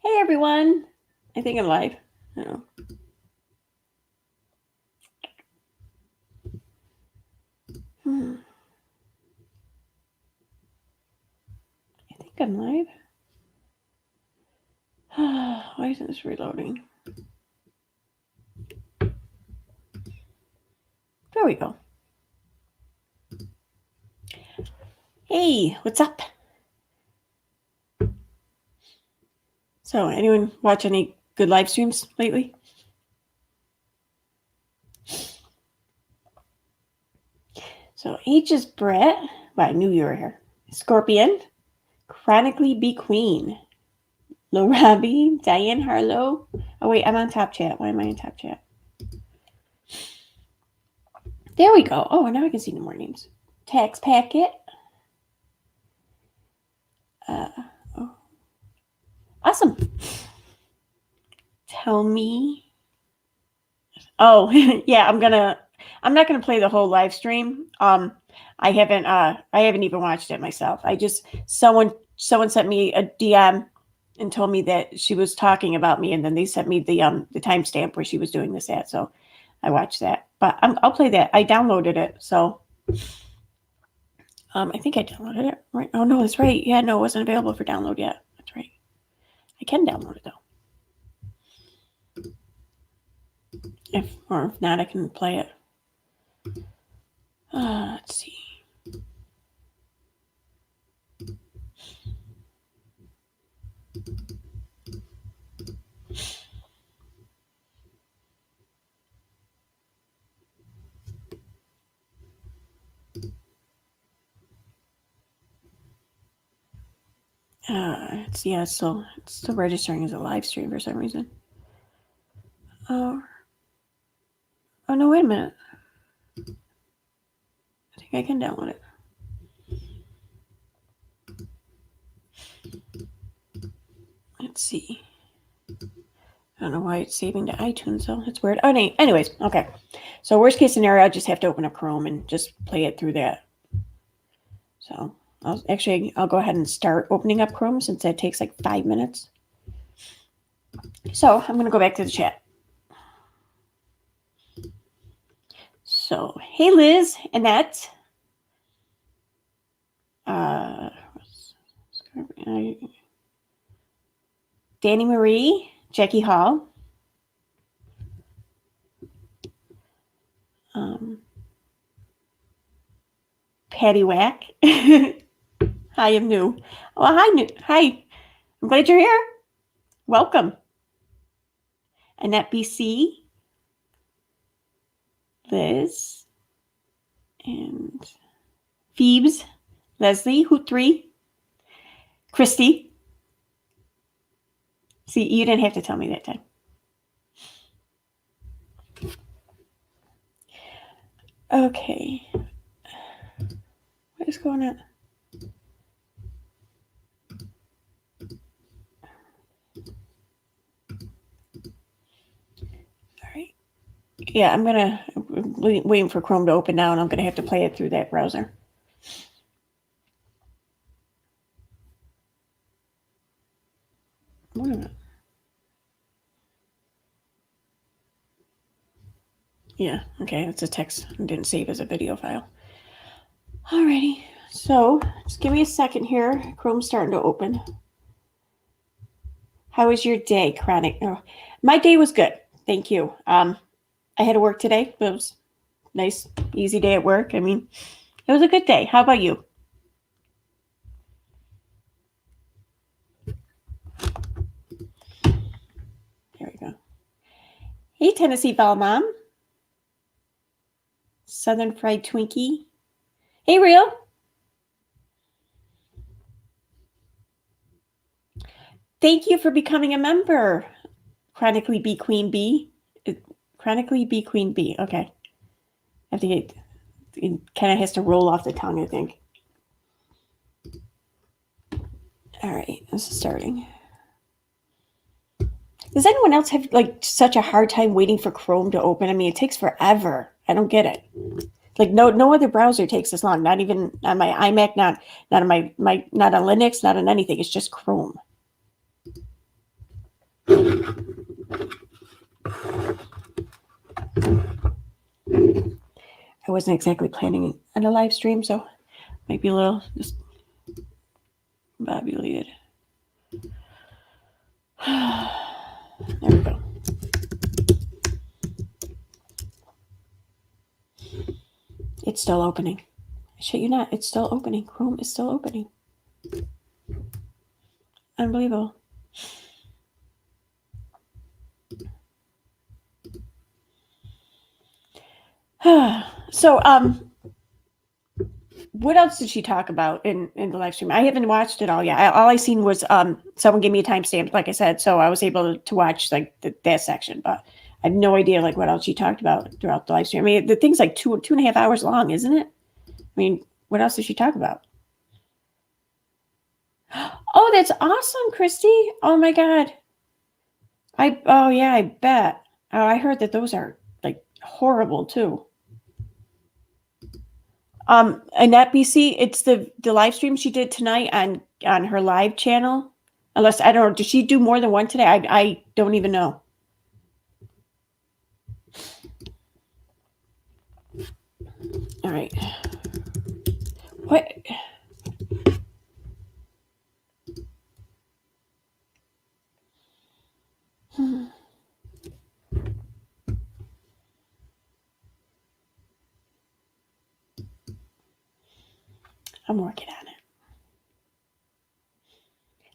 Hey everyone! I think I'm live. Oh. I think I'm live. Why isn't this reloading? There we go. Hey, what's up? So, anyone watch any good live streams lately? So, H is Brett. Well, I knew you were here. Scorpion. Chronically Be Queen. Lo Robbie. Diane Harlow. Oh, wait, I'm on top chat. Why am I in top chat? There we go. Oh, now I can see the more names. Tax Packet. Oh. Awesome. Tell me. Oh, yeah, I'm not gonna play the whole live stream. I haven't even watched it myself. Someone sent me a DM and told me that she was talking about me, and then they sent me the timestamp where she was doing this at. So I watched that. But I'll play that. I downloaded it, so I think I downloaded it. Right? Oh no, that's right. Yeah, no, it wasn't available for download yet. That's right. I can download it though. If not, I can play it. Let's see. It's still registering as a live stream for some reason. Oh no, wait a minute. I think I can download it. Let's see. I don't know why it's saving to iTunes though. It's weird. Oh, anyways, okay. So worst case scenario, I just have to open up Chrome and just play it through that. So I'll go ahead and start opening up Chrome since that takes like 5 minutes. So I'm going to go back to the chat. So, hey Liz, Annette. Danny Marie, Jackie Hall. Patty Whack. Hi, I'm new. Oh, hi, hi. I'm glad you're here. Welcome. Annette BC. Liz. And Phoebes. Leslie, Hoot3. Christy. See, you didn't have to tell me that time. Okay. What is going on? All right. Yeah, I'm waiting for Chrome to open now, and I'm going to have to play it through that browser. Wait a minute. Yeah, okay, it's a text. I didn't save as a video file. Alrighty, so just give me a second here. Chrome's starting to open. How was your day, Chronic? Oh, my day was good, thank you. I had to work today, but it was a nice, easy day at work. I mean, it was a good day. How about you? There we go. Hey, Tennessee Ball Mom. Southern Fried Twinkie. Hey, Real. Thank you for becoming a member. Chronically Be Queen Bee. Chronically Be Queen Bee. Okay. I think it kind of has to roll off the tongue, I think. All right, this is starting. Does anyone else have like such a hard time waiting for Chrome to open? I mean, it takes forever. I don't get it. Like no other browser takes this long. Not even on my iMac, not on my not on Linux, not on anything. It's just Chrome. I wasn't exactly planning on a live stream, so might be a little discombobulated. There we go. It's still opening. I shit you not. It's still opening. Chrome is still opening. Unbelievable. So, what else did she talk about in the live stream? I haven't watched it all yet. All I seen was someone gave me a timestamp, like I said, so I was able to watch like that section, but I have no idea like what else she talked about throughout the live stream. I mean, the thing's like 2.5 hours long, isn't it? I mean, what else did she talk about? Oh, that's awesome, Christy. Oh my God. Oh yeah, I bet. Oh, I heard that those are like horrible too. Annette BC, it's the live stream she did tonight on her live channel. Unless I don't know, did she do more than one today? I don't even know. All right. What? I'm working on it.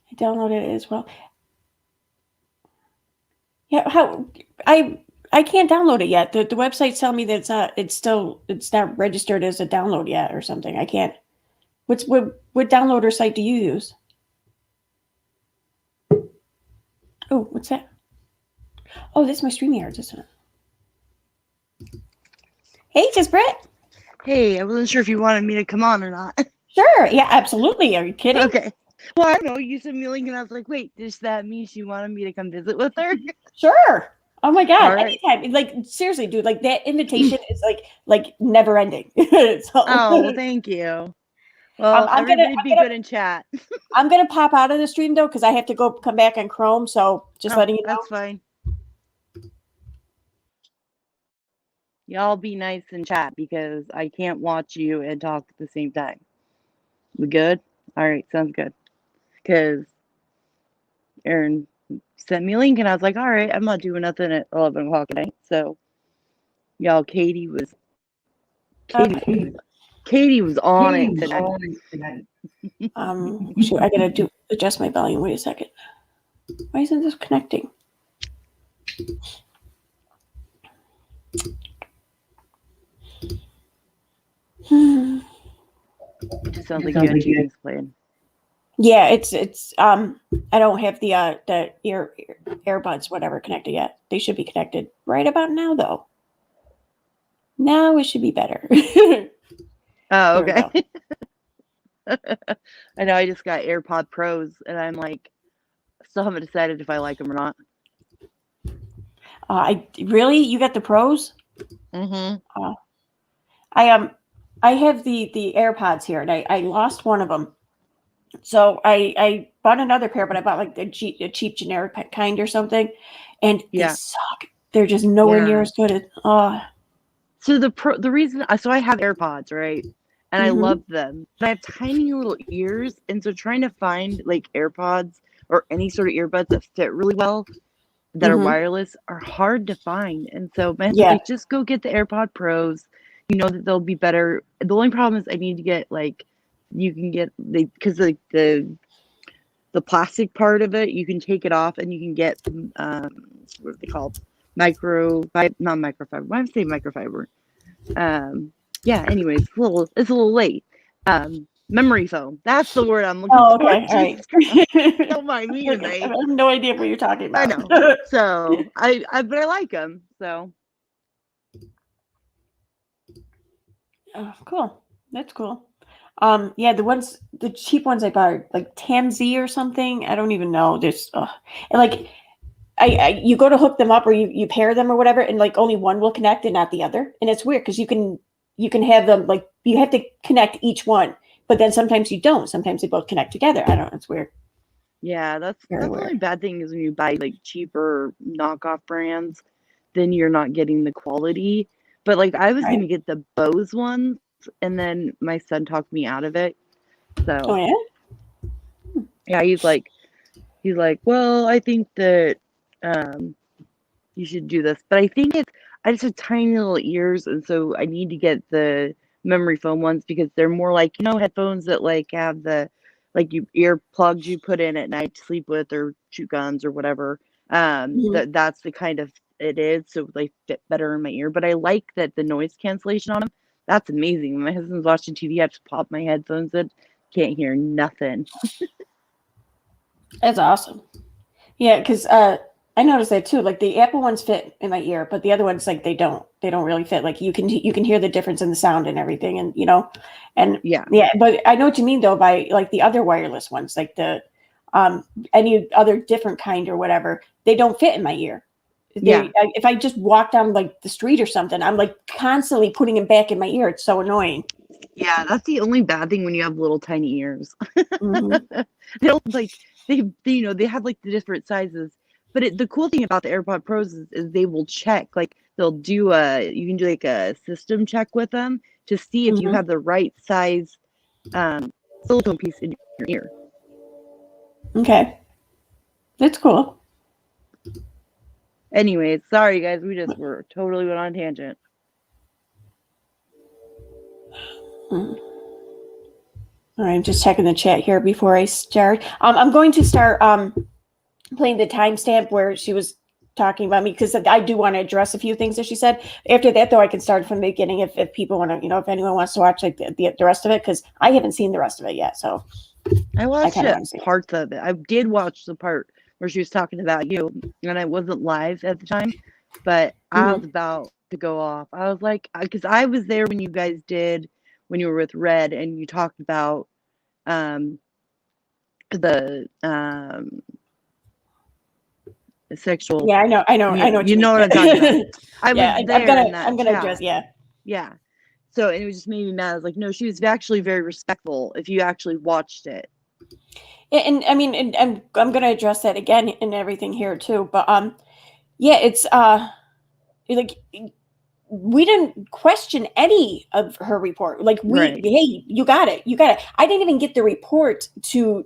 I downloaded it as well. Yeah, how I can't download it yet. The website's telling me that it's not registered as a download yet or something. I can't. What downloader site do you use? Oh, what's that? Oh, this is my StreamYard, isn't it? Hey, just Brett. Hey, I wasn't sure if you wanted me to come on or not. Sure. Yeah, absolutely. Are you kidding? Okay. Well, I don't know. You sent me a link and I was like, wait, does that mean she wanted me to come visit with her? Sure. Oh my God. Right. Anytime. Like, seriously, dude, like that invitation is like never ending. So, well, thank you. Well, everybody be good in chat. I'm going to pop out of the stream though, because I have to come back on Chrome. So just letting you know. That's fine. Y'all be nice in chat because I can't watch you and talk at the same time. We good? All right. Sounds good. Because Aaron sent me a link and I was like, all right, I'm not doing nothing at 11 o'clock at night. So, y'all, Katie was on it tonight. Shoot, I got to adjust my volume. Wait a second. Why isn't this connecting? It just sounds like you have two things playing. Yeah, it's I don't have the earbuds whatever connected yet. They should be connected right about now though. Now it should be better. Oh, okay. I know I just got AirPod Pros and I'm like still haven't decided if I like them or not. You got the Pros? Mm-hmm. I have the AirPods here and I lost one of them. So I bought another pair, but I bought like a cheap generic kind or something, and they suck. They're just nowhere near as good as. So the reason I have AirPods, right, and I love them, but I have tiny little ears, and so trying to find like AirPods or any sort of earbuds that fit really well that are wireless are hard to find, and so like just go get the AirPod Pros. You know that they'll be better. The only problem is I need to get like. You can get because like the plastic part of it, you can take it off and you can get what are they called? Not microfiber. Why am I saying microfiber? Anyways, it's a little late. Memory foam. That's the word I'm looking for. Okay, all right. Don't mind me tonight. I have no idea what you're talking about. I know. So but I like them. So. Oh, cool. That's cool. The cheap ones I bought are like Tamz or something. I don't even know. There's and like you go to hook them up or you pair them or whatever, and like only one will connect and not the other. And it's weird because you can have them like you have to connect each one, but then sometimes you don't. Sometimes they both connect together. I don't know. It's weird. Yeah, that's the only bad thing is when you buy like cheaper knockoff brands, then you're not getting the quality. But like I was Right. gonna get the Bose ones, and then my son talked me out of it. Oh So yeah. yeah, he's like, well, I think that um you should do this. But I think I just have tiny little ears, and so I need to get the memory foam ones because they're more like, headphones that like have the like you ear plugs you put in at night to sleep with or chew gums or whatever. Mhm. That's the kind of it is, so they fit better in my ear. But I like that the noise cancellation on them. That's amazing. When my husband's watching TV, I just pop my headphones in, can't hear nothing. That's awesome. Yeah, because I noticed that too. Like the Apple ones fit in my ear, but the other ones like they don't. They don't really fit. Like you can hear the difference in the sound and everything, and and Yeah, yeah. But I know what you mean though by like the other wireless ones, like the any other different kind or whatever. They don't fit in my ear. yeah, If I just walk down like the street or something, I'm like constantly putting them back in my ear. It's so annoying. yeah. That's the only bad thing when you have little tiny ears. Hmm. They don't like they have like the different sizes. But the cool thing about the AirPod Pros is they will check. Like they'll do you can do like a system check with them to see if you Hmm. have the right size um, silicone piece in your ear. Okay, that's cool. Anyways, sorry guys, we just were totally went on a tangent. Mm. All right, I'm just checking the chat here before I start. I'm going to start playing the timestamp where she was talking about me because I do want to address a few things that she said. After that, though, I can start from the beginning if people want to, if anyone wants to watch like the rest of it because I haven't seen the rest of it yet, so I I watched kind of want to see it. parts of it. I did watch the part where she was talking about you, and I wasn't live at the time, but I was Mm-hmm. about to go off. I was like, because I was there when you guys did when you were with Red, and you talked about um the sexual. Yeah, I know what You you mean. know what I'm talking about. Yeah, I was yeah, I'm there gonna in I'm that gonna address. chat. Yeah. Yeah. So and it was just made me mad. I was like, no, she was actually very respectful if you actually watched it. And I mean, and I'm gonna address that again and everything here too. But yeah, it's like we didn't question any of her report. Like Right. hey, you got it, you got it. I didn't even get the report to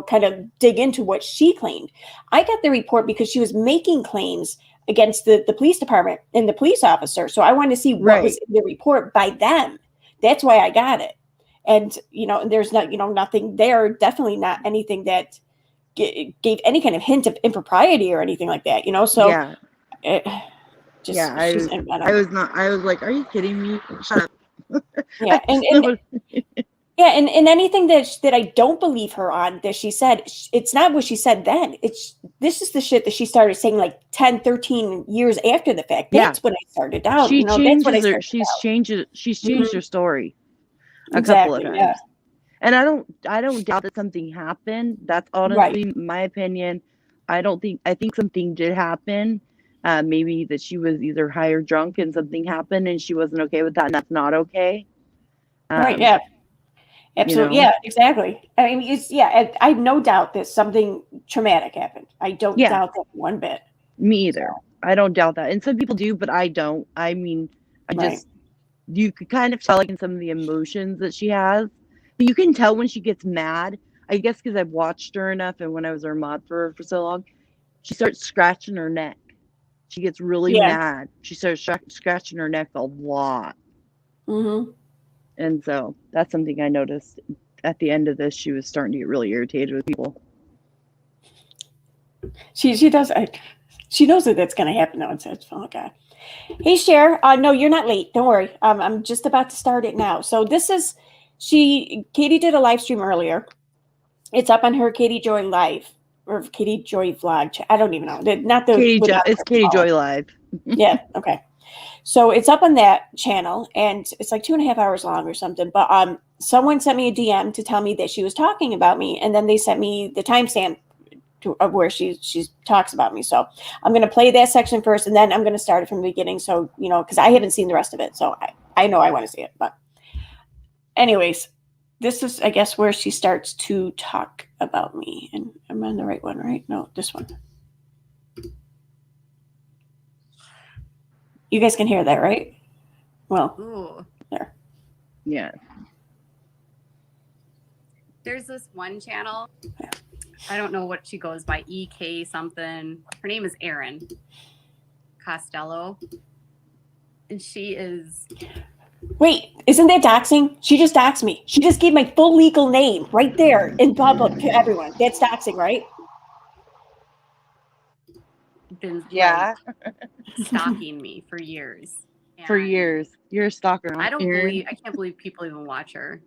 kind of dig into what she claimed. I got the report because she was making claims against the police department and the police officer. So I wanted to see what was Right. in the report by them. That's why I got it. And there's not nothing there. Definitely not anything that gave any kind of hint of impropriety or anything like that. So. Yeah. It, Yeah, just she's I I don't know. was not. I was like, "Are you kidding me? Shut up!" Yeah, I just know. yeah, and anything that I don't believe her on that she said, it's not what she said then. This is the shit that she started saying like 10, 13 years after the fact. Yeah, That's when I started out. That's when I started She's out. changed her story a couple of Exactly. Yeah. times, and I don't doubt that something happened. That's Right. honestly my opinion. I think something did happen. Maybe that she was either high or drunk, and something happened, and she wasn't okay with that, and that's not okay. Right. Um, Yeah. you Absolutely. know, Yeah. Exactly. I mean, I have no doubt that something traumatic happened. I don't yeah, doubt that one bit. me So. either. I don't doubt that, and some people do, but I don't. I mean, I Right. just you could kind of tell like in some of the emotions that she has. But you can tell when she gets mad. I guess because I've watched her enough, and when I was her mod for so long, she starts scratching her neck. She gets really Yeah. mad. She starts scratching her neck a lot, Mm-hmm. and so that's something I noticed. At the end of this, she was starting to get really irritated with people. She does. She knows that that's going to happen though. It's oh god. Hey, Cher. No, you're not late. Don't worry. I'm just about to start it now. So this is Katie did a live stream earlier. It's up on her Katie Joy Live or Katie Joy Vlog. I don't even know. Not the without It's her Katie follow. Joy Live. Yeah. Okay. So it's up on that channel, and it's like 2.5 hours long or something. But someone sent me a DM to tell me that she was talking about me, and then they sent me the timestamp of where she talks about me. So I'm going to play that section first, and then I'm going to start it from the beginning. So because I haven't seen the rest of it, so I know I want to see it. But anyways, this is I guess where she starts to talk about me, and I'm on the right one, right? No, this one. You guys can hear that, right? Well, Ooh. there. Yeah. There's this one channel. I don't know what she goes by, EK something. Her name is Erin Costello. And she is... Wait, isn't that doxing? She just doxed me. She just gave my full legal name right there in public to everyone. That's doxing, right? Been Yeah. like, stalking me for years. For years. You're a stalker. Huh? I can't believe people even watch her.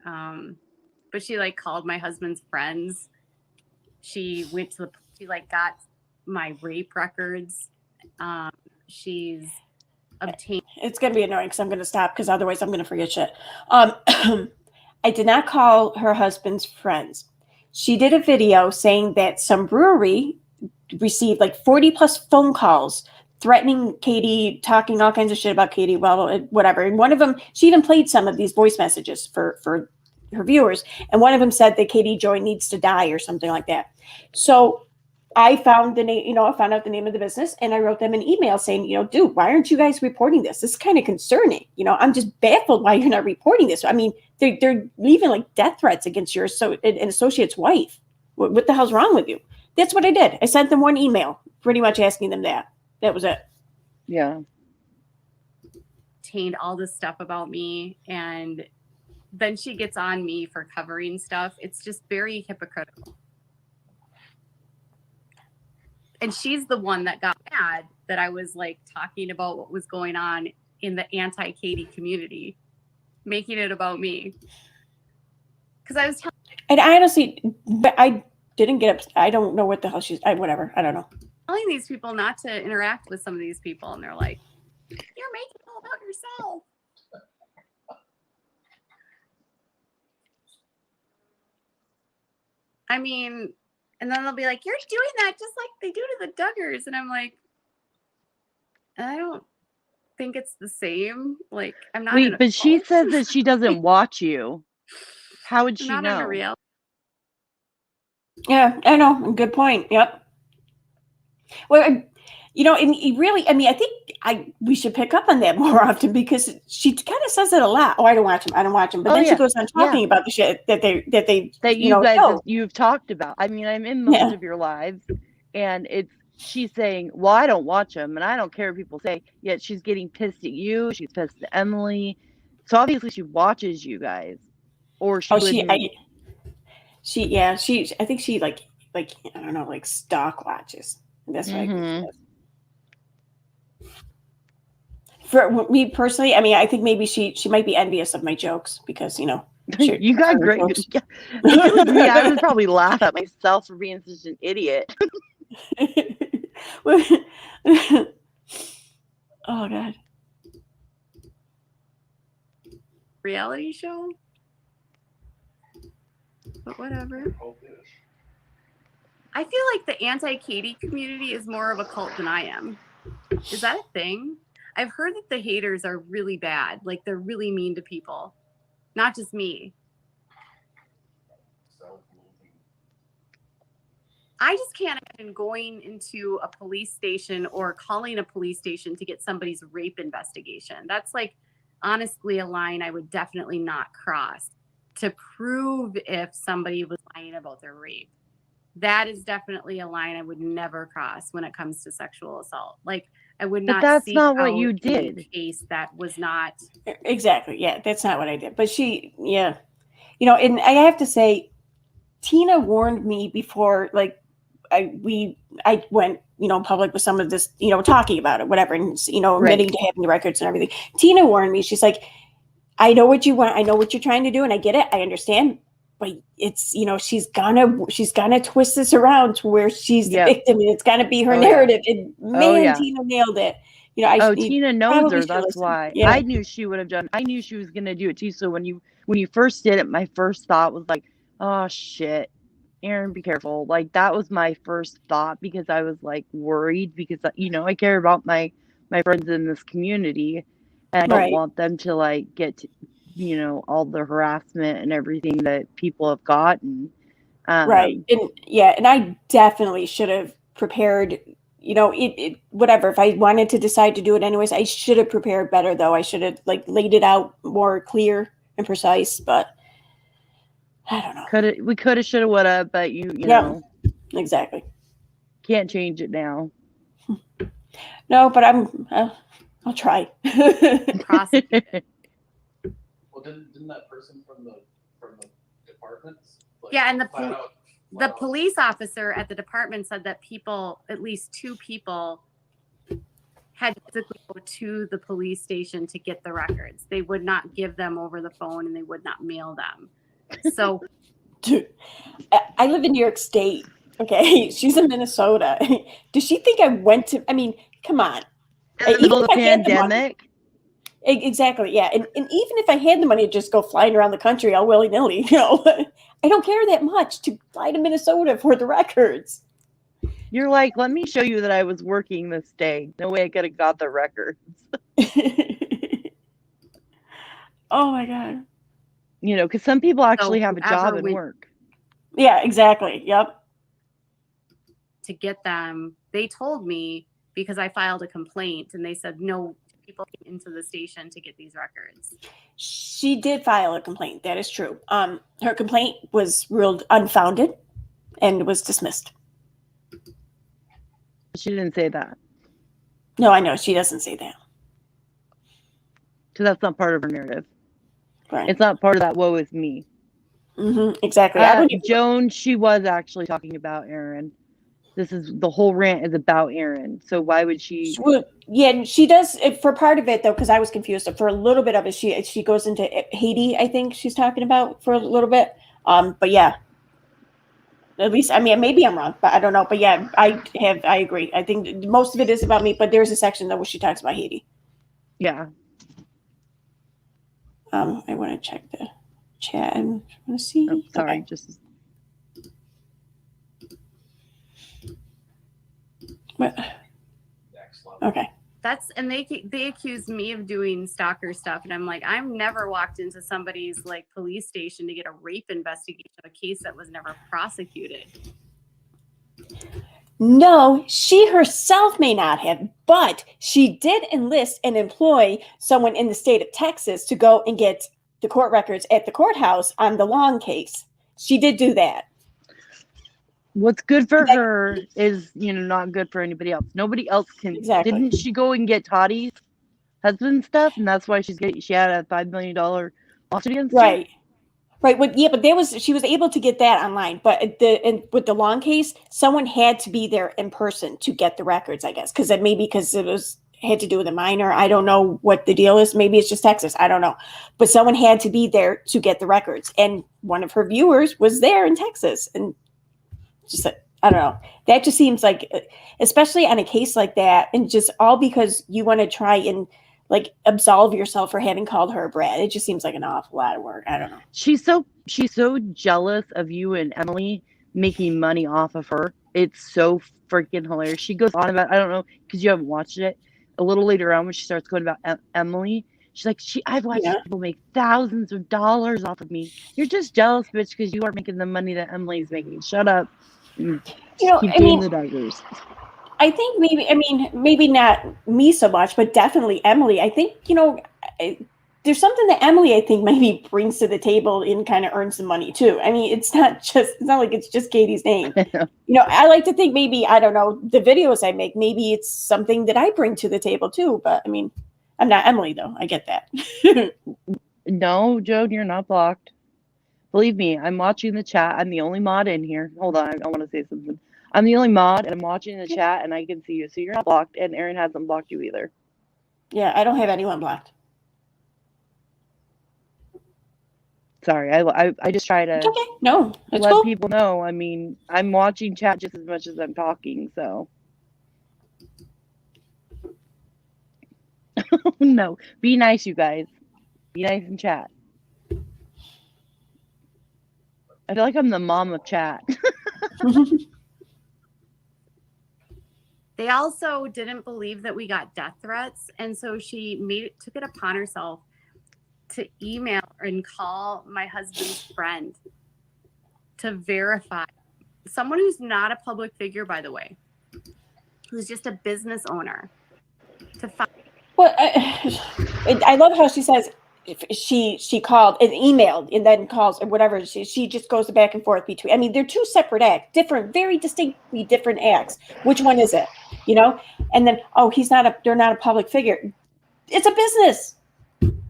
But she like called my husband's friends. She like got my rape records. She's obtained. It's going to be annoying because I'm going to stop because otherwise I'm going to forget shit. I did not call her husband's friends. She did a video saying that some brewery received like 40 plus phone calls threatening Katie, talking all kinds of shit about Katie, well, whatever. And one of them, she even played some of these voice messages for her viewers. And one of them said that Katie Joy needs to die or something like that. So I found the name, I found out the name of the business and I wrote them an email saying, dude, why aren't you guys reporting this? This is kind of concerning. I'm just baffled why you're not reporting this. I mean, they're leaving like death threats against your an associate's wife. What the hell's wrong with you? That's what I did. I sent them one email pretty much asking them that. That was it. Yeah. Obtained all this stuff about me, and then she gets on me for covering stuff. It's just very hypocritical. And she's the one that got mad that I was like talking about what was going on in the anti-Katie community, making it about me. Because I was telling. And I honestly, I didn't get up. I don't know what the hell whatever. I don't know. Telling these people not to interact with some of these people, and they're like, "You're making it all about yourself." I mean, and then they'll be like, "You're doing that just like they do to the Duggars," and I'm like, I don't think it's the same. Like, I'm not. Wait, but she says that she doesn't watch you. How would she not know? In a reality. Yeah, I know. Good point. Yep. Well, and really, I mean, I think we should pick up on that more often because she kind of says it a lot. Oh, I don't watch him. But then she goes on talking about the shit that you guys you've talked about. I mean, I'm in most of your lives, and she's saying, well, I don't watch them, and I don't care what people say. Yet she's getting pissed at you. She's pissed at Emily. So obviously she watches you guys, or she. I think she like I don't know, like stalk watches. That's what I think she does. For me personally, I mean, I think maybe she might be envious of my jokes because you got great. Yeah. Because me, I would probably laugh at myself for being such an idiot. Oh God. Reality show? But whatever. I feel like the anti-Katie community is more of a cult than I am. Is that a thing? I've heard that the haters are really bad. Like, they're really mean to people. Not just me. I just can't imagine going into a police station or calling a police station to get somebody's rape investigation. That's like, honestly, a line I would definitely not cross to prove if somebody was lying about their rape. That is definitely a line I would never cross when it comes to sexual assault. Like, I would not. But that's not what you did. A case that was not exactly. Yeah, that's not what I did. But she, yeah, and I have to say, Tina warned me before, like, I went, public with some of this, talking about it, whatever, and admitting to having the records and everything. Tina warned me. She's like, I know what you want. I know what you're trying to do, and I get it. I understand. But it's, she's gonna twist this around to where she's the victim, and it's gonna be her narrative. And man, Tina nailed it. Tina knows her. That's why. Yeah. I knew she would have done. I knew she was gonna do it too. So when you first did it, my first thought was like, oh shit, Erin, be careful. Like, that was my first thought because I was like worried because I care about my friends in this community, and I don't want them to like get to, all the harassment and everything that people have gotten. And I definitely should have prepared, whatever. If I wanted to decide to do it anyways, I should have prepared better, though. I should have laid it out more clear and precise, but I don't know. We could have, should have, would have, but you Yeah. know, Exactly. can't change it now. No, but I'll try. Prosecute. Well, didn't that person from the departments? Yeah, and flat the out- police officer at the department said that at least 2 people had to physically go to the police station to get the records. They would not give them over the phone and they would not mail them. So Dude, I live in New York State. Okay, she's in Minnesota. Does she think I went to? I mean, come on. In the middle of the Even if I had the money- pandemic. Exactly, yeah. And even if I had the money to just go flying around the country all willy nilly, I don't care that much to fly to Minnesota for the records. You're like, let me show you that I was working this day. No way I could have got the records. Oh my God. You know, because some people actually have a whoever job and went- work. Yeah, exactly. Yep. to get them, they told me, because I filed a complaint, and they said no people came into the station to get these records. She did file a complaint. That is true. Her complaint was ruled unfounded and was dismissed. She didn't say that. No, I know she doesn't say that. So that's not part of her narrative. Right. It's not part of that woe is me. Exactly. I don't even- Joan, she was actually talking about Aaron. The whole rant is about Aaron. So why would she? Well, yeah, and she does for part of it though, because I was confused. For a little bit of it, she goes into Haiti. I think she's talking about for a little bit. But yeah, at least I mean maybe I'm wrong, but I don't know. But yeah, I agree. I think most of it is about me, but there's a section though where she talks about Haiti. Yeah. I want to check the chat. I want to see. Oh, sorry. Okay. Just What? Next level. Okay. And they accused me of doing stalker stuff, and I'm like, I've never walked into somebody's police station to get a rape investigation of a case that was never prosecuted. No, she herself may not have, but she did enlist and employ someone in the state of Texas to go and get the court records at the courthouse on the Long case. She did do that. what's good for her is, not good for anybody else. Nobody else can. Exactly. Didn't she go and get Tottie's husband stuff, and that's why she had a $5 million lawsuit against her? Right. Right. Well, yeah, but she was able to get that online. But with the Long case, someone had to be there in person to get the records, I guess, because it had to do with a minor. I don't know what the deal is. Maybe it's just Texas. I don't know. But someone had to be there to get the records. And one of her viewers was there in Texas. And just, I don't know. That just seems like, especially on a case like that, and just all because you want to try and absolve yourself for having called her a brat. It just seems like an awful lot of work. I don't know. She's so jealous of you and Emily making money off of her. It's so freaking hilarious. She goes on about, I don't know, because you haven't watched it, a little later on when she starts going about Emily. She's like, I've watched people make thousands of dollars off of me. You're just jealous, bitch, because you aren't making the money that Emily's making. Shut up. Keep doing the daggers. I think maybe not me so much, but definitely Emily. I think, there's something that Emily, I think, maybe brings to the table and kind of earns some money too. I mean, it's not like it's just Katie's name. I like to think maybe, I don't know, the videos I make, maybe it's something that I bring to the table too. But I mean, I'm not Emily though. I get that. No, Joan, you're not blocked. Believe me, I'm watching the chat. I'm the only mod in here. Hold on, I want to say something. I'm the only mod, and I'm watching the chat, and I can see you. So you're not blocked, and Aaron hasn't blocked you either. Yeah, I don't have anyone blocked. Sorry, I just try to It's okay. No, it's let cool. people know. I mean, I'm watching chat just as much as I'm talking, so. No, be nice, you guys. Be nice in chat. I feel like I'm the mom of chat. They also didn't believe that we got death threats, and so she took it upon herself to email and call my husband's friend to verify. Someone who's not a public figure, by the way. who's just a business owner to find. Well, I love how she says she called and emailed and then calls or whatever. She just goes back and forth between. I mean, they're two separate acts, different, very distinctly different acts. Which one is it? You know? And then, oh, they're not a public figure. It's a business.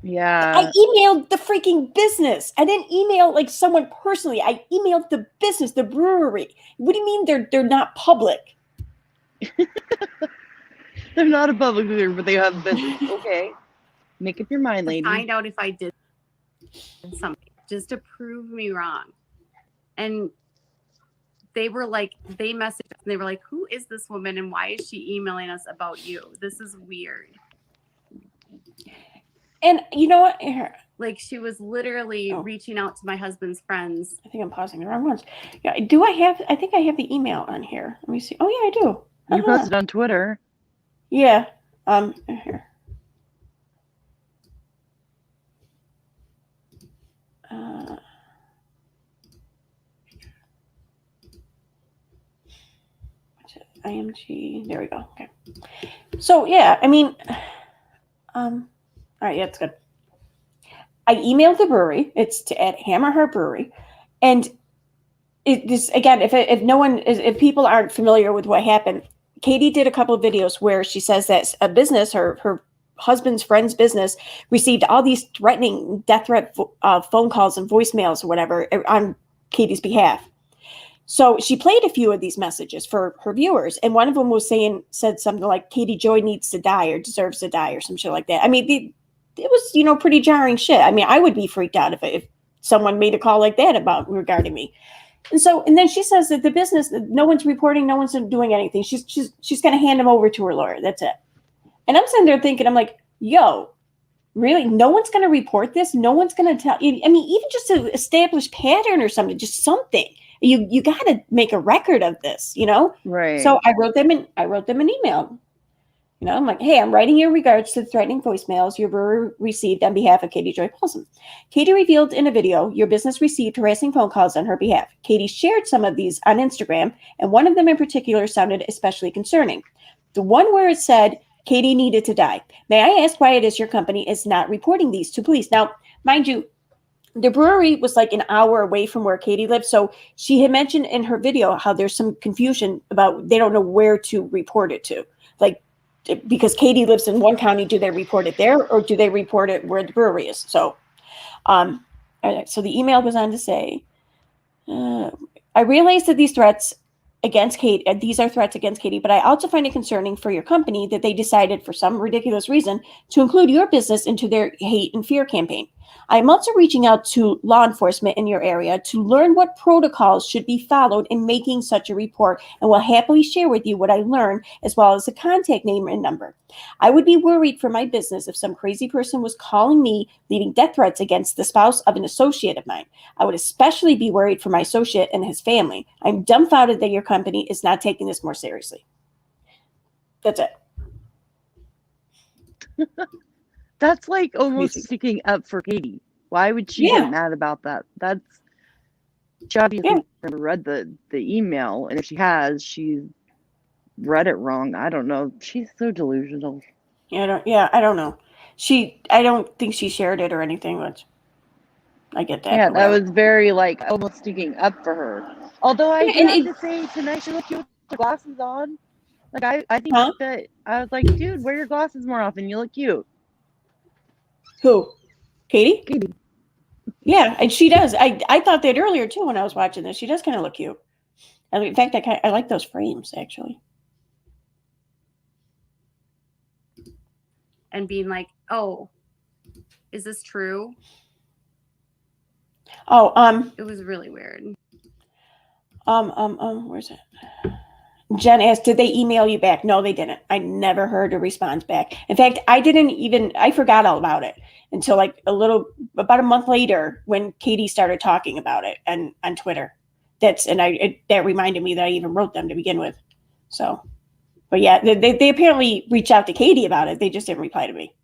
Yeah. I emailed the freaking business. I didn't email like someone personally. I emailed the business, the brewery. What do you mean they're not public? They're not a public figure, but they have business. Okay. Make up your mind, to lady. find out if I did something just to prove me wrong. And they were like, they messaged us and they were like, who is this woman and why is she emailing us about you? This is weird. And you know what? Here, Like she was literally reaching out to my husband's friends. I think I'm pausing the wrong ones. Yeah, I think I have the email on here. Let me see. Oh yeah, I do. You posted on Twitter. Yeah. Here. IMG. There we go. Okay. So yeah, I mean, all right, yeah, it's good. I emailed the brewery. It's at Hammerheart Brewery, and it this again. If people aren't familiar with what happened, Katie did a couple of videos where she says that a business, her husband's friend's business, received all these threatening death threat phone calls and voicemails or whatever on Katie's behalf. So she played a few of these messages for her viewers, and one of them said something like Katie Joy needs to die or deserves to die or some shit like that. I mean, it was pretty jarring shit. I mean, I would be freaked out if someone made a call like that regarding me. And then she says that the business, no one's reporting, no one's doing anything. She's going to hand him over to her lawyer. That's it. And I'm sitting there thinking, I'm like, yo, really? No one's going to report this? No one's going to tell you? I mean, even just to establish pattern or something, just something. You got to make a record of this, Right. So I wrote them an email. I'm like, hey, I'm writing you in regards to the threatening voicemails your brewer received on behalf of Katie Joy Paulson. Katie revealed in a video your business received harassing phone calls on her behalf. Katie shared some of these on Instagram, and one of them in particular sounded especially concerning. The one where it said Katie needed to die. May I ask why it is your company is not reporting these to police? Now, mind you, the brewery was like an hour away from where Katie lived. So she had mentioned in her video how there's some confusion about they don't know where to report it to. Like, because Katie lives in one county, do they report it there or do they report it where the brewery is? So, so the email goes on to say, I realize that these are threats against Katie, but I also find it concerning for your company that they decided for some ridiculous reason to include your business into their hate and fear campaign. I'm also reaching out to law enforcement in your area to learn what protocols should be followed in making such a report, and will happily share with you what I learned as well as the contact name and number. I would be worried for my business if some crazy person was calling me, leaving death threats against the spouse of an associate of mine. I would especially be worried for my associate and his family. I'm dumbfounded that your company is not taking this more seriously. That's it. That's like almost Crazy. sticking up for Katie. Why would she Yeah. get mad about that? She obviously never read the email, and if she has, she's read it wrong. I don't know. She's so delusional. I don't know. I don't think she shared it or anything, but I get that. Yeah, that was very like almost sticking up for her. Although I do have to say, tonight she looked cute with her glasses on. Like I think that I was like, dude, wear your glasses more often. You look cute. Who? Katie? Katie. Yeah, and she does. I thought that earlier too when I was watching this. She does kind of look cute. In fact, I like those frames actually. And being like, oh, is this true? Oh, it was really weird. Where's it? Jen asked, did they email you back? No, they didn't. I never heard a response back. In fact, I forgot all about it until like about a month later when Katie started talking about it and on Twitter. That reminded me that I even wrote them to begin with. So, but yeah, they apparently reached out to Katie about it. They just didn't reply to me.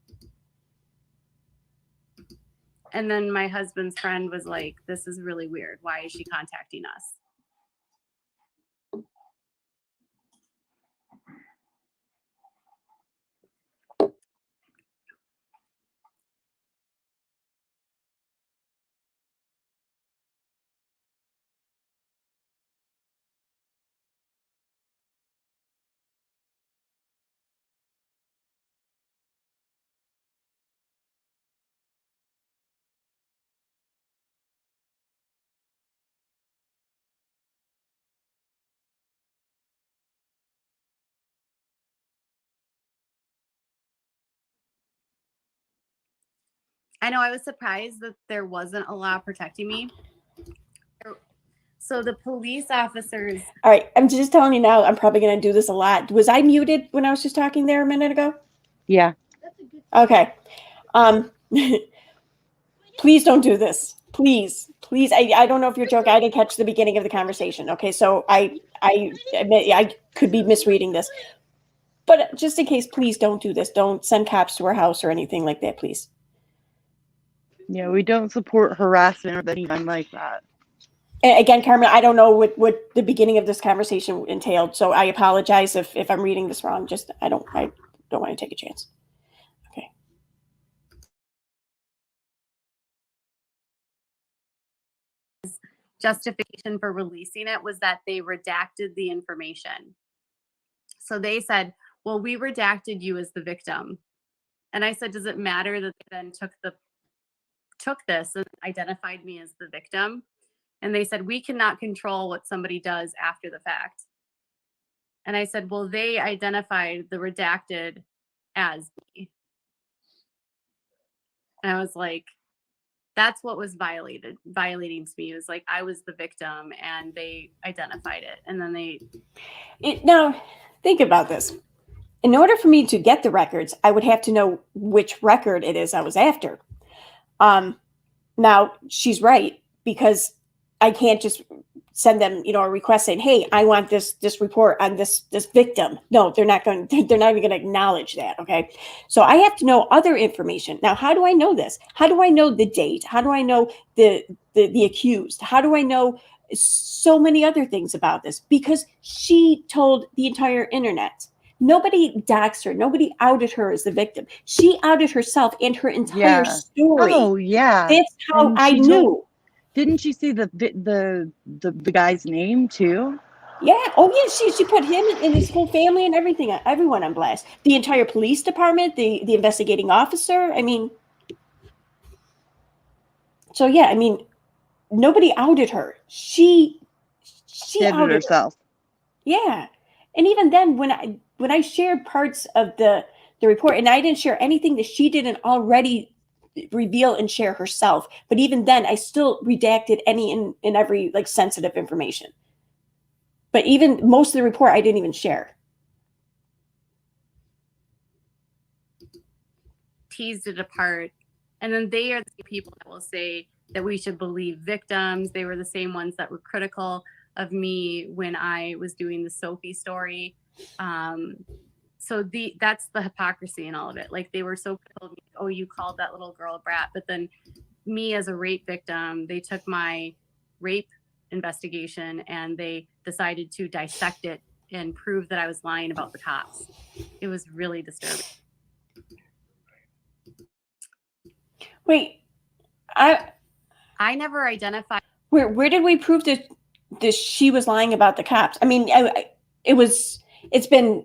And then my husband's friend was like, this is really weird. Why is she contacting us? I know I was surprised that there wasn't a law protecting me. So the police officers. All right, I'm just telling you now, I'm probably going to do this a lot. Was I muted when I was just talking there a minute ago? Yeah. Okay. Please don't do this. Please. I don't know if you're joking. I didn't catch the beginning of the conversation. Okay, so I admit I could be misreading this. But just in case, please don't do this. Don't send cops to our house or anything like that, please. Yeah, we don't support harassment or anything like that. Again, Carmen, I don't know what the beginning of this conversation entailed, so I apologize if I'm reading this wrong. Just I don't want to take a chance. Okay. Justification for releasing it was that they redacted the information. So they said, well, we redacted you as the victim. And I said, does it matter that they then took this and identified me as the victim? And they said, we cannot control what somebody does after the fact. And I said, well, they identified the redacted as me. And I was like, that's what was violating to me. It was like I was the victim and they identified it. And then Now, think about this. In order for me to get the records, I would have to know which record it is I was after. Now, she's right, because I can't just send them, a request saying, hey, I want this report on this victim. No, they're not even going to acknowledge that. Okay. So I have to know other information. Now, how do I know this? How do I know the date? How do I know the accused? How do I know so many other things about this? Because she told the entire internet. Nobody doxed her. Nobody outed her as the victim. She outed herself and her entire story. Oh, yeah. That's how I knew. Didn't she say the guy's name too? Yeah. Oh, yeah. She put him and his whole family and everyone on blast. The entire police department, the investigating officer. I mean, so yeah. I mean, nobody outed her. She outed herself. Yeah, and even then, when I shared parts of the report, and I didn't share anything that she didn't already reveal and share herself, but even then, I still redacted any and every sensitive information. But even most of the report, I didn't even share. Teased it apart, and then they are the people that will say that we should believe victims. They were the same ones that were critical of me when I was doing the Sophie story. So that's the hypocrisy in all of it. Like, they were so critical of me. Oh, you called that little girl a brat. But then me as a rape victim, they took my rape investigation and they decided to dissect it and prove that I was lying about the cops. It was really disturbing. Wait, I never identified. Where did we prove that she was lying about the cops? I mean, it's been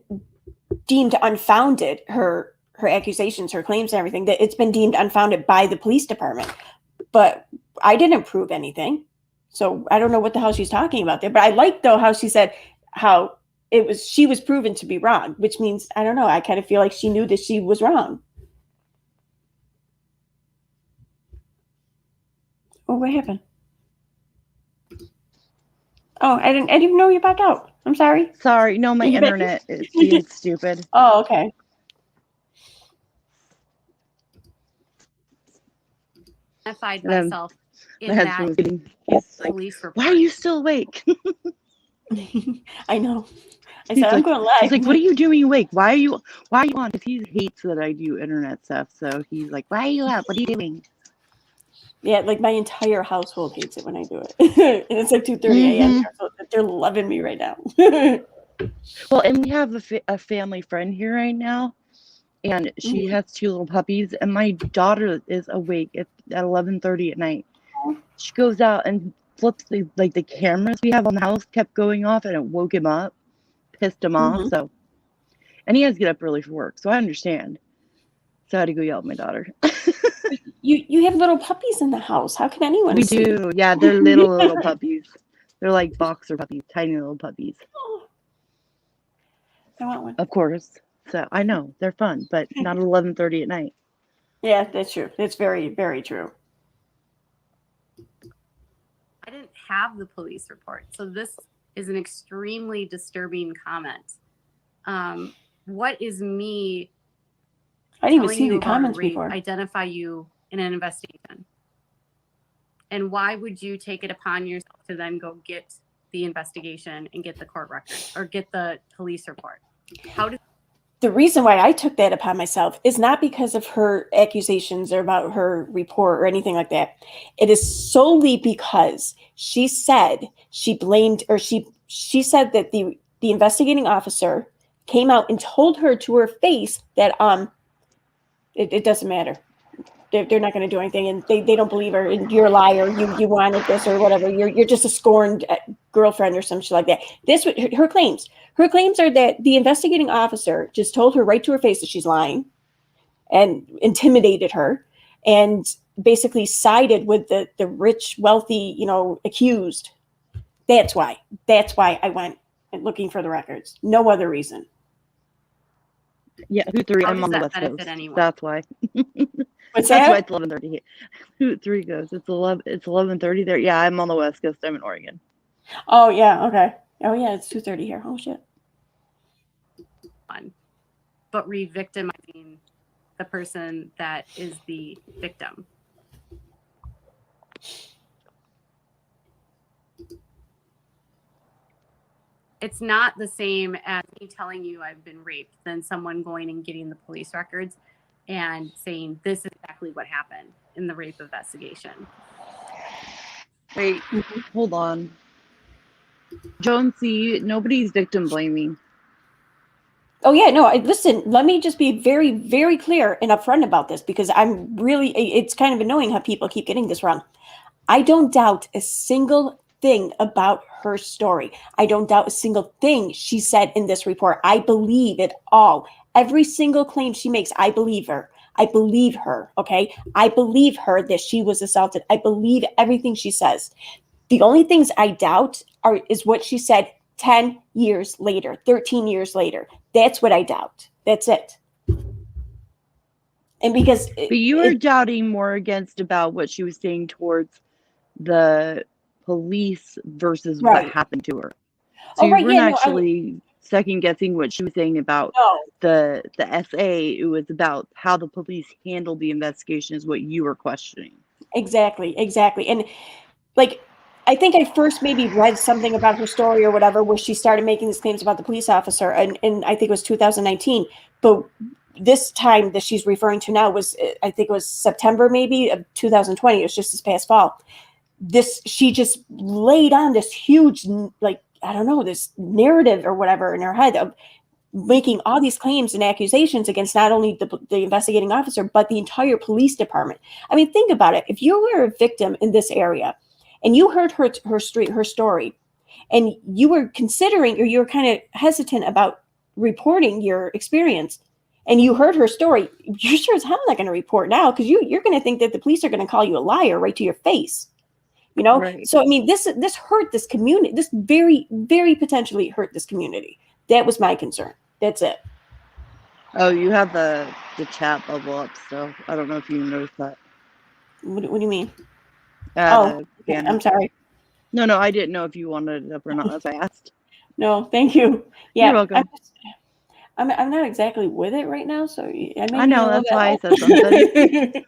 deemed unfounded, her accusations, her claims and everything, that it's been deemed unfounded by the police department. But I didn't prove anything. So I don't know what the hell she's talking about there. But I like, though, how she said how she was proven to be wrong, which means, I don't know, I kind of feel like she knew that she was wrong. Oh, what happened? Oh, I didn't even know you backed out. I'm sorry. Sorry. No, my internet is being stupid. Oh, okay. Identified myself in that police report. Why are you still awake? I know. I said, I'm going live. He's like, what are you doing awake? Why are you on? Because he hates that I do internet stuff. So he's like, why are you up? What are you doing? Yeah, like my entire household hates it when I do it. And it's like 2:30 a.m. So they're loving me right now. Well, and we have a family friend here right now. And she has 2 little puppies. And my daughter is awake at 11:30 at night. She goes out and flips the cameras we have on the house kept going off. And it woke him up. Pissed him off. So, and he has to get up early for work. So I understand. So I had to go yell at my daughter. You have little puppies in the house. How can anyone We see? do. Yeah, they're little puppies. They're like boxer puppies, tiny little puppies. Oh, I want one. Of course. So I know they're fun, but not at 11:30 at night. Yeah, that's true. It's very, very true. I didn't have the police report. So this is an extremely disturbing comment. What is me I didn't even telling see you the about a comments rape before. identify you in an investigation? And why would you take it upon yourself to then go get the investigation and get the court record or get the police report? How does The reason why I took that upon myself is not because of her accusations or about her report or anything like that. It is solely because she said she blamed, or she said that the investigating officer came out and told her to her face that it doesn't matter. They're not going to do anything, and they don't believe her, and you're a liar. You wanted this or whatever. You're just a scorned girlfriend or some shit like that. This her claims. Her claims are that the investigating officer just told her right to her face that she's lying, and intimidated her, and basically sided with the rich, wealthy, accused. That's why. That's why I went looking for the records. No other reason. Yeah, Hoot 3, How I'm does on the that West benefit Coast. anyone? That's why. What's That's why that? it's 11:30 here. Hoot 3 goes. It's 11:30 there. Yeah, I'm on the West Coast. I'm in Oregon. Oh yeah. Okay. Oh yeah. It's 2:30 here. Oh shit. But re-victimizing the person that is the victim. It's not the same as me telling you I've been raped than someone going and getting the police records and saying this is exactly what happened in the rape investigation. Wait, hold on. Jonesy, nobody's victim blaming. Oh yeah, no. Listen, let me just be very, very clear and upfront about this, because I'm really. It's kind of annoying how people keep getting this wrong. I don't doubt a single thing about her story. I don't doubt a single thing she said in this report. I believe it all. Every single claim she makes, I believe her. I believe her. Okay, I believe her that she was assaulted. I believe everything she says. The only things I doubt is what she said 10 years later, 13 years later. That's what I doubt. That's it. And because But you were doubting more against about what she was saying towards the police versus what happened to her. So you weren't actually second guessing what she was saying about the SA. It was about how the police handled the investigation is what you were questioning. Exactly. And like, I think I first maybe read something about her story or whatever, where she started making these claims about the police officer, and I think it was 2019. But this time that she's referring to now was, I think it was September maybe of 2020. It was just this past fall. She just laid on this huge, like, I don't know, this narrative or whatever in her head of making all these claims and accusations against not only the investigating officer, but the entire police department. I mean, think about it. If you were a victim in this area and you heard her story, and you were considering, or you were kind of hesitant about reporting your experience, and you heard her story, you're sure as hell not going to report now, because you're going to think that the police are going to call you a liar right to your face. Right. So I mean, this hurt this community. This very, very potentially hurt this community. That was my concern. That's it. Oh, you have the chat bubble up, so I don't know if you noticed that. What do you mean? I'm sorry. No, I didn't know if you wanted it up or not. That's why I asked. No, thank you. Yeah, you're welcome. I'm not exactly with it right now, so I know, that's why I said something.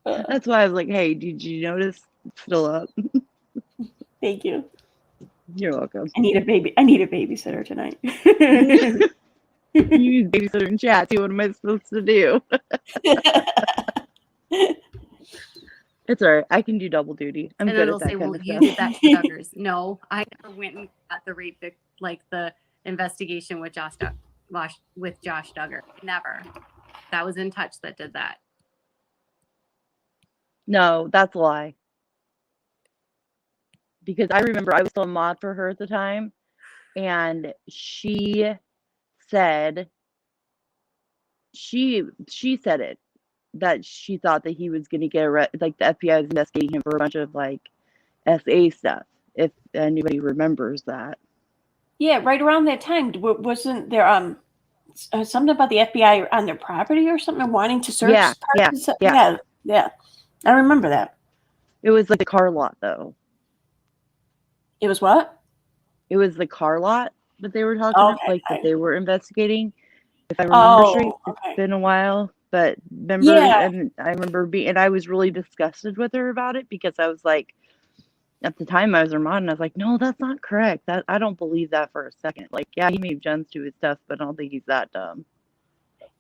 That's why I was like, hey, did you notice it's still up? Thank you. You're welcome. I need a babysitter tonight. You need babysitter in chat. See, what am I supposed to do? It's all right. I can do double duty. I'm good at that kind of you stuff. did that to Duggars. No, I never went and got the rape, like the investigation with Josh Duggar. Never. That was In Touch that did that. No, that's a lie. Because I remember I was still a mod for her at the time, and she said she said it, that she thought that he was going to get arrested, like the FBI was investigating him for a bunch of like SA stuff, if anybody remembers that. Yeah, right around that time, wasn't there something about the FBI on their property or something, wanting to search. Yeah, yeah. I remember that. It was like the car lot, though. It was what? It was the car lot that they were talking about, Okay. that they were investigating. If I remember straight, it's Okay. been a while, but remember, Yeah. and I remember and I was really disgusted with her about it because I was like, at the time I was her mom, and I was like, no, that's not correct. That I don't believe that for a second. Like, yeah, he made Jen do his stuff, but I don't think he's that dumb.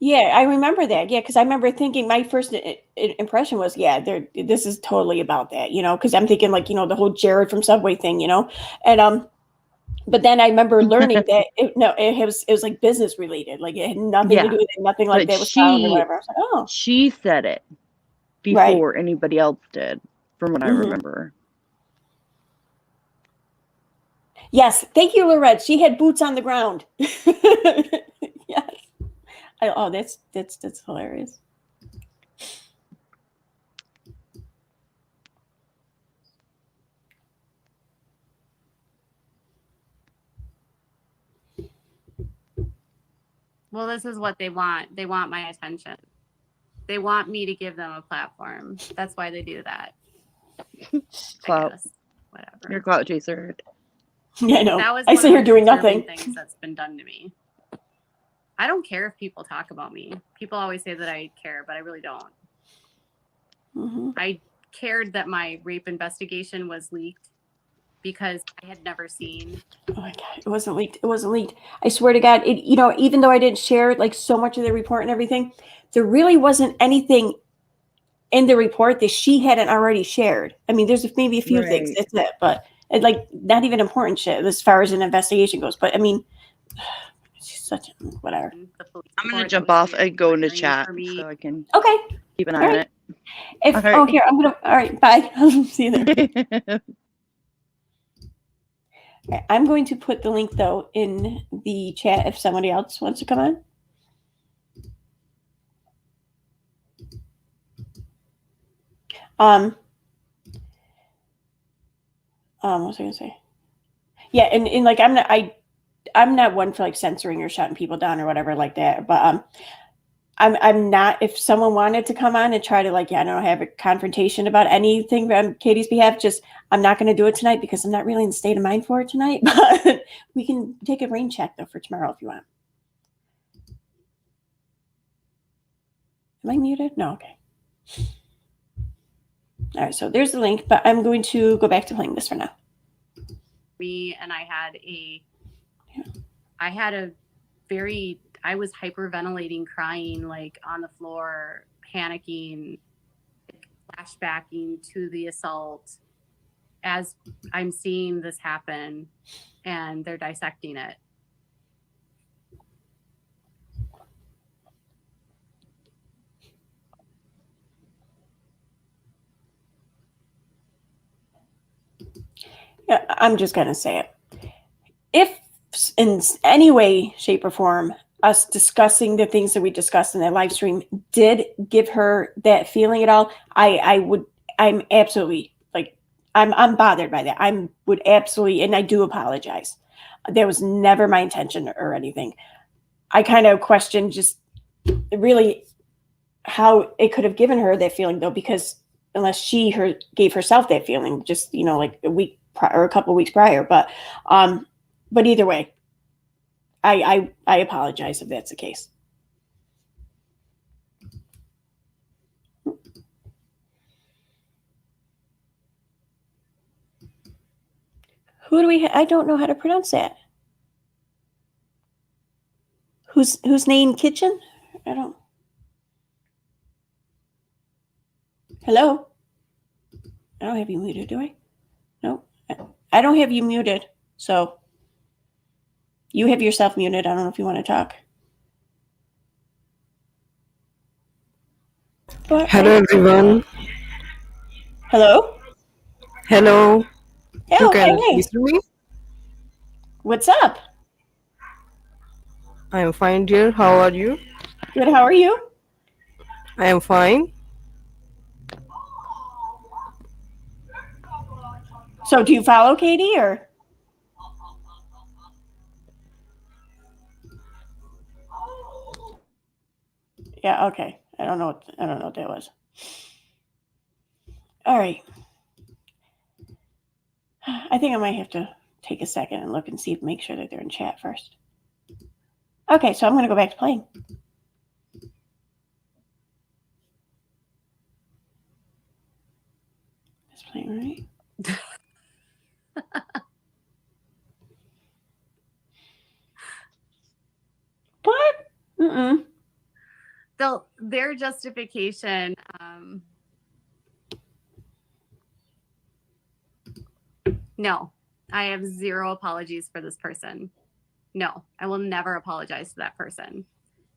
Yeah, I remember that. Yeah, because I remember thinking my first impression was, yeah, this is totally about that, because I'm thinking like, the whole Jared from Subway thing, and but then I remember learning that it was like business related, like it had nothing to do with it, nothing like But that was found or whatever. I was like, oh, she said it before anybody else did, from what I remember. Yes, thank you, Lorette. She had boots on the ground. Yes. That's hilarious. Well, this is what they want. They want my attention. They want me to give them a platform. That's why they do that. Clout. I guess. Whatever. You're a clout chaser. Yeah, I know. That was I sit here doing nothing. Things that's been done to me. I don't care if people talk about me. People always say that I care, but I really don't. Mm-hmm. I cared that my rape investigation was leaked because I had never seen. Oh my God, it wasn't leaked. It wasn't leaked. I swear to God, even though I didn't share like so much of the report and everything, there really wasn't anything in the report that she hadn't already shared. I mean, there's maybe a few things, that's it, but like not even important shit as far as an investigation goes. But I mean, she's such a whatever. I'm gonna jump off and go into chat so I can keep an eye on it. Here, I'm gonna. All right, bye. See you there. Okay, I'm going to put the link though in the chat if somebody else wants to come on. What was I gonna say? Yeah, and like I'm not one for like censoring or shutting people down or whatever like that. But I'm not. If someone wanted to come on and try to like, I don't know, have a confrontation about anything on Katie's behalf, I'm not going to do it tonight because I'm not really in the state of mind for it tonight. But we can take a rain check though for tomorrow if you want. Am I muted? No. Okay. All right. So there's the link, but I'm going to go back to playing this for now. Me and I was hyperventilating, crying, like on the floor, panicking, flashbacking to the assault as I'm seeing this happen and they're dissecting it. Yeah, I'm just going to say it. If in any way, shape, or form, us discussing the things that we discussed in that live stream did give her that feeling at all, I'm absolutely like, I'm bothered by that. I would absolutely, and I do apologize. That was never my intention or anything. I kind of question just really how it could have given her that feeling though, because unless she gave herself that feeling just, like a week or a couple of weeks prior, but either way, I apologize if that's the case. Who do we? I don't know how to pronounce that. Who's name Kitchen? I don't. Hello. I don't have you muted, do I? No, I don't have you muted. So you have yourself muted. I don't know if you want to talk. But hello everyone. Hello. Hello. Oh, You can hey. listen to me? What's up? I am fine, dear. How are you? Good. How are you? I am fine. So do you follow Katie or? Yeah, okay. I don't know what that was. All right. I think I might have to take a second and look and see, make sure that they're in chat first. Okay, so I'm going to go back to playing. It's playing, right? What? Mm-mm. Their justification. No, I have zero apologies for this person. No, I will never apologize to that person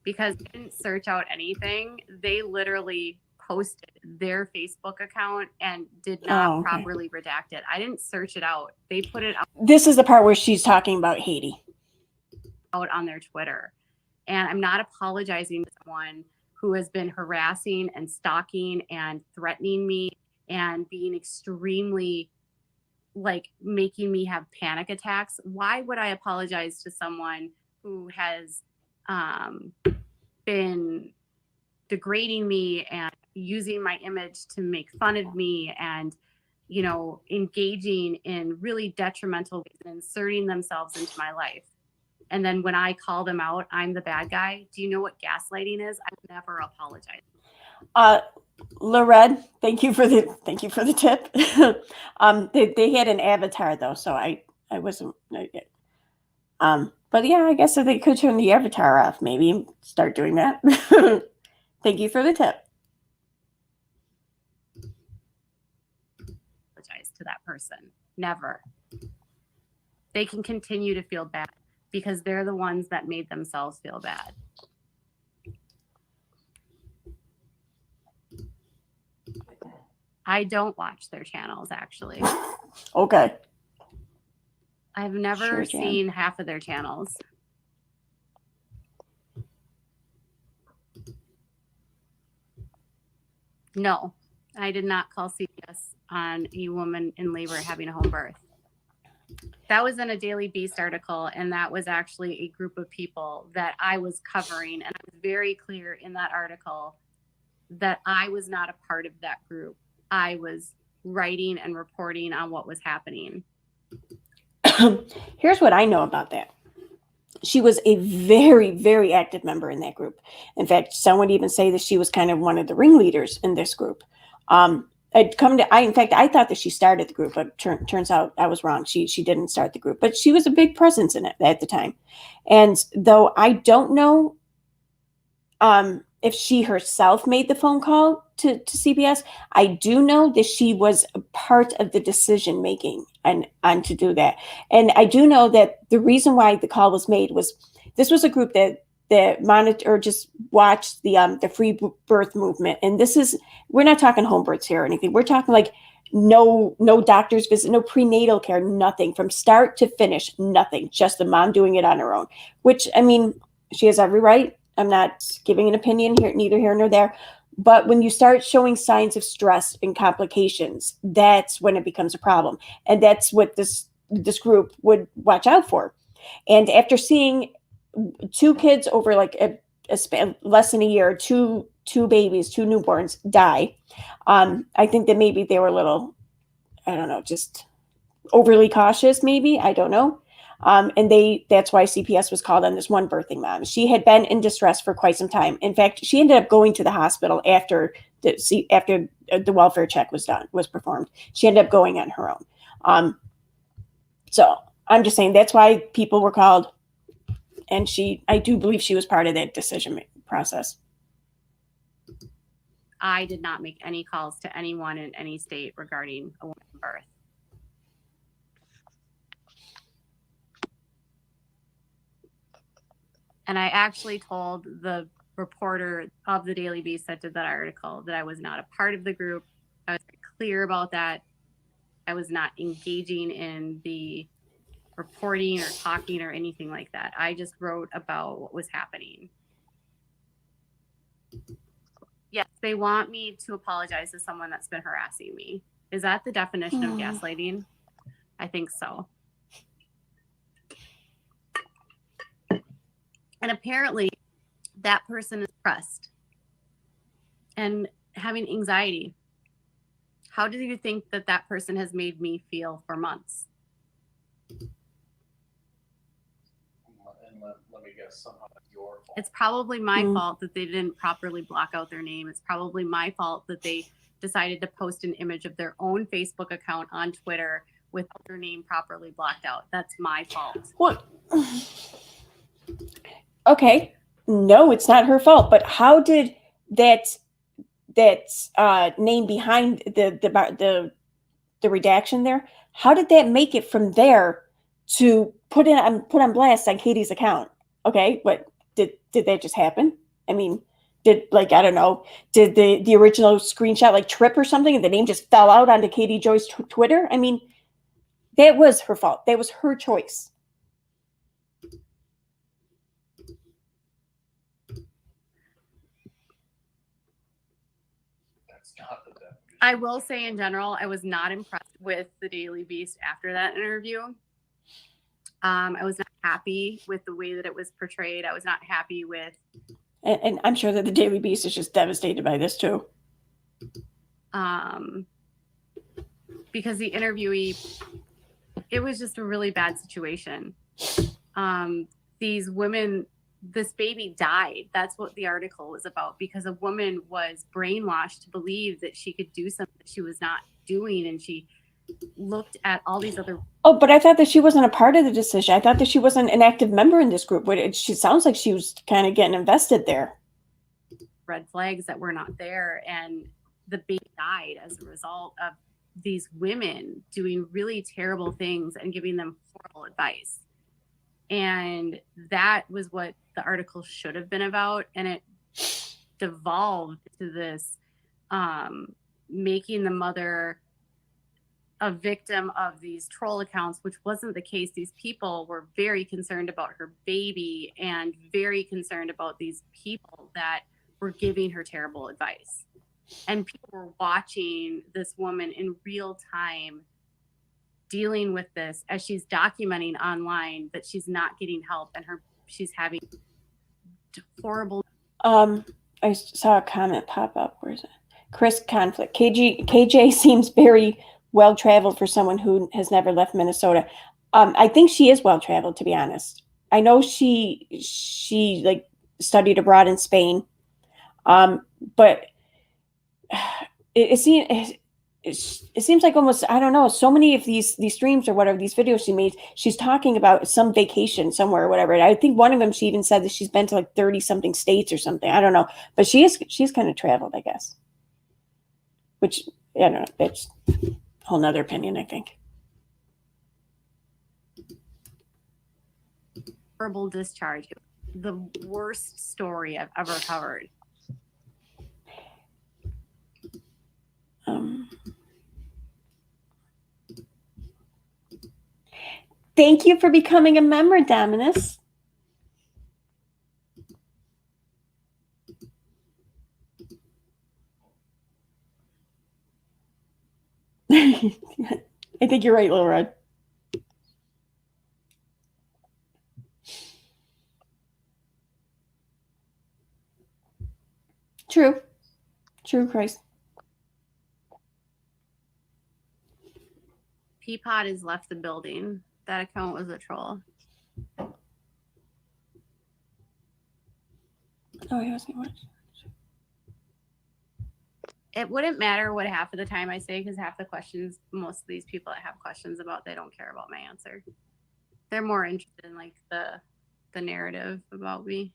because I didn't search out anything. They literally posted their Facebook account and did not properly redact it. I didn't search it out. They put it out. This is the part where she's talking about Haiti. Out on their Twitter. And I'm not apologizing to someone who has been harassing and stalking and threatening me and being extremely like making me have panic attacks. Why would I apologize to someone who has been degrading me and using my image to make fun of me and, you know, engaging in really detrimental ways and inserting themselves into my life? And then when I call them out, I'm the bad guy. Do you know what gaslighting is? I would never apologize. Lored, thank you for the tip. They had an avatar though, so I wasn't. But yeah, I guess if they could turn the avatar off, maybe start doing that. Thank you for the tip. Apologize to that person. Never. They can continue to feel bad because they're the ones that made themselves feel bad. I don't watch their channels, actually. Okay. I've never seen half of their channels. No, I did not call CPS on a woman in labor having a home birth. That was in a Daily Beast article, and that was actually a group of people that I was covering. And I was very clear in that article that I was not a part of that group. I was writing and reporting on what was happening. Here's what I know about that. She was a very, very active member in that group. In fact, some would even say that she was kind of one of the ringleaders in this group. I thought that she started the group, but turns out I was wrong. She didn't start the group, but she was a big presence in it at the time. And though I don't know if she herself made the phone call to CBS, I do know that she was a part of the decision making and to do that. And I do know that the reason why the call was made was this was a group that monitor or just watched the free birth movement. And we're not talking home births here or anything. We're talking like no doctor's visit, no prenatal care, nothing from start to finish, nothing, just the mom doing it on her own, which, I mean, she has every right. I'm not giving an opinion here, neither here nor there. But when you start showing signs of stress and complications, that's when it becomes a problem. And that's what this group would watch out for. And after seeing 2 kids over like a span less than a year, two babies, 2 newborns die, I think that maybe they were a little, I don't know, just overly cautious, maybe. I don't know. And that's why CPS was called on this one birthing mom. She had been in distress for quite some time. In fact, she ended up going to the hospital after the welfare check was performed. She ended up going on her own. So I'm just saying that's why people were called. And I do believe she was part of that decision process. I did not make any calls to anyone in any state regarding a woman's birth. And I actually told the reporter of the Daily Beast that did that article that I was not a part of the group. I was clear about that. I was not engaging in the reporting or talking or anything like that. I just wrote about what was happening. Yes, they want me to apologize to someone that's been harassing me. Is that the definition of gaslighting? I think so. And apparently that person is pressed and having anxiety. How do you think that that person has made me feel for months? And let me guess, somehow it's your fault. It's probably my Mm. fault that they didn't properly block out their name. It's probably my fault that they decided to post an image of their own Facebook account on Twitter without their name properly blocked out. That's my fault. What? Okay, no, it's not her fault. But how did that name behind the redaction there? How did that make it from there to put on blast on Katie's account? Okay, what did that just happen? I mean, did, like, I don't know, did the original screenshot like trip or something, and the name just fell out onto Katie Joy's Twitter? I mean, that was her fault. That was her choice. That's not the definition. I will say in general, I was not impressed with the Daily Beast after that interview. I was not happy with the way that it was portrayed. I was not happy with And I'm sure that the Daily Beast is just devastated by this too. because the interviewee, it was just a really bad situation. These women, this baby died. That's what the article was about, because a woman was brainwashed to believe that she could do something that she was not doing, and she looked at all these other. Oh, but I thought that she wasn't a part of the decision. I thought that she wasn't an active member in this group. She sounds like she was kind of getting invested there. Red flags that were not there, and the baby died as a result of these women doing really terrible things and giving them horrible advice. And that was what the article should have been about, and it devolved to this making the mother a victim of these troll accounts, which wasn't the case. These people were very concerned about her baby and very concerned about these people that were giving her terrible advice. And people were watching this woman in real time dealing with this as she's documenting online that she's not getting help, and she's having horrible. I saw a comment pop up. Where is it? Chris Conflict. KJ seems very well traveled for someone who has never left Minnesota. I think she is well traveled, to be honest. I know she like studied abroad in Spain, but it seems like almost, I don't know, so many of these streams or whatever, these videos she made, she's talking about some vacation somewhere or whatever. And I think one of them, she even said that she's been to like 30 something states or something. I don't know, but she's kind of traveled, I guess. Which, I don't know, that's a whole nother opinion, I think. Horrible discharge. The worst story I've ever covered. Thank you for becoming a member, Dominus. I think you're right, Lil Rod. True, Christ. Peapod has left the building. That account was a troll. Oh, he wasn't watching. It wouldn't matter what half of the time I say, because half the questions, most of these people that have questions about, they don't care about my answer. They're more interested in like the narrative about me.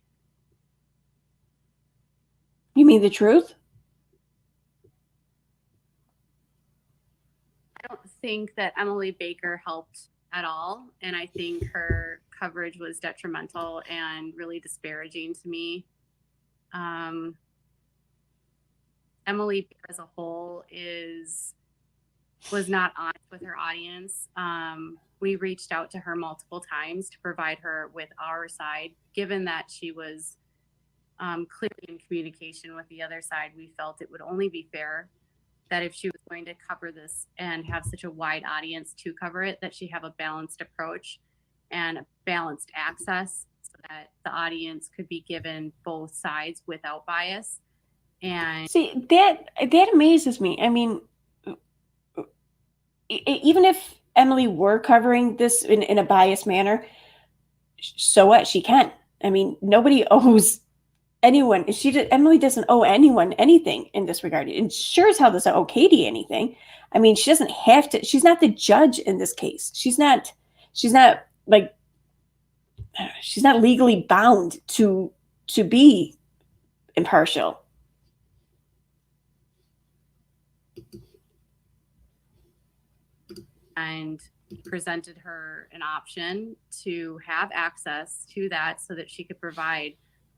You mean the truth? I don't think that Emily Baker helped at all, and I think her coverage was detrimental and really disparaging to me. Emily Baker as a whole was not honest with her audience. We reached out to her multiple times to provide her with our side. Given that she was clearly in communication with the other side, we felt it would only be fair that if she was going to cover this and have such a wide audience to cover it, that she have a balanced approach and a balanced access, so that the audience could be given both sides without bias. And See, that amazes me. I mean, even if Emily were covering this in a biased manner, so what? She can. I mean, nobody owes anyone. Emily doesn't owe anyone anything in this regard. And sure as hell doesn't owe Katie anything. I mean, she doesn't have to. She's not the judge in this case. She's not like she's not legally bound to be impartial. and presented her an option to have access to that so that she could provide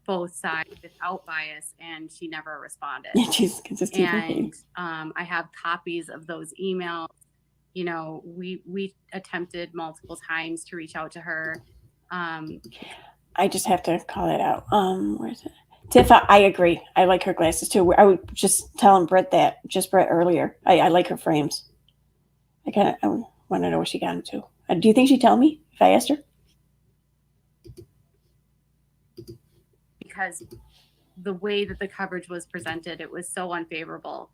both sides without bias, and she never responded. She's consistent. And I have copies of those emails. You know, we attempted multiple times to reach out to her. I just have to call it out. Where is it? Tiff, I agree. I like her glasses too. I was just telling Britt Britt earlier. I like her frames. I want to know where she got them to. Do you think she'd tell me if I asked her? Because the way that the coverage was presented, it was so unfavorable.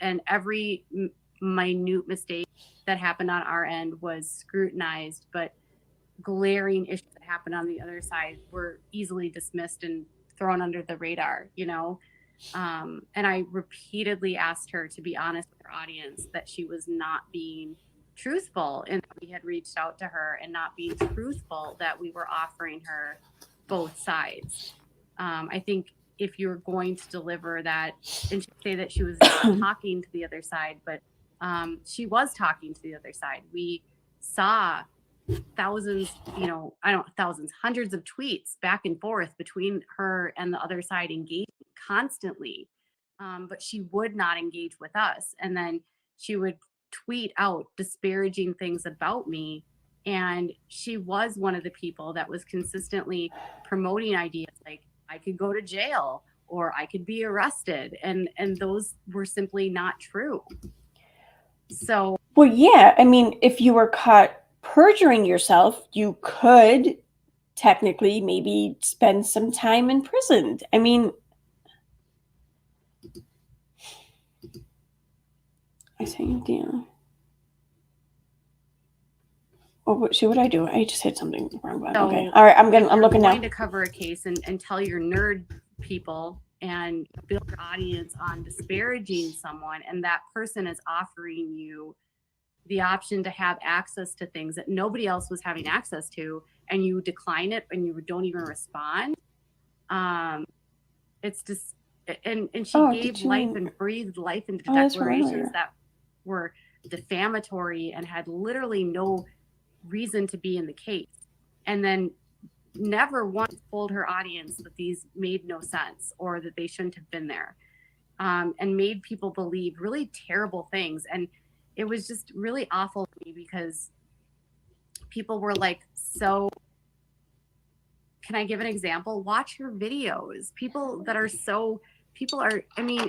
And every minute mistake that happened on our end was scrutinized, but glaring issues that happened on the other side were easily dismissed and thrown under the radar, you know? And I repeatedly asked her to be honest with her audience that she was not being truthful and that we had reached out to her, and not being truthful that we were offering her both sides. I think if you're going to deliver that, and say that she was not talking to the other side, but she was talking to the other side. We saw thousands, hundreds of tweets back and forth between her and the other side, engaging constantly. But she would not engage with us. And then she would tweet out disparaging things about me. And she was one of the people that was consistently promoting ideas like I could go to jail or I could be arrested. And those were simply not true. So, well, yeah. I mean, if you were caught perjuring yourself, you could technically maybe spend some time imprisoned. I mean, I say, damn. Oh, what would I do? I just hit something wrong button. So okay. All right. I'm looking now. Going to cover a case and tell your nerd people and build your audience on disparaging someone, and that person is offering you the option to have access to things that nobody else was having access to, and you decline it and you don't even respond. It's just, and she gave life and breathed life into declarations that were defamatory and had literally no reason to be in the case. And then never once told her audience that these made no sense or that they shouldn't have been there, and made people believe really terrible things. And it was just really awful to me because people were like, so can I give an example? Watch her videos.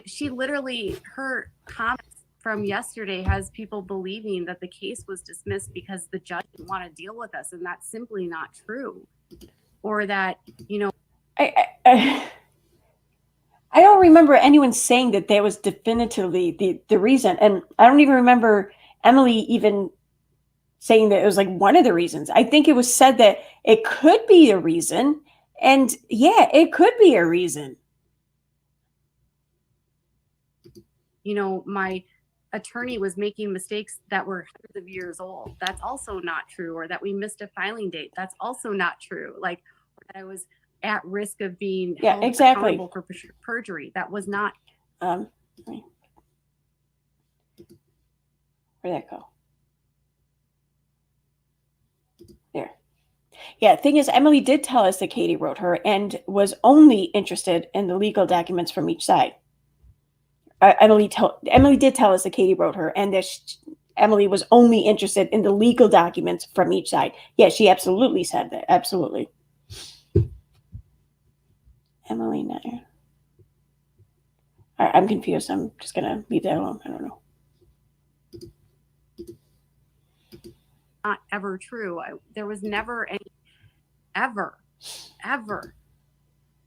She literally, her comments from yesterday has people believing that the case was dismissed because the judge didn't want to deal with us. And that's simply not true. Or that, I don't remember anyone saying that was definitively the reason. And I don't even remember Emily even saying that it was like one of the reasons. I think it was said that it could be a reason. And yeah, it could be a reason. My attorney was making mistakes that were hundreds of years old. That's also not true. Or that we missed a filing date. That's also not true. Like, that I was at risk of being held accountable for perjury. That was not. Where'd that go? There. Yeah, the thing is, Emily did tell us that Katie wrote her and was only interested in the legal documents from each side. Emily did tell us that Katie wrote her and that Emily was only interested in the legal documents from each side. Yeah, she absolutely said that. Absolutely. Emily Nair. All right, I'm confused. I'm just going to leave that alone. I don't know. Not ever true. There was never any, ever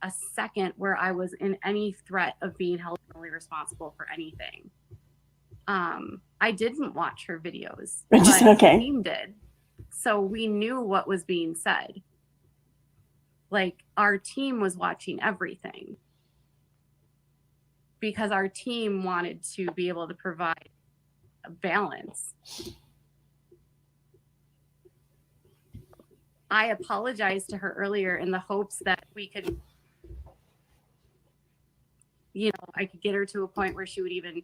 a second where I was in any threat of being held criminally responsible for anything. I didn't watch her videos, but Okay. the team did. So we knew what was being said. Like, our team was watching everything because our team wanted to be able to provide a balance. I apologized to her earlier in the hopes that we could, I could get her to a point where she would even,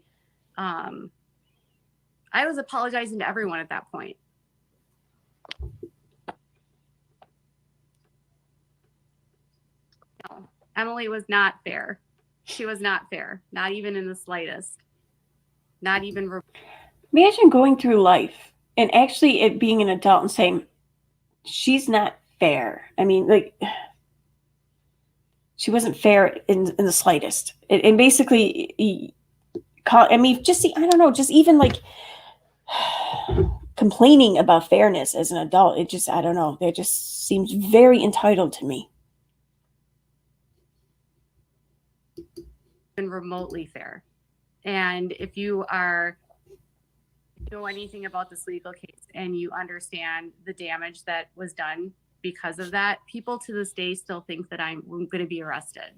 I was apologizing to everyone at that point. No, Emily was not fair. She was not fair, not even in the slightest. Not even. Imagine going through life and actually it being an adult and saying, she's not fair. I mean, like, she wasn't fair in the slightest. And basically, just see, I don't know, just even like complaining about fairness as an adult, it just, I don't know, that just seems very entitled to me. Even remotely fair. And if you know anything about this legal case and you understand the damage that was done because of that, people to this day still think that I'm going to be arrested.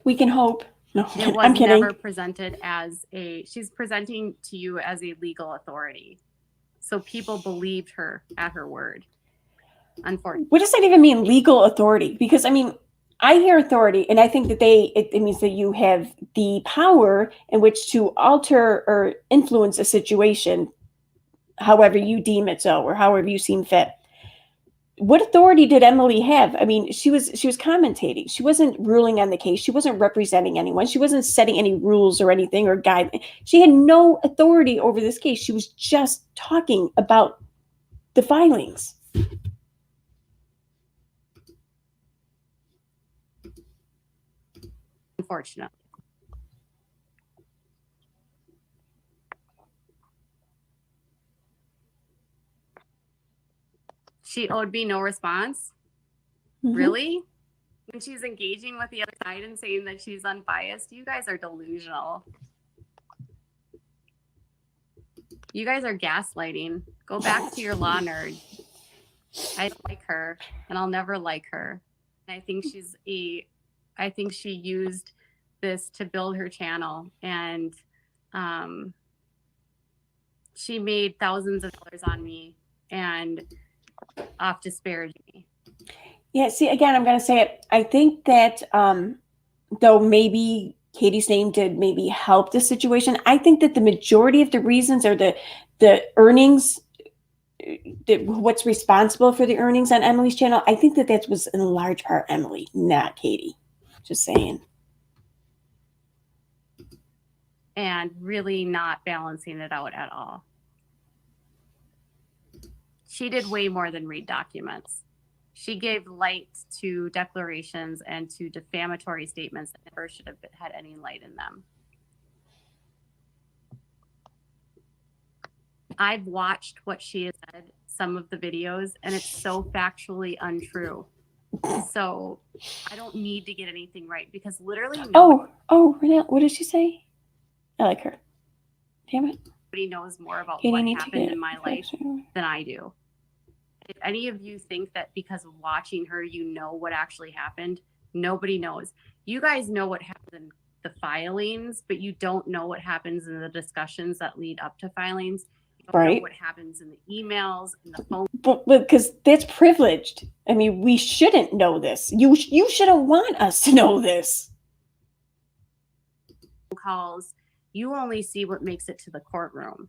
We can hope. No, It was I'm kidding. never presented as she's presenting to you as a legal authority. So people believed her at her word. Unfortunately. What does that even mean, legal authority? Because I mean, I hear authority, and I think that it means that you have the power in which to alter or influence a situation, however you deem it so, or however you seem fit. What authority did Emily have? I mean, she was commentating. She wasn't ruling on the case. She wasn't representing anyone. She wasn't setting any rules or anything or guide. She had no authority over this case. She was just talking about the filings. Unfortunately. She owed me no response. Mm-hmm. Really? When she's engaging with the other side and saying that she's unbiased, you guys are delusional. You guys are gaslighting. Go back to your law nerd. I don't like her, and I'll never like her. And I think I think she used this to build her channel, and she made thousands of dollars on me and off disparaging me. Yeah, see, again, I'm going to say it. I think that though maybe Katie's name did maybe help the situation, I think that the majority of the reasons are the earnings, what's responsible for the earnings on Emily's channel. I think that was in large part Emily, not Katie. Just saying. And really not balancing it out at all. She did way more than read documents. She gave light to declarations and to defamatory statements that never should have had any light in them. I've watched what she has said, some of the videos, and it's so factually untrue. So I don't need to get anything right because literally Renelle, what did she say? I like her. Damn it. nobody knows more about Katie what needs to happened get in my life than I do. If any of you think that because of watching her, you know what actually happened, nobody knows. You guys know what happened in the filings, but you don't know what happens in the discussions that lead up to filings. You don't know what happens in the emails, in the phone. But because that's privileged. I mean, we shouldn't know this. You shouldn't want us to know this. Calls, you only see what makes it to the courtroom.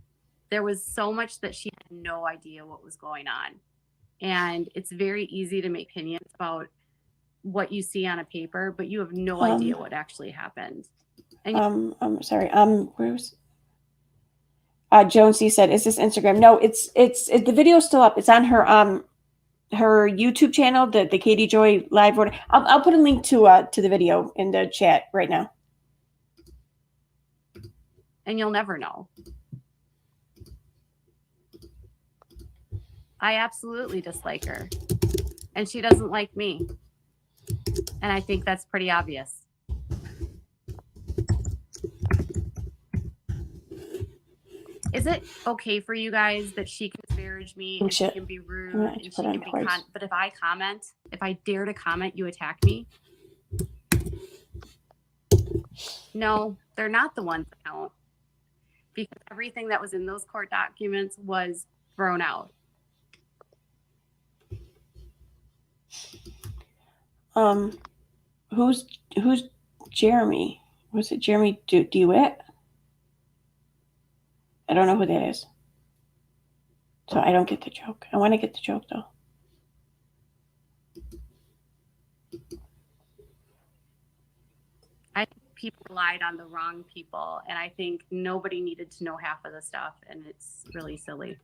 There was so much that she had no idea what was going on. And it's very easy to make opinions about what you see on a paper, but you have no idea what actually happened. And I'm sorry. Where's Jonesy said, is this Instagram? No, it's the video's still up. It's on her her YouTube channel, the Katie Joy live. I'll put a link to the video in the chat right now. And you'll never know. I absolutely dislike her. And she doesn't like me. And I think that's pretty obvious. Is it okay for you guys that she can disparage me and she can be rude and she can be but if I comment, if I dare to comment, you attack me? No, they're not the ones that count. Because everything that was in those court documents was thrown out. Who's Jeremy? Was it Jeremy DeWitt? I don't know who that is. So I don't get the joke. I want to get the joke though. I think people relied on the wrong people, and I think nobody needed to know half of the stuff, and it's really silly.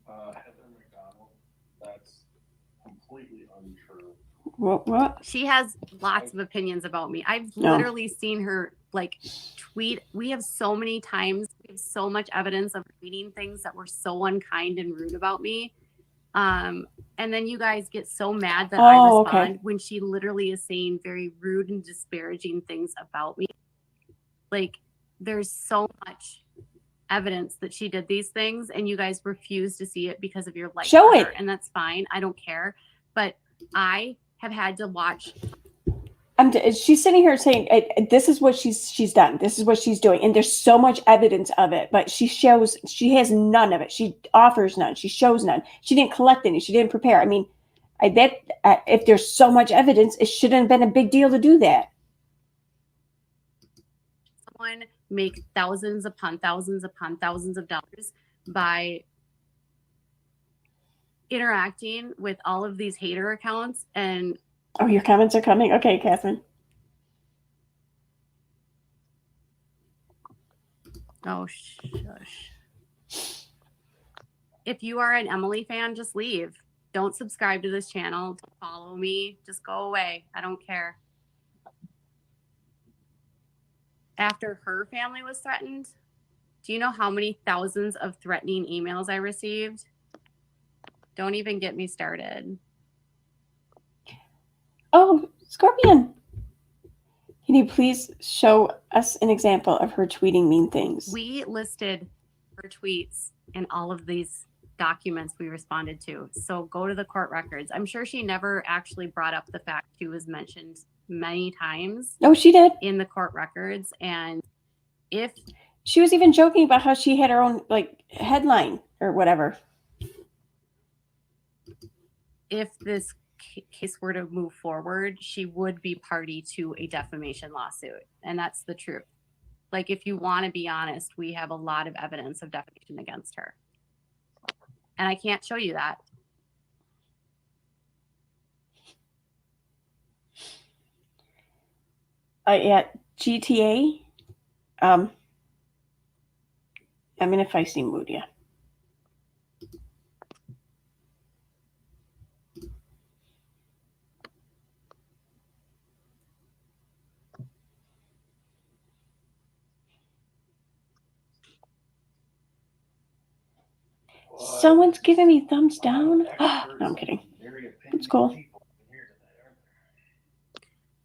Heather McDonald, that's completely untrue. What? She has lots of opinions about me. I've literally seen her like tweet. We have so many times, we have so much evidence of tweeting things that were so unkind and rude about me. And then you guys get so mad that I respond when she literally is saying very rude and disparaging things about me. Like, there's so much evidence that she did these things, and you guys refuse to see it because of your like. Show it, and that's fine. I don't care. But I have had to watch. She's sitting here saying, "This is what she's done. This is what she's doing," and there's so much evidence of it. But she has none of it. She offers none. She shows none. She didn't collect any. She didn't prepare. I mean, I bet if there's so much evidence, it shouldn't have been a big deal to do that. Someone make thousands upon thousands upon thousands of dollars by interacting with all of these hater accounts. And your comments are coming. Okay, Catherine. Oh, shush. If you are an Emily fan, just leave. Don't subscribe to this channel. Don't follow me. Just go away. I don't care. After her family was threatened, do you know how many thousands of threatening emails I received? Don't even get me started. Oh, Scorpion. Can you please show us an example of her tweeting mean things? We listed her tweets in all of these documents we responded to. So go to the court records. I'm sure she never actually brought up the fact she was mentioned many times. Oh, she did. In the court records. And if she was even joking about how she had her own like headline or whatever. If this case were to move forward, she would be party to a defamation lawsuit. And that's the truth. Like, if you want to be honest, we have a lot of evidence of defamation against her. And I can't show you that. Yeah, GTA. I'm in a feisty mood, yeah. Someone's giving me thumbs down. No, I'm kidding. It's cool.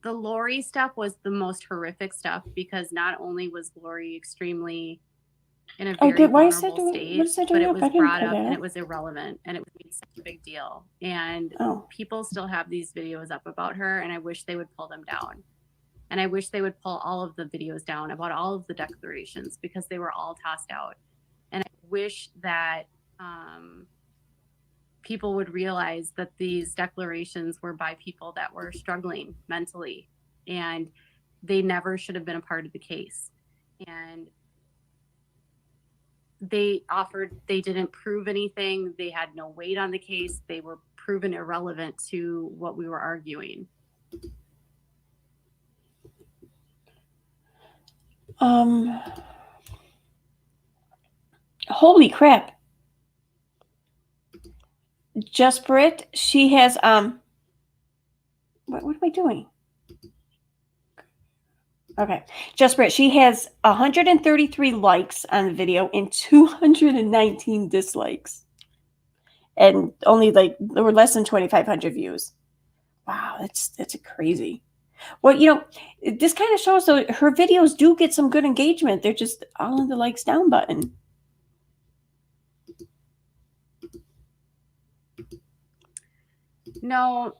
The Lori stuff was the most horrific stuff because not only was Lori extremely in a very vulnerable state, but it was brought up and it was irrelevant and it was such a big deal. And people still have these videos up about her, and I wish they would pull them down. And I wish they would pull all of the videos down about all of the declarations because they were all tossed out. And I wish that people would realize that these declarations were by people that were struggling mentally, and they never should have been a part of the case. And they didn't prove anything. They had no weight on the case. They were proven irrelevant to what we were arguing. Holy crap. Just Brit, she has what am I doing? Okay. Just Brit, she has 133 likes on the video and 219 dislikes. And only like there were less than 2,500 views. Wow, that's crazy. Well, this kind of shows though her videos do get some good engagement. They're just all in the likes down button. No,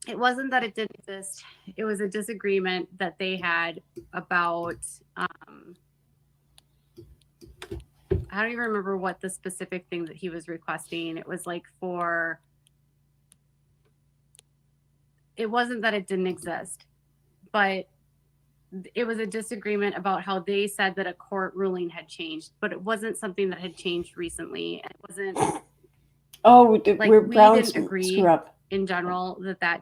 it wasn't that it didn't exist. It was a disagreement that they had about I don't even remember what the specific thing that he was requesting. It was like it wasn't that it didn't exist, but it was a disagreement about how they said that a court ruling had changed, but it wasn't something that had changed recently. And it wasn't. Oh, like we're we Browns didn't agree screw up. in general that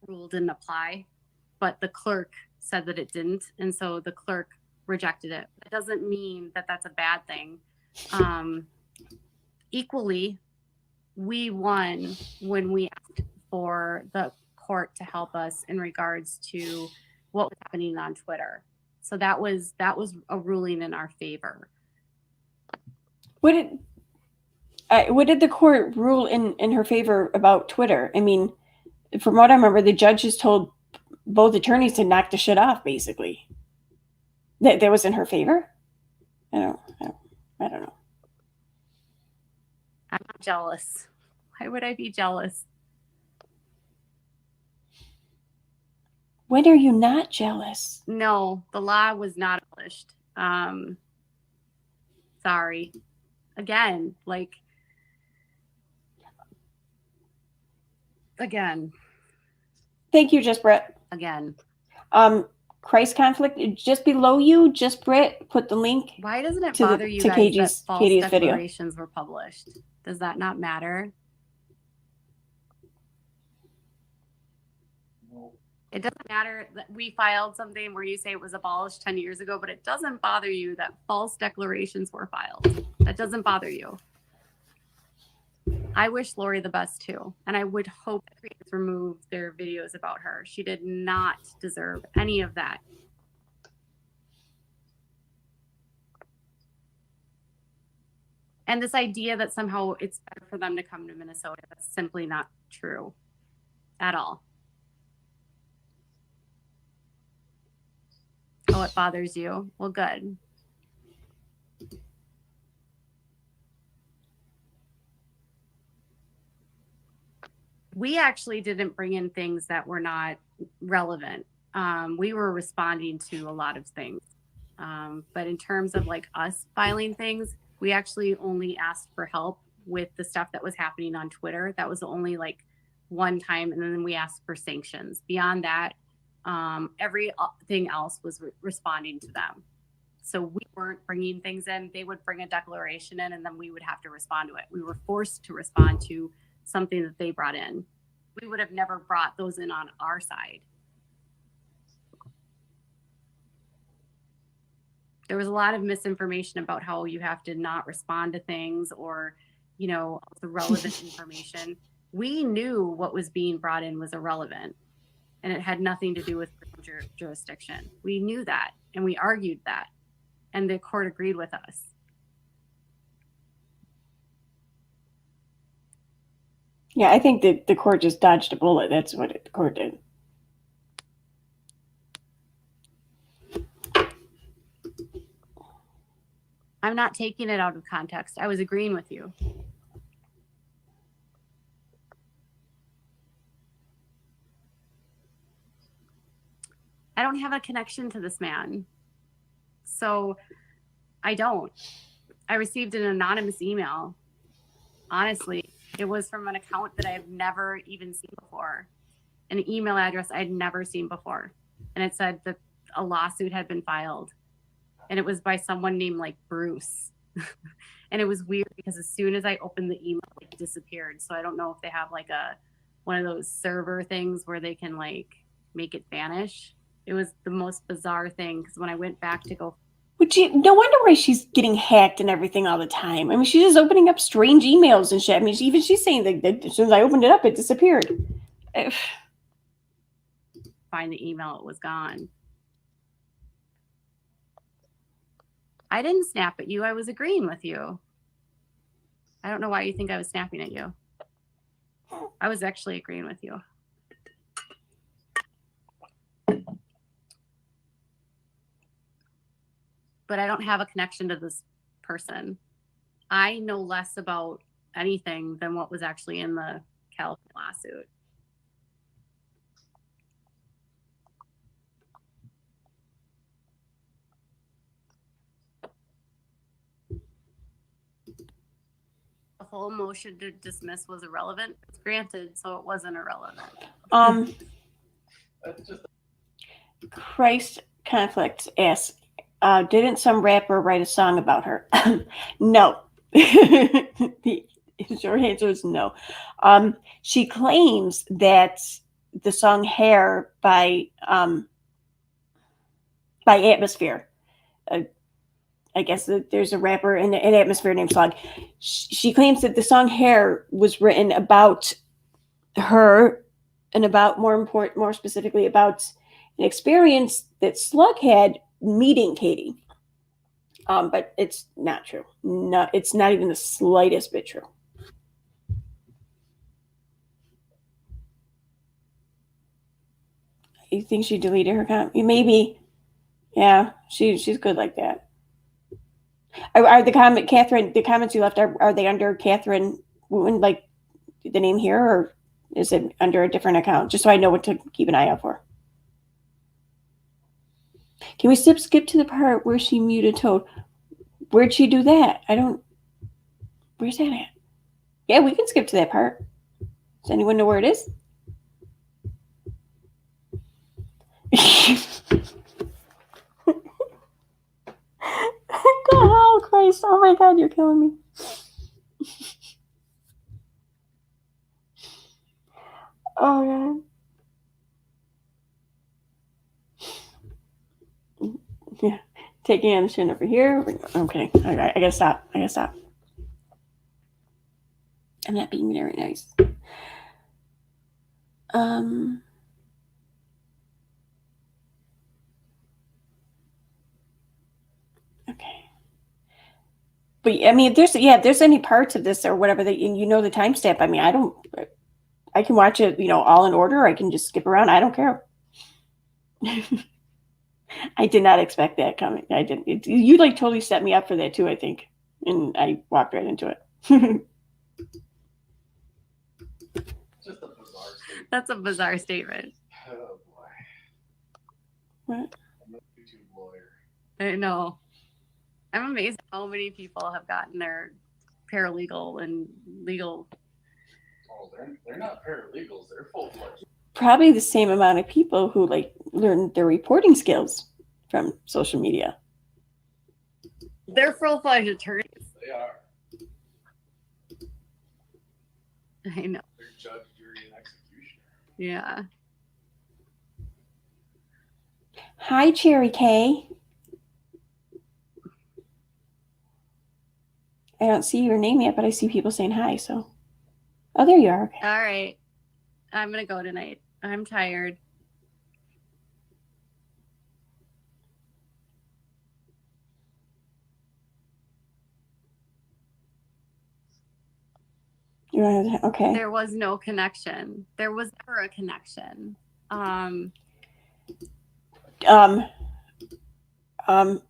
rule didn't apply, but the clerk said that it didn't, and so the clerk rejected it. It doesn't mean that that's a bad thing. Equally, we won when we asked for the court to help us in regards to what was happening on Twitter. So that was a ruling in our favor. What did the court rule in her favor about Twitter? I mean, from what I remember, the judge just told both attorneys to knock the shit off, basically. That was in her favor? I don't know. I'm not jealous. Why would I be jealous? When are you not jealous? No, the law was not abolished. Sorry. Again. Thank you, Just Brett. Again. Christ conflict just below you. Just Brett put the link. Why doesn't it bother you to guys Katie's that false video. declarations were published? Does that not matter? No. It doesn't matter that we filed something where you say it was abolished 10 years ago, but it doesn't bother you that false declarations were filed. That doesn't bother you. I wish Lori the best too. And I would hope that creators remove their videos about her. She did not deserve any of that. And this idea that somehow it's better for them to come to Minnesota, that's simply not true at all. Oh, it bothers you? Well, good. We actually didn't bring in things that were not relevant. We were responding to a lot of things. But in terms of us filing things, we actually only asked for help with the stuff that was happening on Twitter. That was only one time. And then we asked for sanctions. Beyond that, everything else was responding to them. So we weren't bringing things in. They would bring a declaration in and then we would have to respond to it. We were forced to respond to something that they brought in. We would have never brought those in on our side. There was a lot of misinformation about how you have to not respond to things or, the relevant information. We knew what was being brought in was irrelevant and it had nothing to do with jurisdiction. We knew that and we argued that and the court agreed with us. Yeah, I think that the court just dodged a bullet. That's what the court did. I'm not taking it out of context. I was agreeing with you. I don't have a connection to this man. So I don't. I received an anonymous email. Honestly, it was from an account that I've never even seen before. An email address I'd never seen before. And it said that a lawsuit had been filed. And it was by someone named Bruce. And it was weird because as soon as I opened the email, it disappeared. So I don't know if they have one of those server things where they can make it vanish. It was the most bizarre thing because when I went back to go. No wonder why she's getting hacked and everything all the time. I mean, she's just opening up strange emails and shit. I mean, even she's saying that as soon as I opened it up, it disappeared. Find the email, it was gone. I didn't snap at you. I was agreeing with you. I don't know why you think I was snapping at you. I was actually agreeing with you. But I don't have a connection to this person. I know less about anything than what was actually in the California lawsuit. The whole motion to dismiss was irrelevant. It's granted, so it wasn't irrelevant. That's just Christ Conflict asks, didn't some rapper write a song about her? No. The short answer is no. She claims that the song Hair by Atmosphere, I guess that there's a rapper in Atmosphere named Slug. She claims that the song Hair was written about her and about more specifically about an experience that Slug had meeting Katie. But it's not true. No, it's not even the slightest bit true. You think she deleted her comment? Maybe. Yeah, she's good like that. Are the comments you left, are they under Catherine Wooten, like the name here, or is it under a different account? Just so I know what to keep an eye out for. Can we skip to the part where she muted Toad? Where'd she do that? Where's that at? Yeah, we can skip to that part. Does anyone know where it is? Oh, Christ. Oh my God, you're killing me. Oh, God. Yeah. Taking on the chin over here. Okay. All right. I gotta stop. I'm not being very nice. Okay. But I mean, if there's any parts of this or whatever that you know the timestamp, I mean, I can watch it, all in order. Or I can just skip around. I don't care. I did not expect that coming. I didn't. You like totally set me up for that too, I think, and I walked right into it. just a bizarre statement. That's a bizarre statement. Oh boy. What? I'm a YouTube lawyer. I know. I'm amazed how many people have gotten their paralegal and legal. Oh, they're not paralegals. They're full-fledged. Probably the same amount of people who learn their reporting skills from social media. They're full-fledged attorneys. They are. I know. They're judge, jury, and executioner. Yeah. Hi, Cherry K. I don't see your name yet, but I see people saying hi. So, oh, there you are. Okay. All right. I'm going to go tonight. I'm tired. Okay. There was no connection. There was never a connection.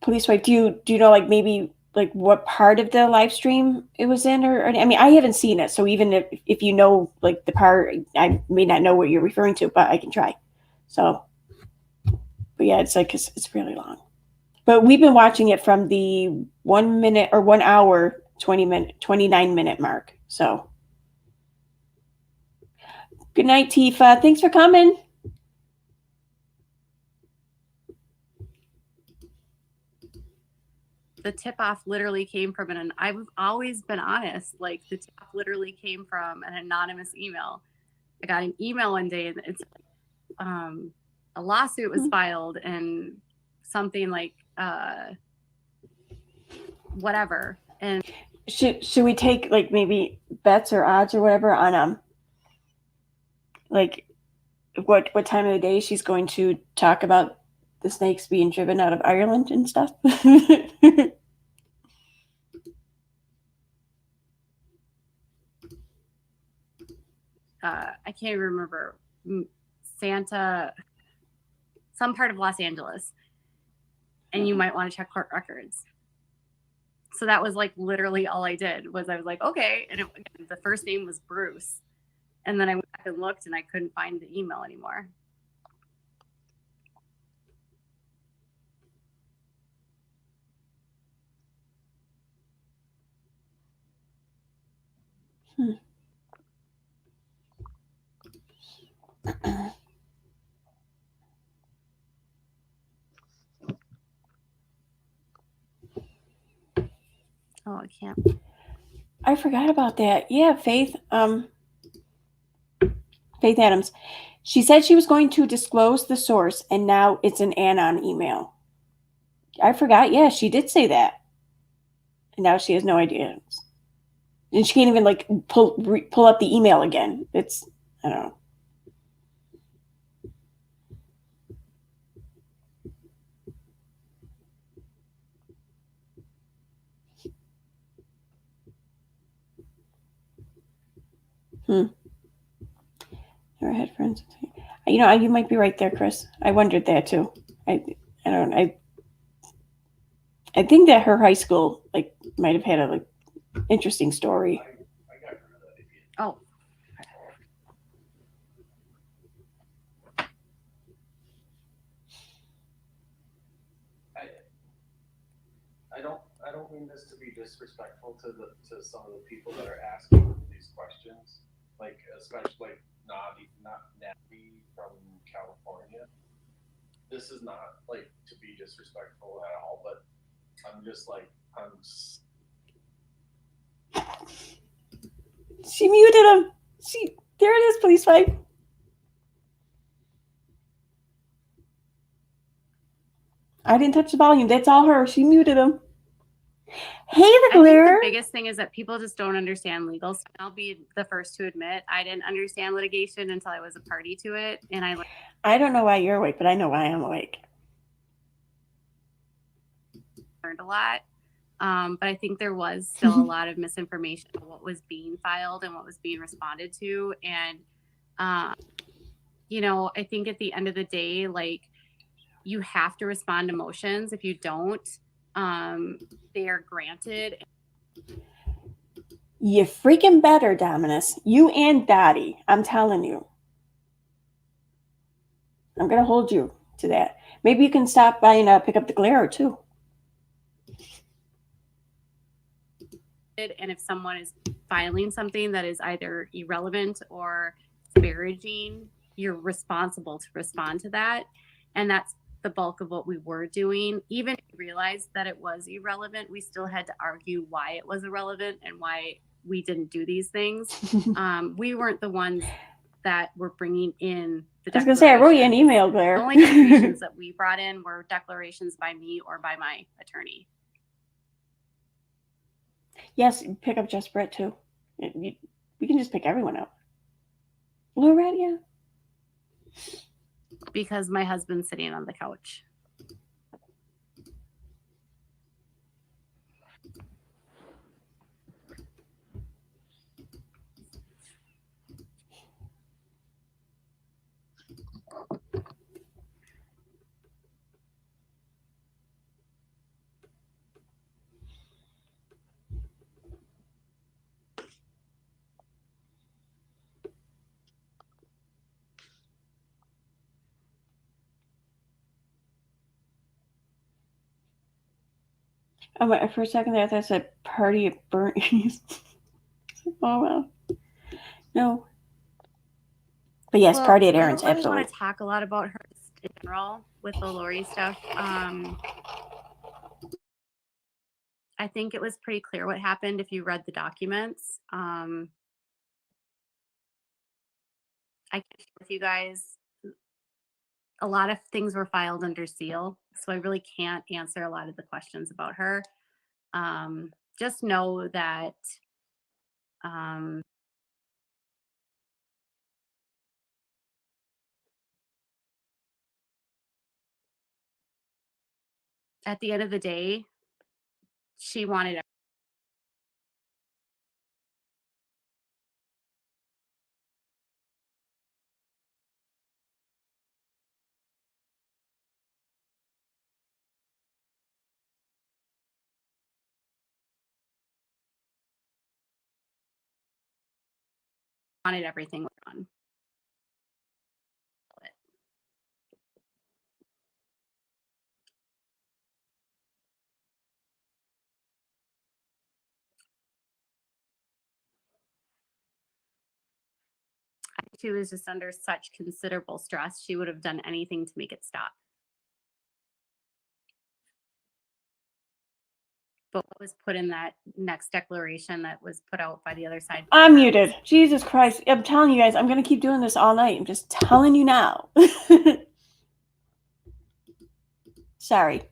Police wife, do you know maybe what part of the live stream it was in, or I mean, I haven't seen it, so even if you know the part, I may not know what you're referring to, but I can try. So, but yeah, it's really long. But we've been watching it from the 1 minute or 1 hour 29 minute mark. So, good night, Tifa. Thanks for coming. The tip-off literally came from I've always been honest. The tip-off literally came from an anonymous email. I got an email one day, and it's a lawsuit was filed, and something whatever. And should we take maybe bets or odds or whatever on what time of the day she's going to talk about the snakes being driven out of Ireland and stuff? I can't even remember, Santa, some part of Los Angeles, and you might want to check court records. So that was like literally all I did was I was like, okay. And the first name was Bruce. And then I went back and looked and I couldn't find the email anymore. Oh, I can't. I forgot about that. Yeah, Faith Adams. She said she was going to disclose the source, and now it's an anon email. I forgot. Yeah, she did say that. And now she has no idea. And she can't even like pull up the email again. It's, I don't know. Never had friends. You know, you might be right there, Chris. I wondered that too. I don't. I think that her high school like might have had a like interesting story. I got rid of that idiot. Oh, I don't mean this to be disrespectful to some of the people that are asking these questions, like especially like Natalie from California. This is not like to be disrespectful at all, but I'm just like She muted him. There it is, police fight. I didn't touch the volume. That's all her. She muted him. Hey, the I think glare. the biggest thing is that people just don't understand legal stuff. I'll be the first to admit I didn't understand litigation until I was a party to it, and I don't know why you're awake, but I know why I'm awake. learned a lot. But I think there was still a lot of misinformation on what was being filed and what was being responded to. And, you know, I think at the end of the day, like, you have to respond to motions. If you don't, they are granted. You freaking better, Dominus. You and Dottie. I'm telling you. I'm going to hold you to that. Maybe you can stop by and pick up the glare too. And if someone is filing something that is either irrelevant or disparaging, you're responsible to respond to that. And that's the bulk of what we were doing. Even if we realized that it was irrelevant, we still had to argue why it was irrelevant and why we didn't do these things. We weren't the ones that were bringing in the I was going to say, I wrote you an declarations. email, Glare. The only declarations that we brought in were declarations by me or by my attorney. Yes, pick up Just Brett too. We can just pick everyone up. Lorette, yeah. Because my husband's sitting on the couch. Oh, for a second there, I thought I said party at Bernie's. Oh, wow. No. But yes, Well, party at Aaron's, I don't really absolutely. want to talk a lot about her in general with the Lori stuff. I think it was pretty clear what happened if you read the documents. I can share with you guys. A lot of things were filed under seal, so I really can't answer a lot of the questions about her. Just know that at the end of the day, she wanted wanted everything done. She was just under such considerable stress. She would have done anything to make it stop. But what was put in that next declaration that was put out by the other side? I'm muted. Jesus Christ. I'm telling you guys, I'm going to keep doing this all night. I'm just telling you now. Sorry.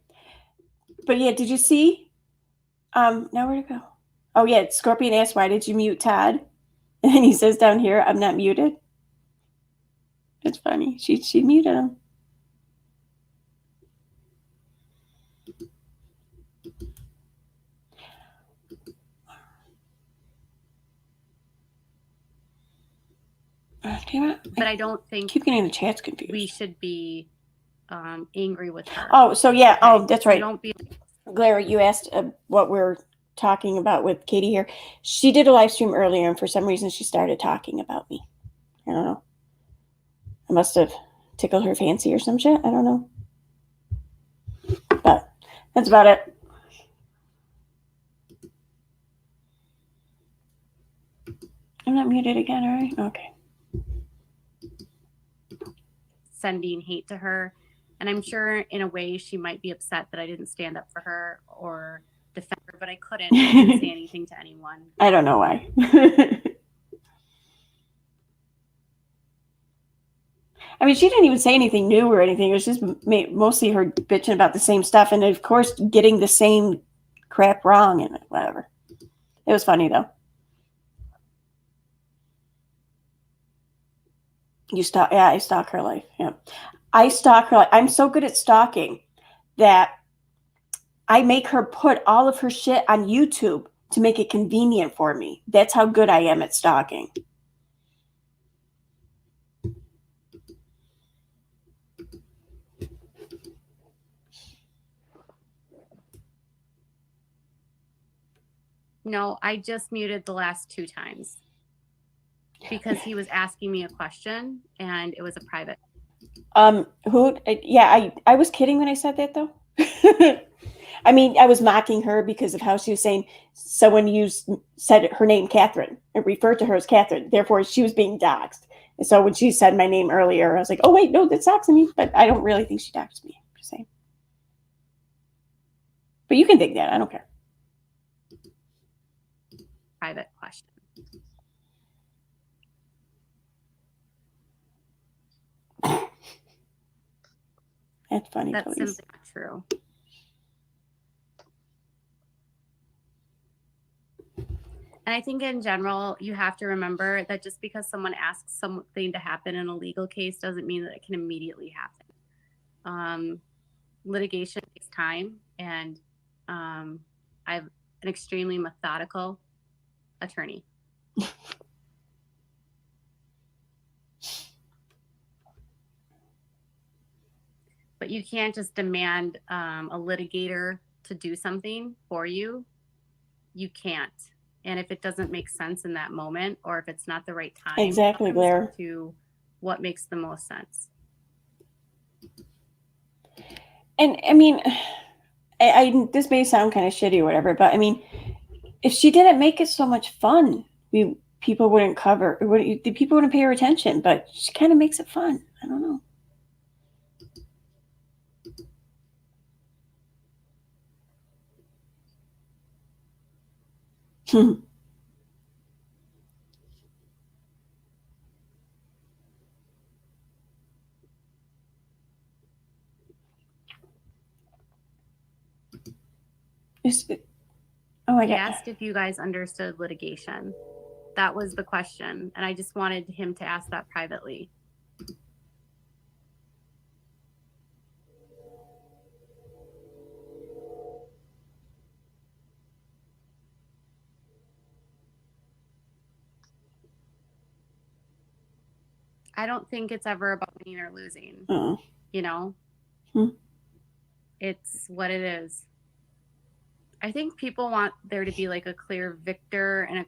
But yeah, did you see? Now where'd it go? Oh yeah, Scorpion asked, why did you mute Todd? And he says down here, I'm not muted. It's funny. She muted him. Damn it. But I don't think Keep getting the chats confused. we should be angry with her. Oh, so yeah. Oh, that's right. Don't be. Clara, you asked what we're talking about with Katie here. She did a live stream earlier, and for some reason, she started talking about me. I don't know. I must have tickled her fancy or some shit. I don't know. But that's about it. I'm not muted again, all right? Okay. Sending hate to her. And I'm sure in a way she might be upset that I didn't stand up for her or defend her, but I couldn't. I didn't say anything to anyone. I don't know why. I mean, she didn't even say anything new or anything. It was just mostly her bitching about the same stuff. And of course, getting the same crap wrong and whatever. It was funny, though. You stalk? Yeah, I stalk her life. Yeah, I stalk her life. I'm so good at stalking that I make her put all of her shit on YouTube to make it convenient for me. That's how good I am at stalking. No, I just muted the last 2 times because he was asking me a question and it was a private. Yeah, I was kidding when I said that, though. I mean, I was mocking her because of how she was saying someone said her name, Catherine, and referred to her as Catherine. Therefore, she was being doxxed. And so when she said my name earlier, I was like, oh, wait, no, that's doxing me. But I don't really think she doxed me. I'm just saying. But you can think that. I don't care. Private question. That's funny. That's Police. simply not true. And I think in general, you have to remember that just because someone asks something to happen in a legal case doesn't mean that it can immediately happen. Litigation takes time, and I'm an extremely methodical attorney. But you can't just demand a litigator to do something for you. You can't. And if it doesn't make sense in that moment, or if it's not the right time, Exactly, Blair. To what makes the most sense. And I mean, this may sound kind of shitty or whatever, but I mean, if she didn't make it so much fun, people wouldn't people wouldn't pay her attention. But she kind of makes it fun. I don't know. I asked if you guys understood litigation. That was the question. And I just wanted him to ask that privately. I don't think it's ever about winning or losing. You know? It's what it is. I think people want there to be like a clear victor and a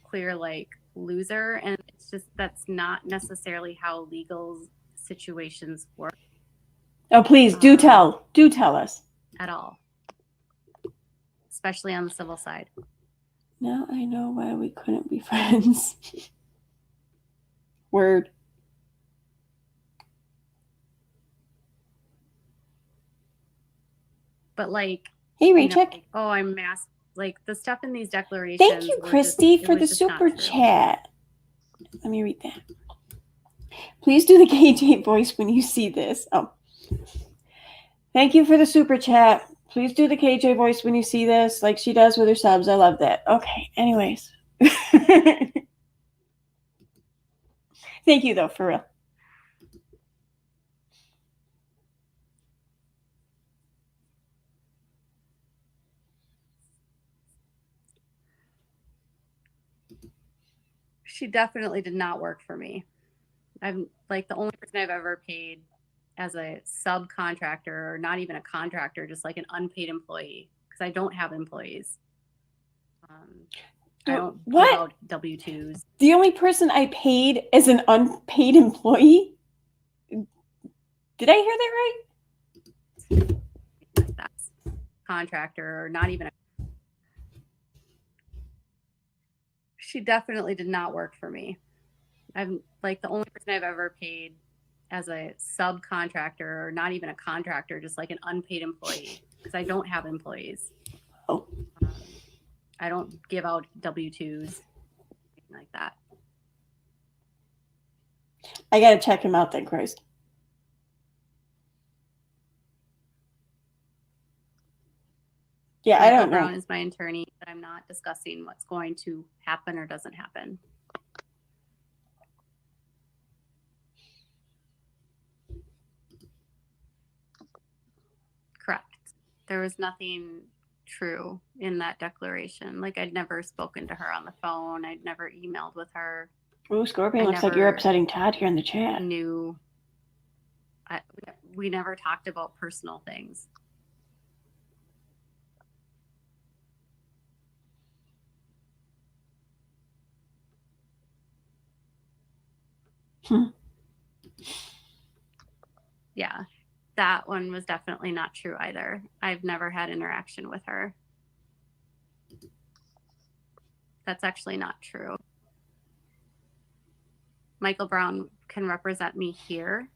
clear like loser, and it's just that's not necessarily how legal situations work Oh, please do tell us. at all, especially on the civil side. Now I know why we couldn't be friends. Word. But like, Hey, you know, Rachel. like, oh, I'm masked. Like the stuff in these declarations. Thank you, were Christy, just, for it the was just not super true. chat. Let me read that. Please do the KJ voice when you see this. Oh. Thank you for the super chat. Please do the KJ voice when you see this, like she does with her subs. I love that. Okay, anyways. Thank you, though, for real. She definitely did not work for me. I'm like the only person I've ever paid as a subcontractor, or not even a contractor, just like an unpaid employee, because I don't have employees. I don't What? give out W-2s. The only person I paid as an unpaid employee? Did I hear that right? That's contractor, or not even a. She definitely did not work for me. I'm like the only person I've ever paid as a subcontractor, or not even a contractor, just like an unpaid employee, because I don't have employees. Oh. I don't give out W-2s, like that. I gotta check him out then, Christ. Yeah, Michael I don't know. Brown is my attorney, but I'm not discussing what's going to happen or doesn't happen. Correct. There was nothing true in that declaration. Like, I'd never spoken to her on the phone. I'd never emailed with her. Ooh, Scorpion, looks like you're upsetting Todd here in the chat. We never talked about personal things. Yeah, that one was definitely not true either. I've never had interaction with her. That's actually not true. Michael Brown can represent me here.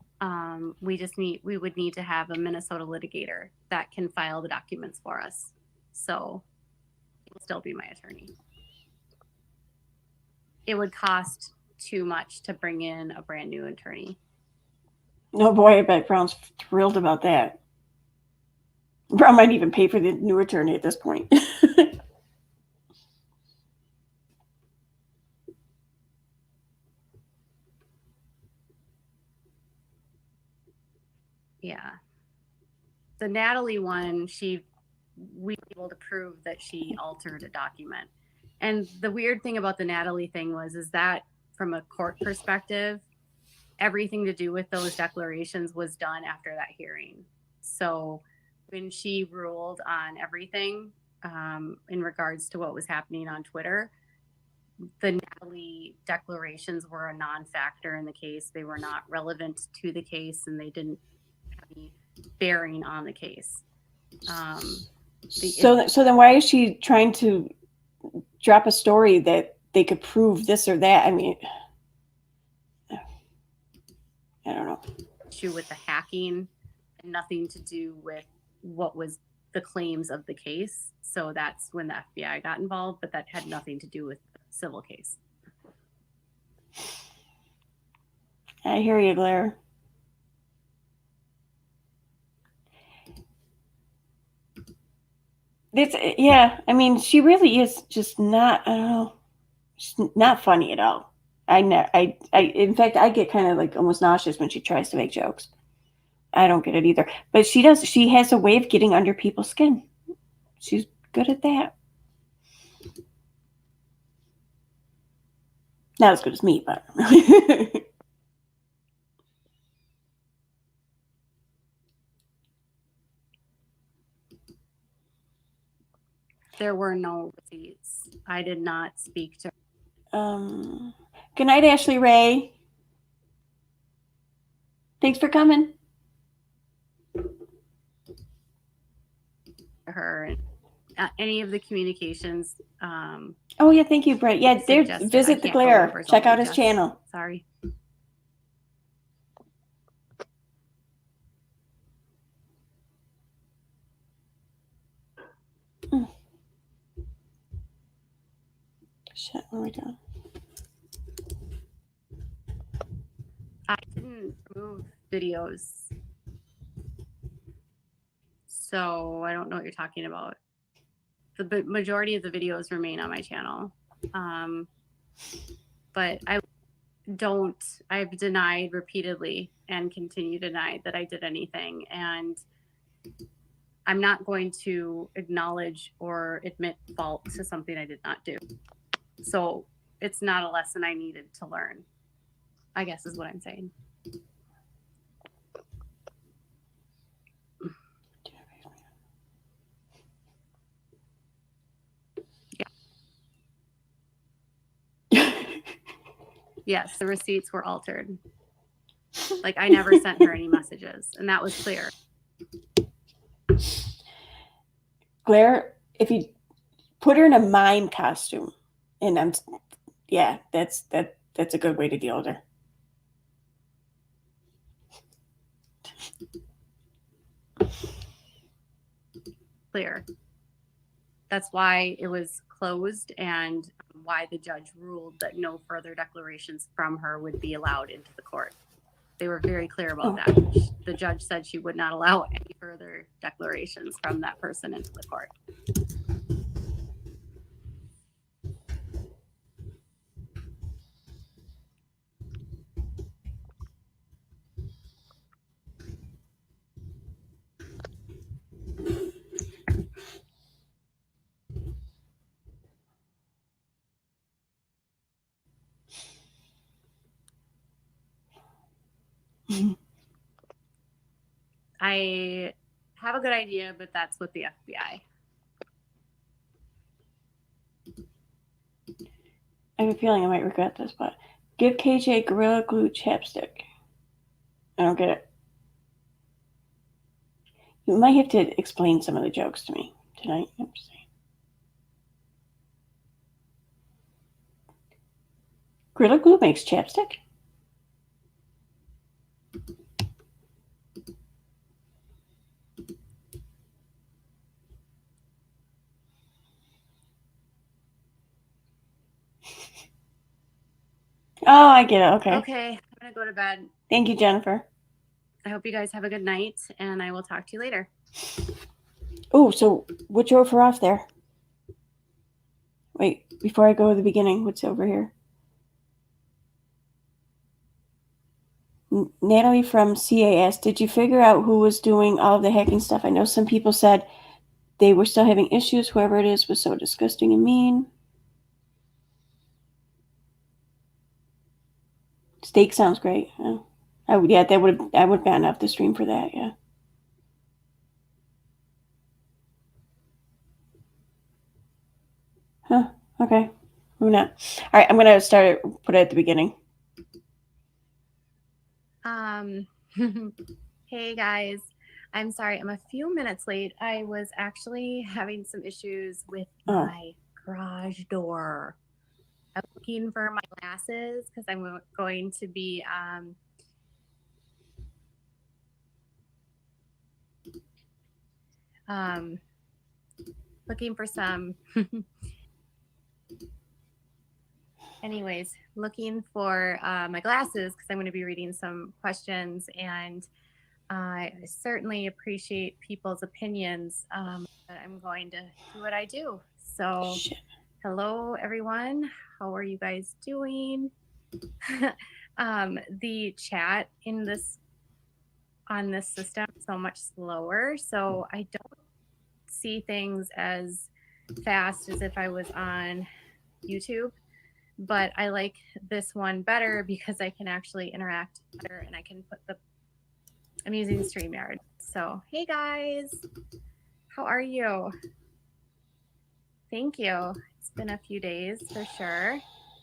We would need to have a Minnesota litigator that can file the documents for us. So he will still be my attorney. It would cost too much to bring in a brand new attorney. Oh boy, I bet Brown's thrilled about that. Brown might even pay for the new attorney at this point. Yeah. The Natalie one, we were able to prove that she altered a document. And the weird thing about the Natalie thing is that from a court perspective, everything to do with those declarations was done after that hearing. So when she ruled on everything in regards to what was happening on Twitter, the Natalie declarations were a non-factor in the case. They were not relevant to the case, and they didn't have any bearing on the case. So then why is she trying to drop a story that they could prove this or that? I mean, I don't know. Issue with the hacking and nothing to do with what was the claims of the case. So that's when the FBI got involved, but that had nothing to do with the civil case. I hear you, Blair. Yeah, I mean, she really is just not, I don't know, she's not funny at all. In fact, I get kind of like almost nauseous when she tries to make jokes. I don't get it either. But she has a way of getting under people's skin. She's good at that. Not as good as me, but. There were no receipts. I did not speak to her. Good night, Ashley Ray. Thanks for coming. Her and any of the communications. Oh yeah, thank you, Brett. Yeah, there. Suggested. I Visit the can't go Glare. over Check something, out his Jess. channel. Sorry. Shit, what are we doing? I didn't remove videos, so I don't know what you're talking about. The majority of the videos remain on my channel, but I've denied repeatedly and continue to deny that I did anything, and I'm not going to acknowledge or admit fault to something I did not do. So it's not a lesson I needed to learn, I guess is what I'm saying. Yes, the receipts were altered. Like I never sent her any messages, and that was clear. Glare, if you put her in a mime costume, and that's a good way to deal with her. Clear. That's why it was closed and why the judge ruled that no further declarations from her would be allowed into the court. They were very clear about that. The judge said she would not allow any further declarations from that person into the court. I have a good idea, but that's with the FBI. I have a feeling I might regret this, but give KJ Gorilla Glue chapstick. I don't get it. You might have to explain some of the jokes to me tonight. I'm just saying. Gorilla Glue makes chapstick? Oh, I get it. Okay. Okay, I'm going to go to bed. Thank you, Jennifer. I hope you guys have a good night, and I will talk to you later. Oh, so what drove her off there? Wait, before I go to the beginning, what's over here? Natalie from CAS, did you figure out who was doing all of the hacking stuff? I know some people said they were still having issues. Whoever it is was so disgusting and mean. Steak sounds great. I would ban off the stream for that. Yeah. Huh. Okay. Who not? All right. I'm gonna put it at the beginning. Hey guys, I'm sorry, I'm a few minutes late. I was actually having some issues with my garage door. I'm looking for my glasses because I'm going to be looking for some anyways, looking for my glasses because I'm going to be reading some questions, and I certainly appreciate people's opinions, but I'm going to do what I do. So hello everyone, how are you guys doing? The chat on this system is so much slower, so I don't see things as fast as if I was on YouTube, but I like this one better because I can actually interact better, and I can I'm using StreamYard. So hey guys, how are you? Thank you. It's been a few days for sure.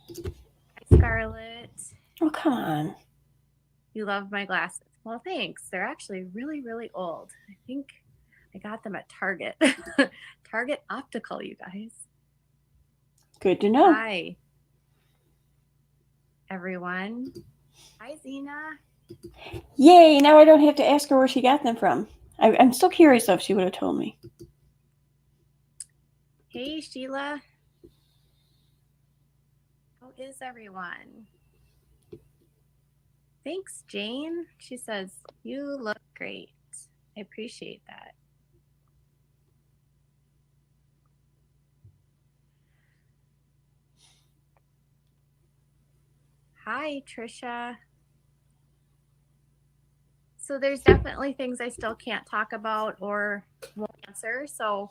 Hi, Scarlett. Oh, come on. You love my glasses. Well, thanks. They're actually really, really old. I think I got them at Target. Target Optical, you guys. Good to know. Hi, everyone. Hi, Zena. Yay, now I don't have to ask her where she got them from. I'm still curious though if she would have told me. Hey, Sheila. How is everyone? Thanks, Jane. She says, you look great. I appreciate that. Hi, Trisha. So there's definitely things I still can't talk about or won't answer. So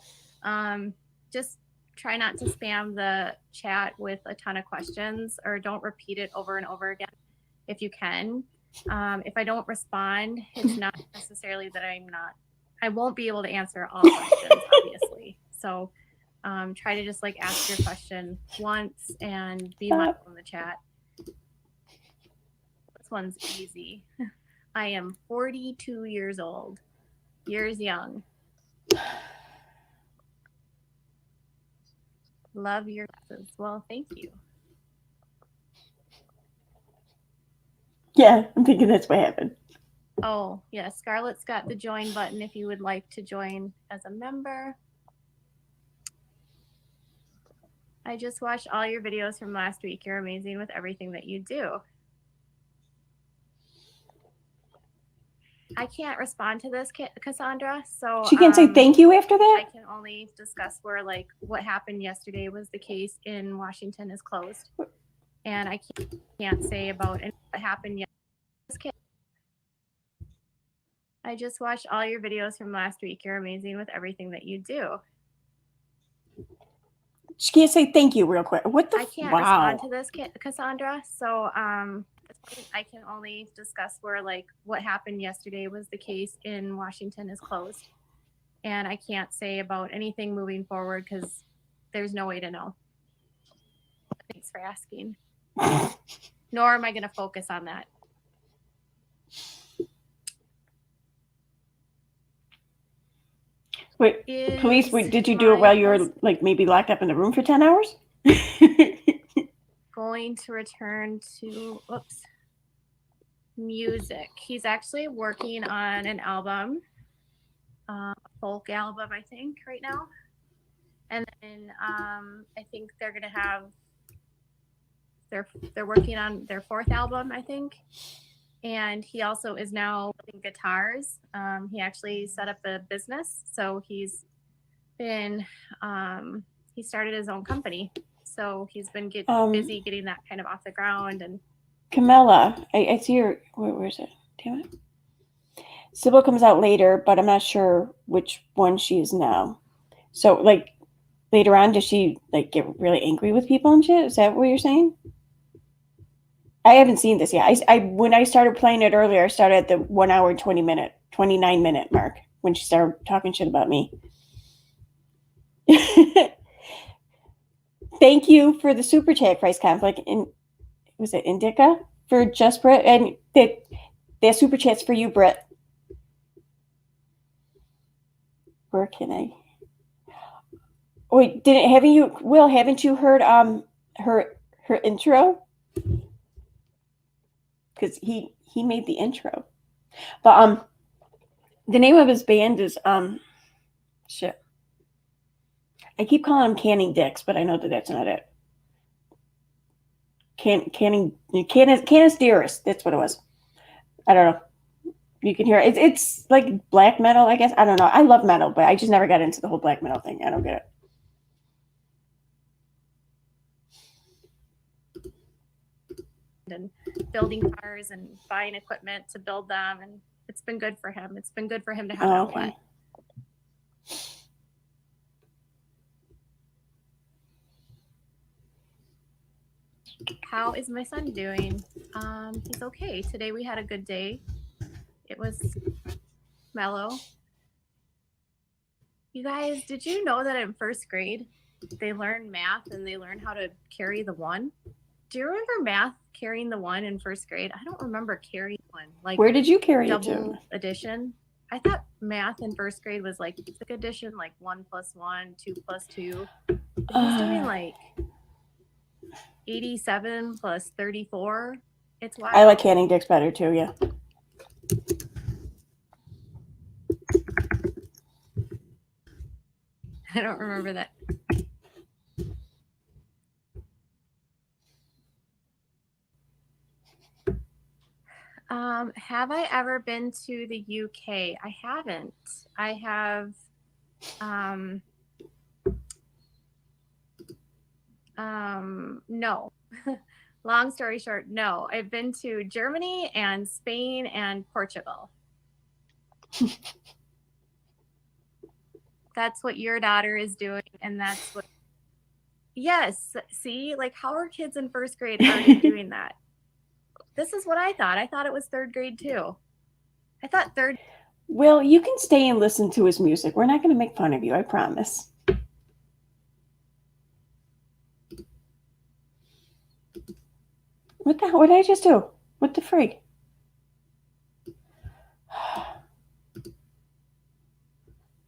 just try not to spam the chat with a ton of questions, or don't repeat it over and over again if you can. If I don't respond, it's not necessarily that I won't be able to answer all questions, obviously. So try to just like ask your question once and be mindful in the chat. This one's easy. I am 42 years old. Years young. Love your glasses. Well, thank you. Yeah, I'm thinking that's what happened. Oh, yeah. Scarlett's got the join button if you would like to join as a member. I just watched all your videos from last week. You're amazing with everything that you do. I can't respond to this, Cassandra. So She can't say thank you after I that? can only discuss where like what happened yesterday was the case in Washington is closed. And I can't say about what happened yesterday. I just watched all your videos from last week. You're amazing with everything that you do. She can't say thank you real quick. What the? I can't Wow. respond to this, Cassandra. So I can only discuss where like what happened yesterday was the case in Washington is closed. And I can't say about anything moving forward because there's no way to know. Thanks for asking. Nor am I going to focus on that. Wait, police, did you do it while you were like maybe locked up in the room for 10 hours? Going to return to, music. He's actually working on an album, a folk album, I think, right now. And then I think they're going to have, they're working on their fourth album, I think. And he also is now playing guitars. He actually set up a business. So he's been, he started his own company. So he's been busy getting that kind of off the ground. And Camilla, I see her. Where's it? Damn it. Sybil comes out later, but I'm not sure which one she is now. So, like, later on, does she, like, get really angry with people and shit? Is that what you're saying? I haven't seen this yet. I when I started playing it earlier, I started at the 1 hour and 29 minute mark when she started talking shit about me. Thank you for the super chat, Price Conflict. Was it Indica for Just Brit? And that super chat's for you, Brit. Where can I? Wait, haven't you heard her intro? Because he made the intro. But the name of his band is shit. I keep calling him Canning Dicks, but I know that that's not it. Canis Dearest. That's what it was. I don't know. You can hear it. It's like black metal, I guess. I don't know. I love metal, but I just never got into the whole black metal thing. I don't get it. And building cars and buying equipment to build them, and it's been good for him. It's been good for him to have an outlet. How is my son doing? He's okay. Today we had a good day. It was mellow. You guys, did you know that in first grade they learn math and they learn how to carry the 1? Do you remember math carrying the 1 in first grade? I don't remember carrying 1. Like, Where did you carry it double to? addition. I thought math in first grade was like basic addition, like 1 + 1, 2 + 2. But he's doing like 87 + 34. It's wild. I like canning dicks better too, yeah. I don't remember that. Have I ever been to the UK? I haven't. I have no. Long story short, no. I've been to Germany and Spain and Portugal. That's what your daughter is doing, and that's what. Yes, see, like, how are kids in first grade already doing that? This is what I thought. I thought it was third grade too. I thought third. Well, you can stay and listen to his music. We're not going to make fun of you, I promise. What the hell? What did I just do? What the frig?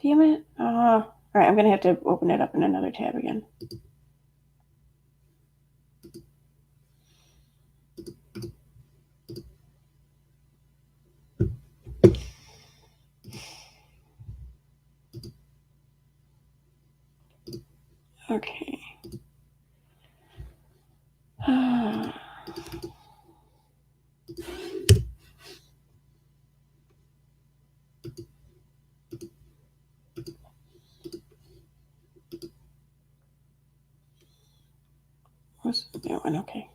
Damn it. All right, I'm going to have to open it up in another tab again. Okay. What's that one? Okay.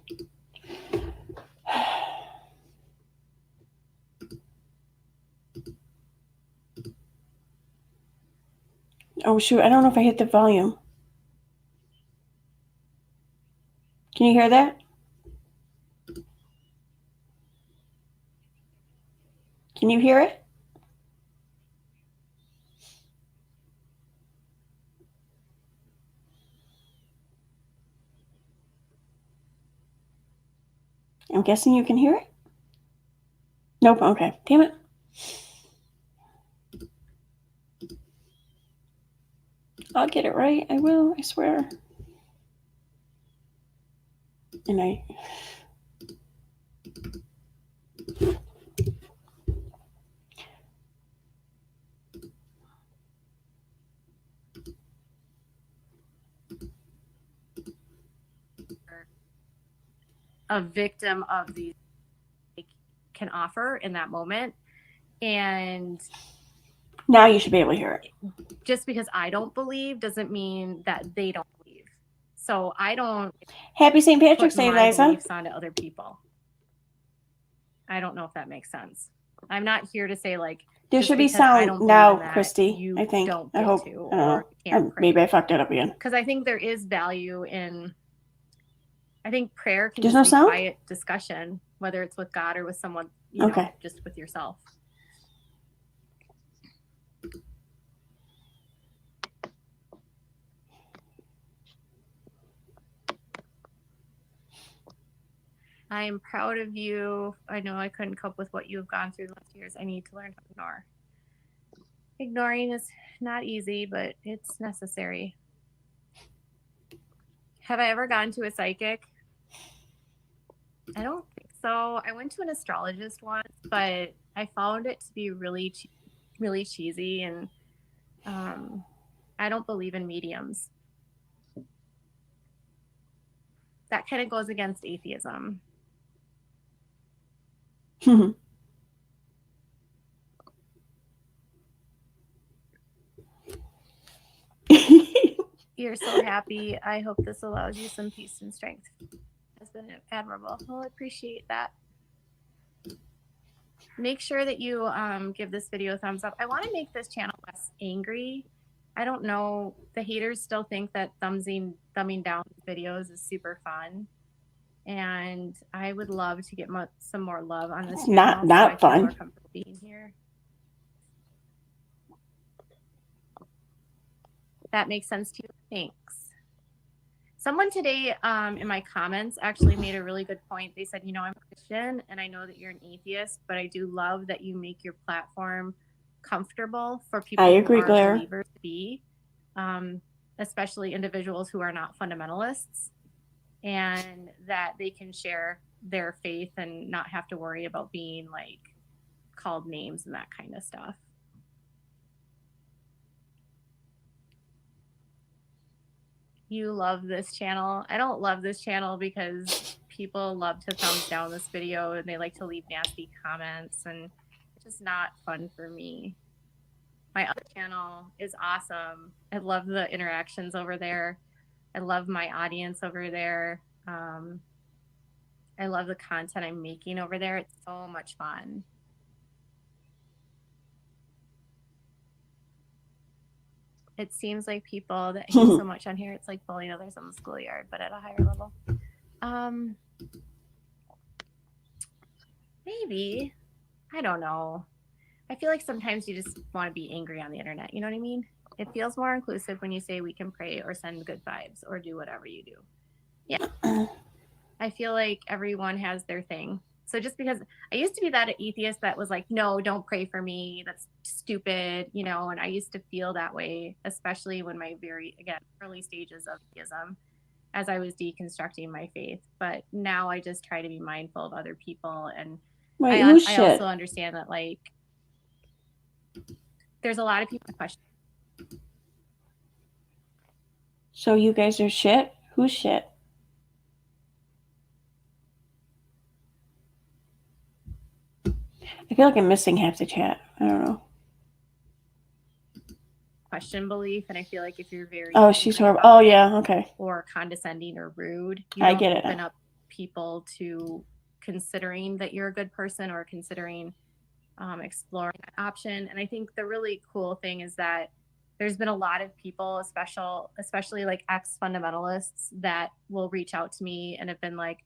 Oh, shoot. I don't know if I hit the volume. Can you hear that? Can you hear it? I'm guessing you can hear it? Nope. Okay. Damn it. I'll get it right. I will. I swear. And I... A victim of these can offer in that moment. And Now you should be able to hear it. just because I don't believe doesn't mean that they don't believe. So I don't Happy St. Patrick's put Day, my Liza. beliefs onto other people. I don't know if that makes sense. I'm not here to say, like, There just should be because I don't sound believe now, in that, Christy. you I think. don't I get hope. to, I don't or know. can't pray. Maybe I fucked it up again. Because I think there is value in, I think prayer can There's just no be sound? quiet discussion, whether it's with God or with someone, you know, Okay. just with yourself. I am proud of you. I know I couldn't cope with what you have gone through the last years. I need to learn to ignore. Ignoring is not easy, but it's necessary. Have I ever gone to a psychic? I don't think so. I went to an astrologist once, but I found it to be really, really cheesy, and I don't believe in mediums. That kind of goes against atheism. You're so happy. I hope this allows you some peace and strength. It's been admirable. Well, I appreciate that. Make sure that you give this video a thumbs up. I want to make this channel less angry. I don't know. The haters still think that thumbing down videos is super fun. And I would love to get some more love on this channel. Not I feel fun. more comfortable being here. That makes sense to you? Thanks. Someone today in my comments actually made a really good point. They said, you know, I'm a Christian and I know that you're an atheist, but I do love that you make your platform comfortable for people I agree, who are Claire. believers to be, especially individuals who are not fundamentalists, and that they can share their faith and not have to worry about being like called names and that kind of stuff. You love this channel. I don't love this channel because people love to thumbs down this video and they like to leave nasty comments, and it's just not fun for me. My other channel is awesome. I love the interactions over there. I love my audience over there. I love the content I'm making over there. It's so much fun. It seems like people that hate so much on here, it's like bullying others on the schoolyard, but at a higher level. Maybe. I don't know. I feel like sometimes you just want to be angry on the internet. You know what I mean? It feels more inclusive when you say we can pray or send good vibes or do whatever you do. Yeah. I feel like everyone has their thing. So just because I used to be that atheist that was like, no, don't pray for me. That's stupid, you know, and I used to feel that way, especially when my early stages of theism as I was deconstructing my faith. But now I just try to be mindful of other people. And Wait, I who's shit? also understand that, like, there's a lot of people that question. So you guys are shit? Who's shit? I feel like I'm missing half the chat. I don't know. Question belief, and I feel like if you're very she's horrible. Oh yeah, okay. Or condescending or rude, you I don't get it. open up people to considering that you're a good person or considering exploring that option. And I think the really cool thing is that there's been a lot of people, especially like ex-fundamentalists, that will reach out to me and have been like,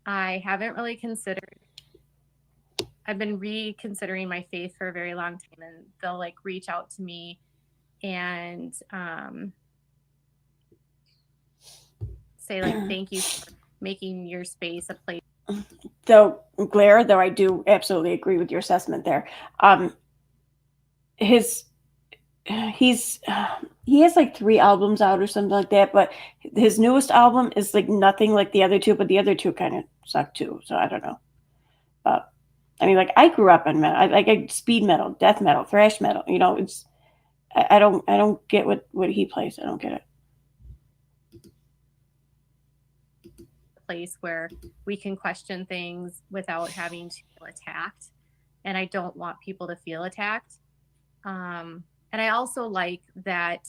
I haven't really considered. I've been reconsidering my faith for a very long time, and they'll like reach out to me and say like, thank you for making your space a place. Though I do absolutely agree with your assessment there. He has like 3 albums out or something like that, but his newest album is like nothing like the other 2, but the other 2 kind of suck too. So I don't know. But I mean, like, I grew up in metal. I like speed metal, death metal, thrash metal. You know, it's I don't get what he plays. I don't get it. Place where we can question things without having to feel attacked, and I don't want people to feel attacked. And I also like that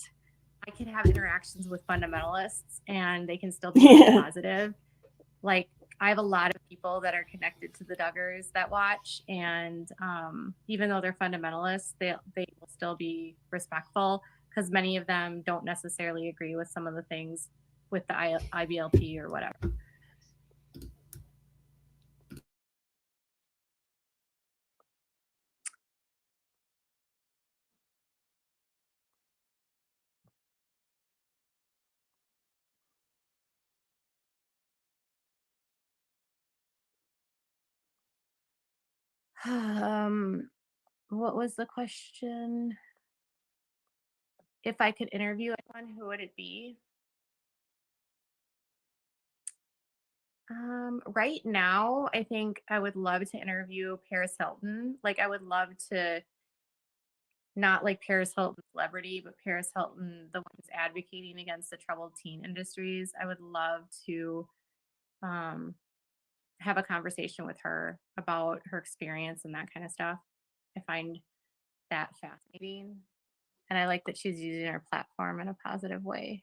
I can have interactions with fundamentalists and they can still be positive. Like, I have a lot of people that are connected to the Duggars that watch, and even though they're fundamentalists, they will still be respectful, because many of them don't necessarily agree with some of the things with the IBLP or whatever. What was the question? If I could interview anyone, who would it be? Right now, I think I would love to interview Paris Hilton. Like, I would love to, not like Paris Hilton celebrity, but Paris Hilton, the one who's advocating against the troubled teen industries. I would love to have a conversation with her about her experience and that kind of stuff. I find that fascinating. And I like that she's using her platform in a positive way.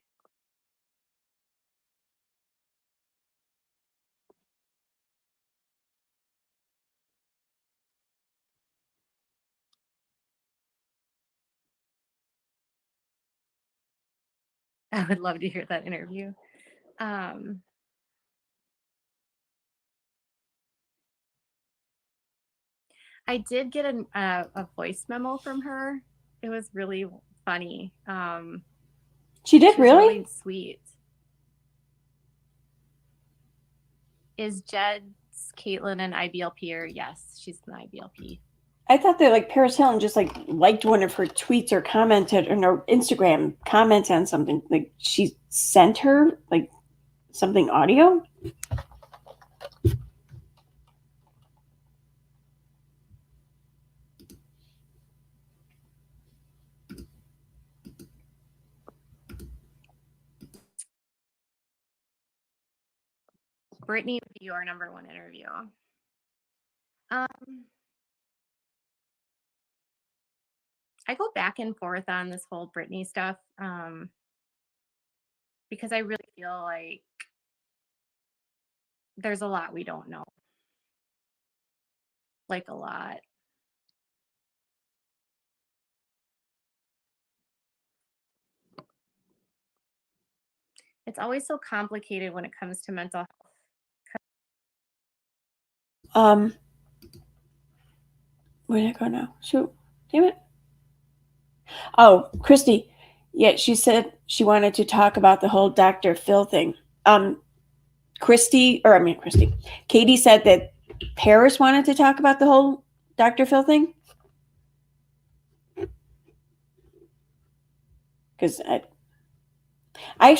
I would love to hear that interview. I did get a voice memo from her. It was really funny. She did, really? Sweet. Is Jed's Caitlin an IBLP? Yes, she's an IBLP. I thought that like Paris Hilton just like liked one of her tweets or commented on her Instagram comment on something. Like she sent her like something audio. Brittany would be your number one interview. I go back and forth on this whole Brittany stuff because I really feel like there's a lot we don't know. Like a lot. It's always so complicated when it comes to mental health. Where did I go now? Shoot. Damn it. Oh, Christy. Yeah, she said she wanted to talk about the whole Dr. Phil thing. Christy. Katie said that Paris wanted to talk about the whole Dr. Phil thing. Because I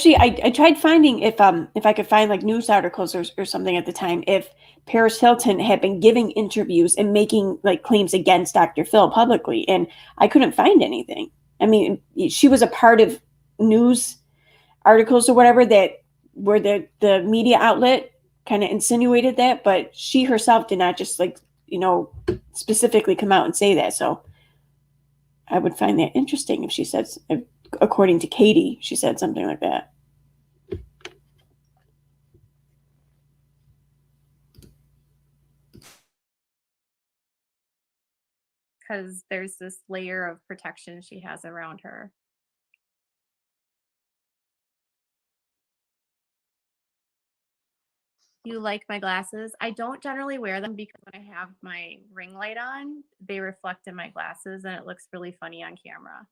tried finding if I could find like news articles or something at the time if Paris Hilton had been giving interviews and making like claims against Dr. Phil publicly, and I couldn't find anything. I mean, she was a part of news articles or whatever that where the media outlet kind of insinuated that, but she herself did not just like specifically come out and say that. So I would find that interesting if she said, according to Katie, she said something like that. Because there's this layer of protection she has around her. You like my glasses? I don't generally wear them because when I have my ring light on, they reflect in my glasses and it looks really funny on camera.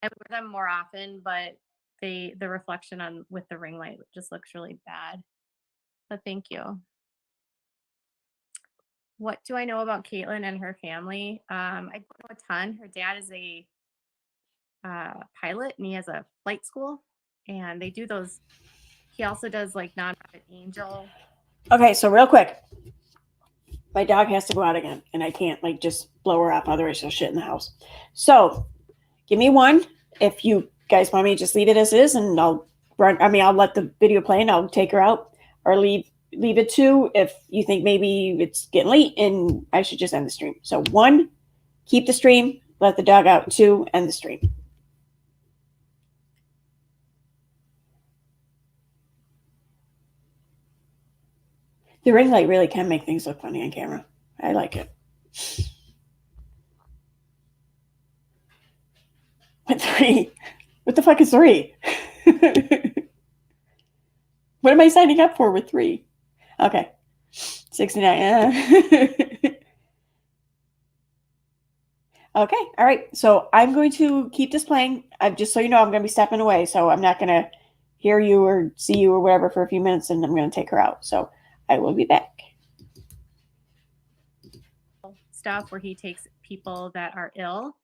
I wear them more often, but the reflection on with the ring light just looks really bad. But thank you. What do I know about Caitlin and her family? I don't know a ton. Her dad is a pilot and he has a flight school, and they do those. He also does like nonprofit angel. Okay, so real quick, my dog has to go out again, and I can't like just blow her up, otherwise she'll shit in the house. So, give me one. If you guys want me to just leave it as is, and I'll run. I mean, I'll let the video play, and I'll take her out, or leave it two if you think maybe it's getting late and I should just end the stream. So 1, keep the stream, let the dog out. 2, end the stream. The ring light really can make things look funny on camera. I like it. What 3? What the fuck is 3? What am I signing up for with 3? Okay. 69. Okay. All right. So I'm going to keep this playing. Just so you know, I'm going to be stepping away. So I'm not going to hear you or see you or whatever for a few minutes, and I'm going to take her out. So I will be back. Stuff where he takes people that are ill.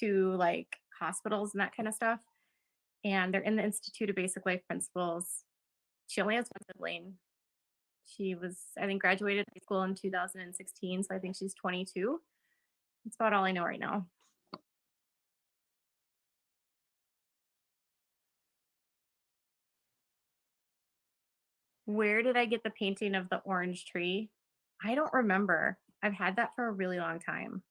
to like hospitals and that kind of stuff. And they're in the Institute of Basic Life Principles. She only has one sibling. She was, I think, graduated high school in 2016, so I think she's 22. That's about all I know right now. Where did I get the painting of the orange tree? I don't remember. I've had that for a really long time.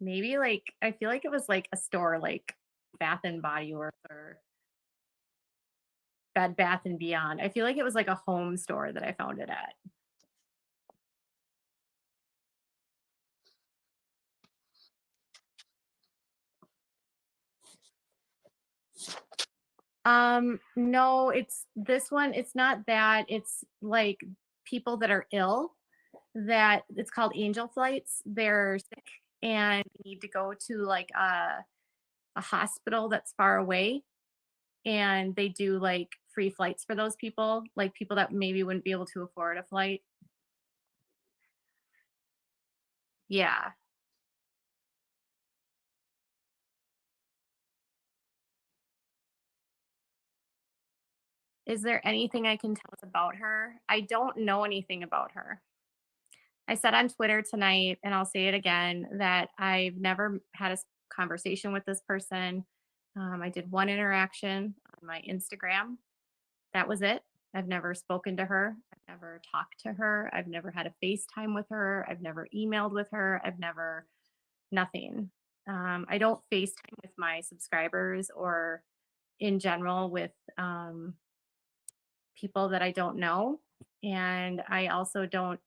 Maybe like, I feel like it was like a store like Bath and Body Works or Bed Bath and Beyond. I feel like it was like a home store that I found it at. No, it's this one. It's not that. It's like people that are ill, that it's called angel flights. They're sick and need to go to like a hospital that's far away, and they do like free flights for those people, like people that maybe wouldn't be able to afford a flight. Yeah. Is there anything I can tell us about her? I don't know anything about her. I said on Twitter tonight, and I'll say it again, that I've never had a conversation with this person. I did one interaction on my Instagram. That was it. I've never spoken to her. I've never talked to her. I've never had a FaceTime with her. I've never emailed with her. I've never, nothing. I don't FaceTime with my subscribers or in general with people that I don't know. And I also don't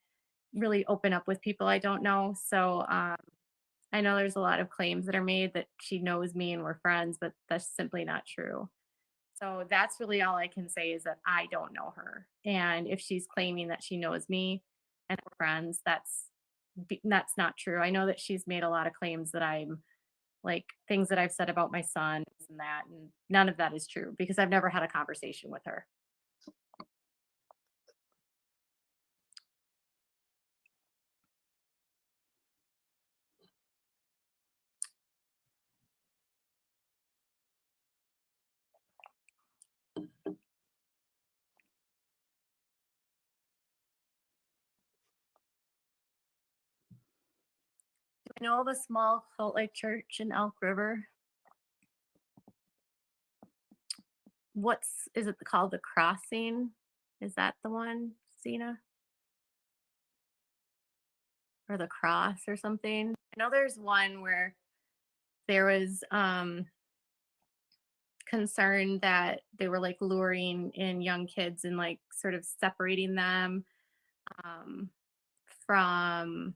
really open up with people I don't know. So I know there's a lot of claims that are made that she knows me and we're friends, but that's simply not true. So that's really all I can say is that I don't know her. And if she's claiming that she knows me and we're friends, that's not true. I know that she's made a lot of claims that I'm like things that I've said about my son and that, and none of that is true because I've never had a conversation with her. I know of a small cult-like church in Elk River. Is it called? The Crossing? Is that the one, Cena? Or the Cross or something? I know there's one where there was concern that they were like luring in young kids and like sort of separating them from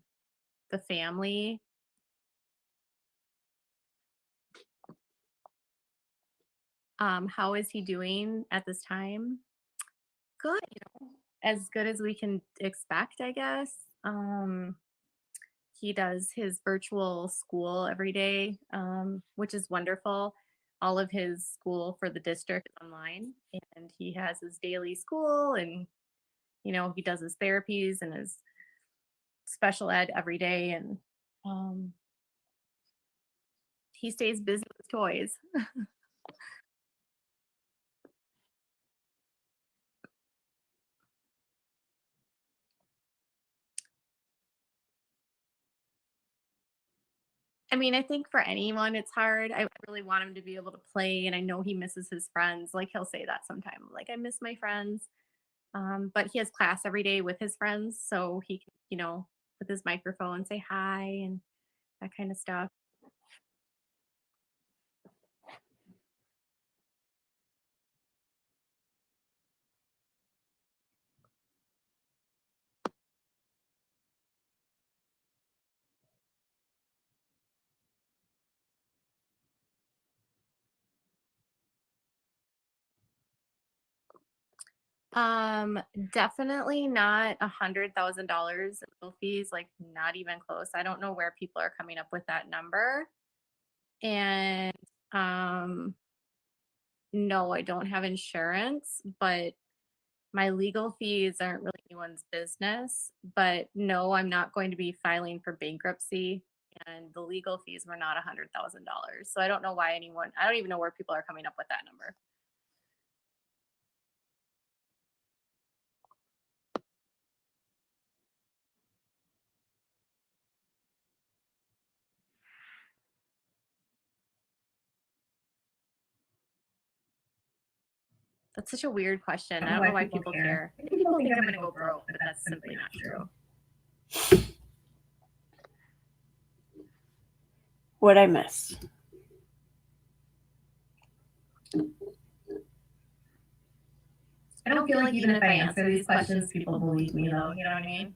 the family. How is he doing at this time? Good, as good as we can expect, I guess. He does his virtual school every day, which is wonderful. All of his school for the district is online, and he has his daily school, and he does his therapies and his special ed every day, and he stays busy with toys. I mean, I think for anyone it's hard. I really want him to be able to play, and I know he misses his friends. Like he'll say that sometime, like I miss my friends. But he has class every day with his friends, so he can, with his microphone say hi and that kind of stuff. Definitely not $100,000 in legal fees, like not even close. I don't know where people are coming up with that number. And no, I don't have insurance, but my legal fees aren't really anyone's business. But no, I'm not going to be filing for bankruptcy. and the legal fees were not $100,000. So I don't know why I don't even know where people are coming up with that number. That's such a weird question. I don't know why people care. I think people think I'm going to go broke, but that's simply not true. What'd I miss? I don't feel like even if I answer these questions, people believe me, though. You know what I mean?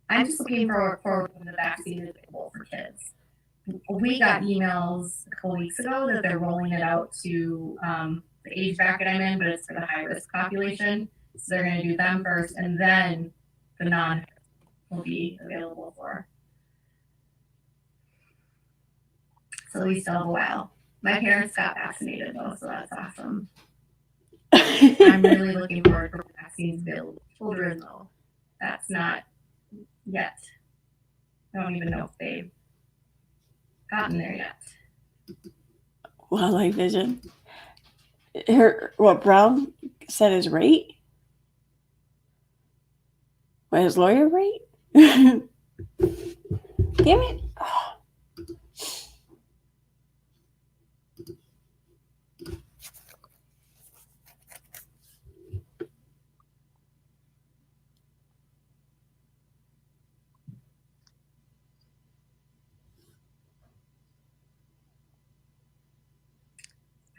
I'm just looking for when the vaccine is available for kids. We got emails a couple weeks ago that they're rolling it out to the age bracket I'm in, but it's for the high risk population. So they're going to do them first, and then the non will be available for. So we still have a while. My parents got vaccinated though, so that's awesome. I'm really looking forward for vaccines available to children though. That's not yet. I don't even know if they've gotten there yet. Wildlife vision. What Brown said his rate? What, his lawyer rate? Damn it. Oh.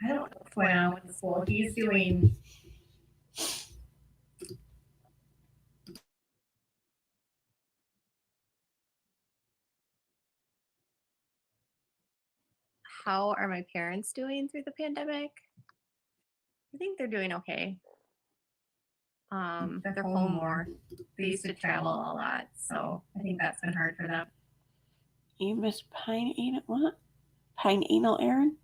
I don't know what's going on with the school. He's doing how are my parents doing through the pandemic? I think they're doing okay. They're home more. They used to travel a lot, so I think that's been hard for them. You missed Pine Anal. What? Pine Anal Aaron?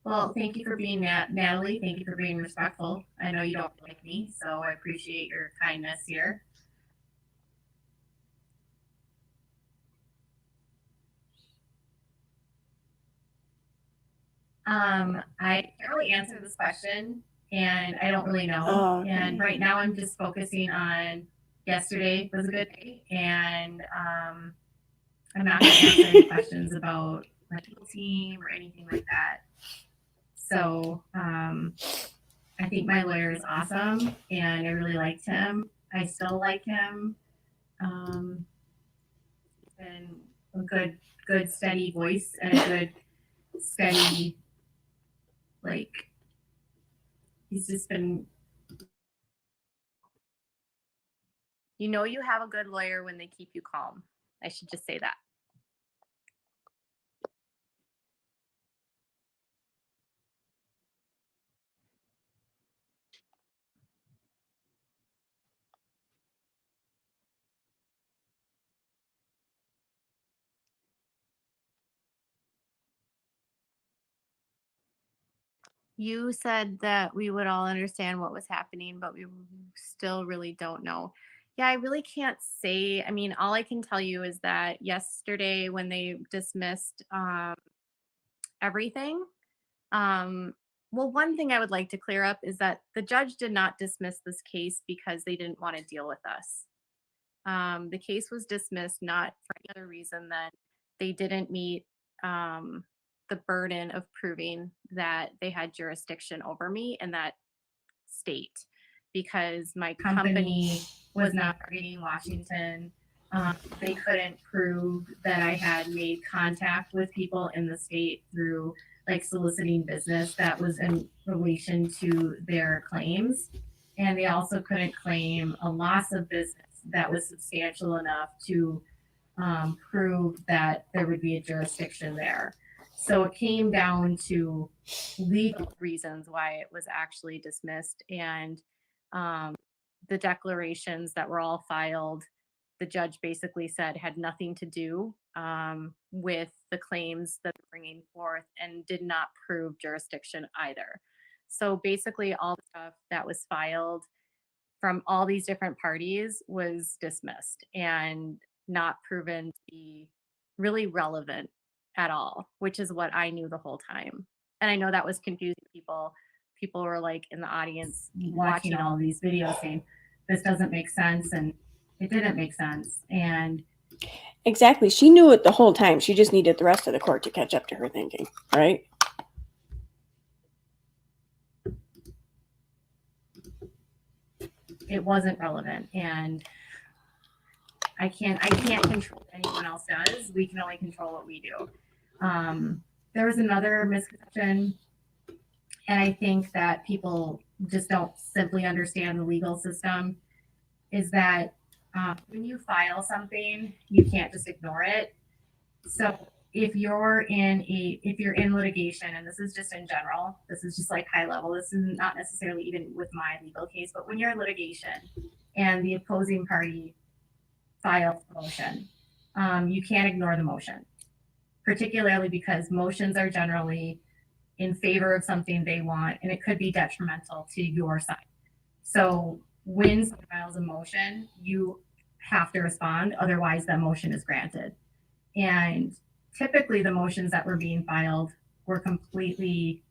Well, thank you for being Natalie. Thank you for being respectful. I know you don't like me, so I appreciate your kindness here. I can't really answer this question, and I don't really know. Oh, okay. And right now, I'm just focusing on yesterday was a good day, and I'm not going to answer any questions about my legal team or anything like that. So I think my lawyer is awesome, and I really liked him. I still like him. And a good steady voice and a good steady, like, he's just been. You know, you have a good lawyer when they keep you calm. I should just say that. You said that we would all understand what was happening, but we still really don't know. Yeah, I really can't say. I mean, all I can tell you is that yesterday, when they dismissed everything, well, one thing I would like to clear up is that the judge did not dismiss this case because they didn't want to deal with us. The case was dismissed not for any other reason than they didn't meet the burden of proving that they had jurisdiction over me in that state because my company was not targeting Washington. They couldn't prove that I had made contact with people in the state through like soliciting business that was in relation to their claims. And they also couldn't claim a loss of business that was substantial enough to prove that there would be a jurisdiction there. So it came down to legal reasons why it was actually dismissed. And the declarations that were all filed, the judge basically said had nothing to do with the claims that they're bringing forth and did not prove jurisdiction either. So basically all the stuff that was filed from all these different parties was dismissed and not proven to be really relevant at all, which is what I knew the whole time. And I know that was confusing people. People were like in the audience watching all these videos saying, this doesn't make sense. And it didn't make sense. And Exactly. She knew it the whole time. She just needed the rest of the court to catch up to her thinking, right? it wasn't relevant. And I can't control what anyone else does. We can only control what we do. There was another misconception, and I think that people just don't simply understand the legal system, is that when you file something, you can't just ignore it. So if you're in litigation, and this is just in general, this is just like high level, this is not necessarily even with my legal case, but when you're in litigation and the opposing party files a motion, you can't ignore the motion, particularly because motions are generally in favor of something they want, and it could be detrimental to your side. So when someone files a motion, you have to respond, otherwise that motion is granted. And typically the motions that were being filed were completely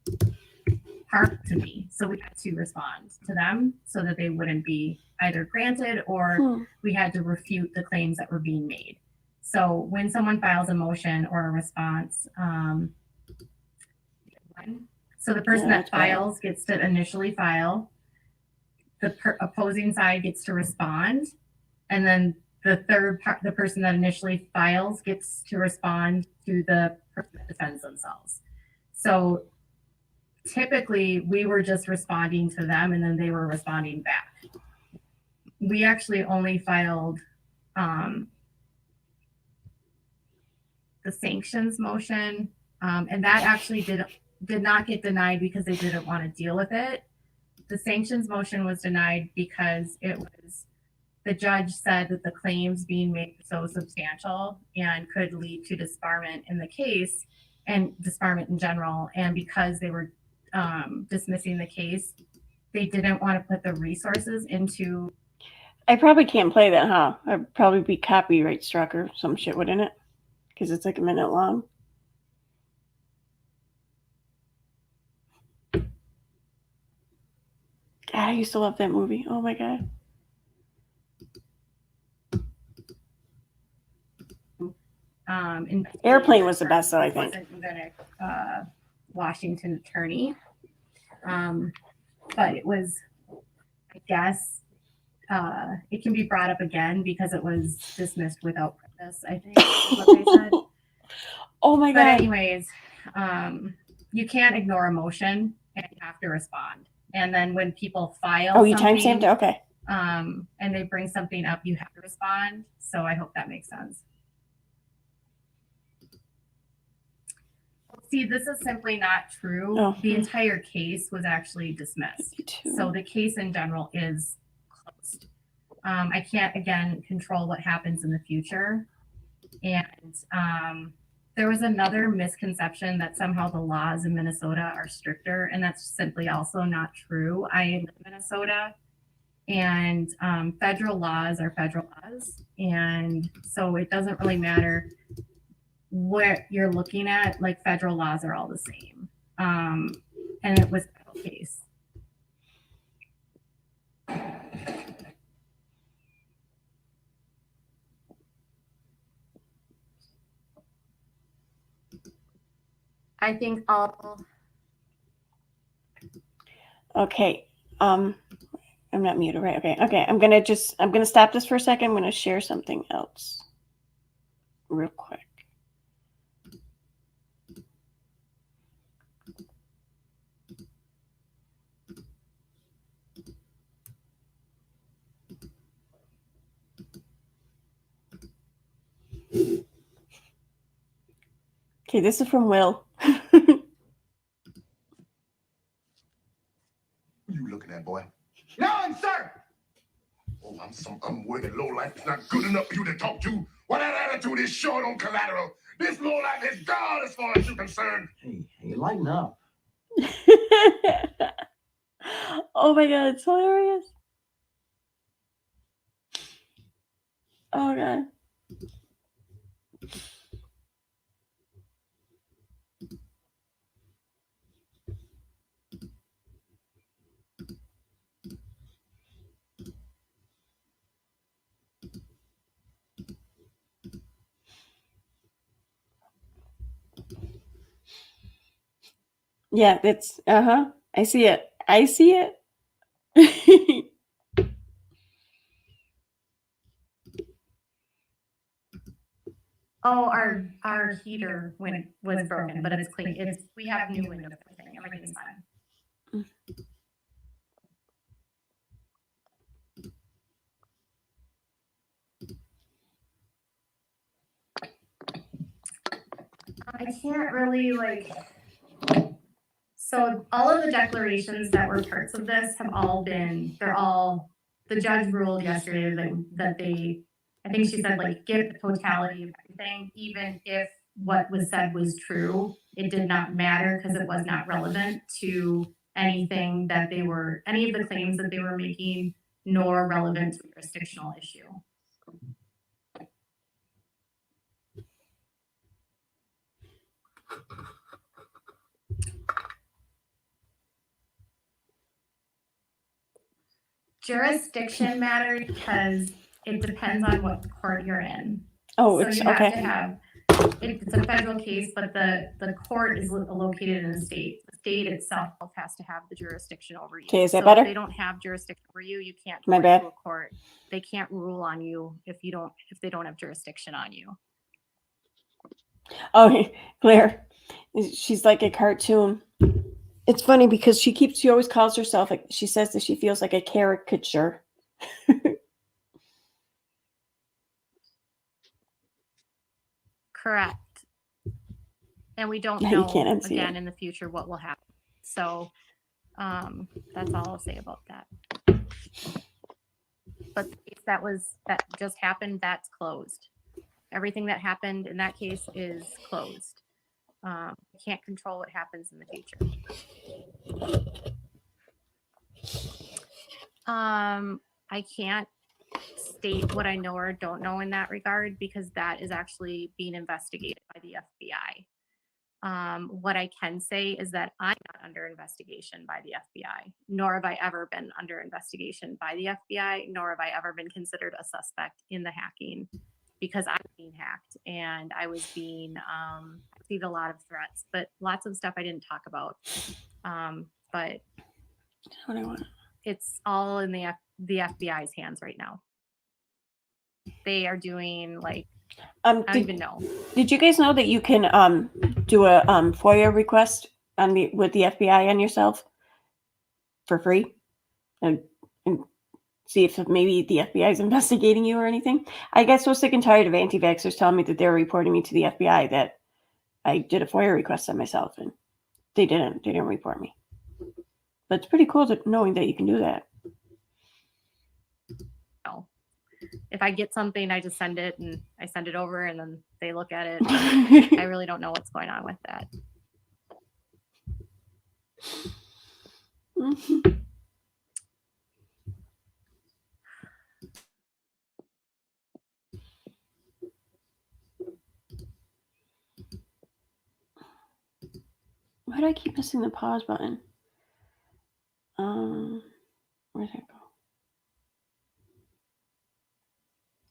harmful to me. So we had to respond to them so that they wouldn't be either granted or we had to refute the claims that were being made. So when someone files a motion or a response, so the person that files gets to initially file, the opposing side gets to respond, and then the person that initially files gets to respond to the person that defends themselves. So typically we were just responding to them and then they were responding back. We actually only filed the sanctions motion, and that actually did not get denied because they didn't want to deal with it. The sanctions motion was denied because the judge said that the claims being made were so substantial and could lead to disbarment in the case and disbarment in general. And because they were dismissing the case, they didn't want to put the resources into. I probably can't play that, huh? I'd probably be copyright struck or some shit, wouldn't it? Because it's like a minute long. God, I used to love that movie. Oh my God. Airplane was the best, though, I think. Wasn't even a Washington attorney, but it was, I guess, it can be brought up again because it was dismissed without prejudice, I think is what they said. Oh my God. But anyways, you can't ignore a motion and you have to respond. And then when people file you timestamped it? Okay. And they bring something up, you have to respond. So I hope that makes sense. See, this is simply not true. Oh. The entire case was actually dismissed. So the case in general is closed. I can't, again, control what happens in the future. And there was another misconception that somehow the laws in Minnesota are stricter, and that's simply also not true. I live in Minnesota, and federal laws are federal laws. And so it doesn't really matter what you're looking at, like federal laws are all the same. And it was a case. I think all. Okay. I'm not muted, right? Okay. I'm gonna stop this for a second. I'm gonna share something else real quick. Okay, this is from Will. What you looking at, boy? None, sir! Oh, I'm some unworthy lowlife that's not good enough for you to talk to. Well, that attitude is short on collateral. This lowlife is God as far as you're concerned. Hey, lighten up. Oh my God, it's hilarious. Oh god. Yeah, that's I see it. I see it. Oh, our heater was broken, but it's clean. We have new windows and everything. Everything's fine. I can't really so all of the declarations that were parts of this have all been, the judge ruled yesterday that they, I think she said give the totality of everything, even if what was said was true, it did not matter because it was not relevant to anything that any of the claims that they were making, nor relevant to the jurisdictional issue. Jurisdiction matters because it depends on what court you're in. Oh, So it's you have okay. to have, it's a federal case, but the court is located in a state. The state itself has to have the jurisdiction over you. Okay, is that so better? If they don't have jurisdiction over you, you can't My go bad. to a court. They can't rule on you if they don't have jurisdiction on you. Oh, Claire, she's like a cartoon. It's funny because she always calls herself she says that she feels like a caricature. Correct. And we don't Yeah, you know can't unsee again it. in the future what will happen. So that's all I'll say about that. But the case that just happened, that's closed. Everything that happened in that case is closed. Can't control what happens in the future. I can't state what I know or don't know in that regard because that is actually being investigated by the FBI. What I can say is that I'm not under investigation by the FBI, nor have I ever been under investigation by the FBI, nor have I ever been considered a suspect in the hacking because I was being hacked and I was being received a lot of threats, but lots of stuff I didn't talk about. But What I want. it's all in the FBI's hands right now. They are doing I don't even know. Did you guys know that you can do a FOIA request with the FBI on yourself for free, and see if maybe the FBI is investigating you or anything? I get so sick and tired of anti-vaxxers telling me that they're reporting me to the FBI that I did a FOIA request on myself, and they didn't report me. But it's pretty cool knowing that you can do that. If I get something, I just send it and I send it over and then they look at it. I really don't know what's going on with that. Why do I keep missing the pause button? Where'd that go?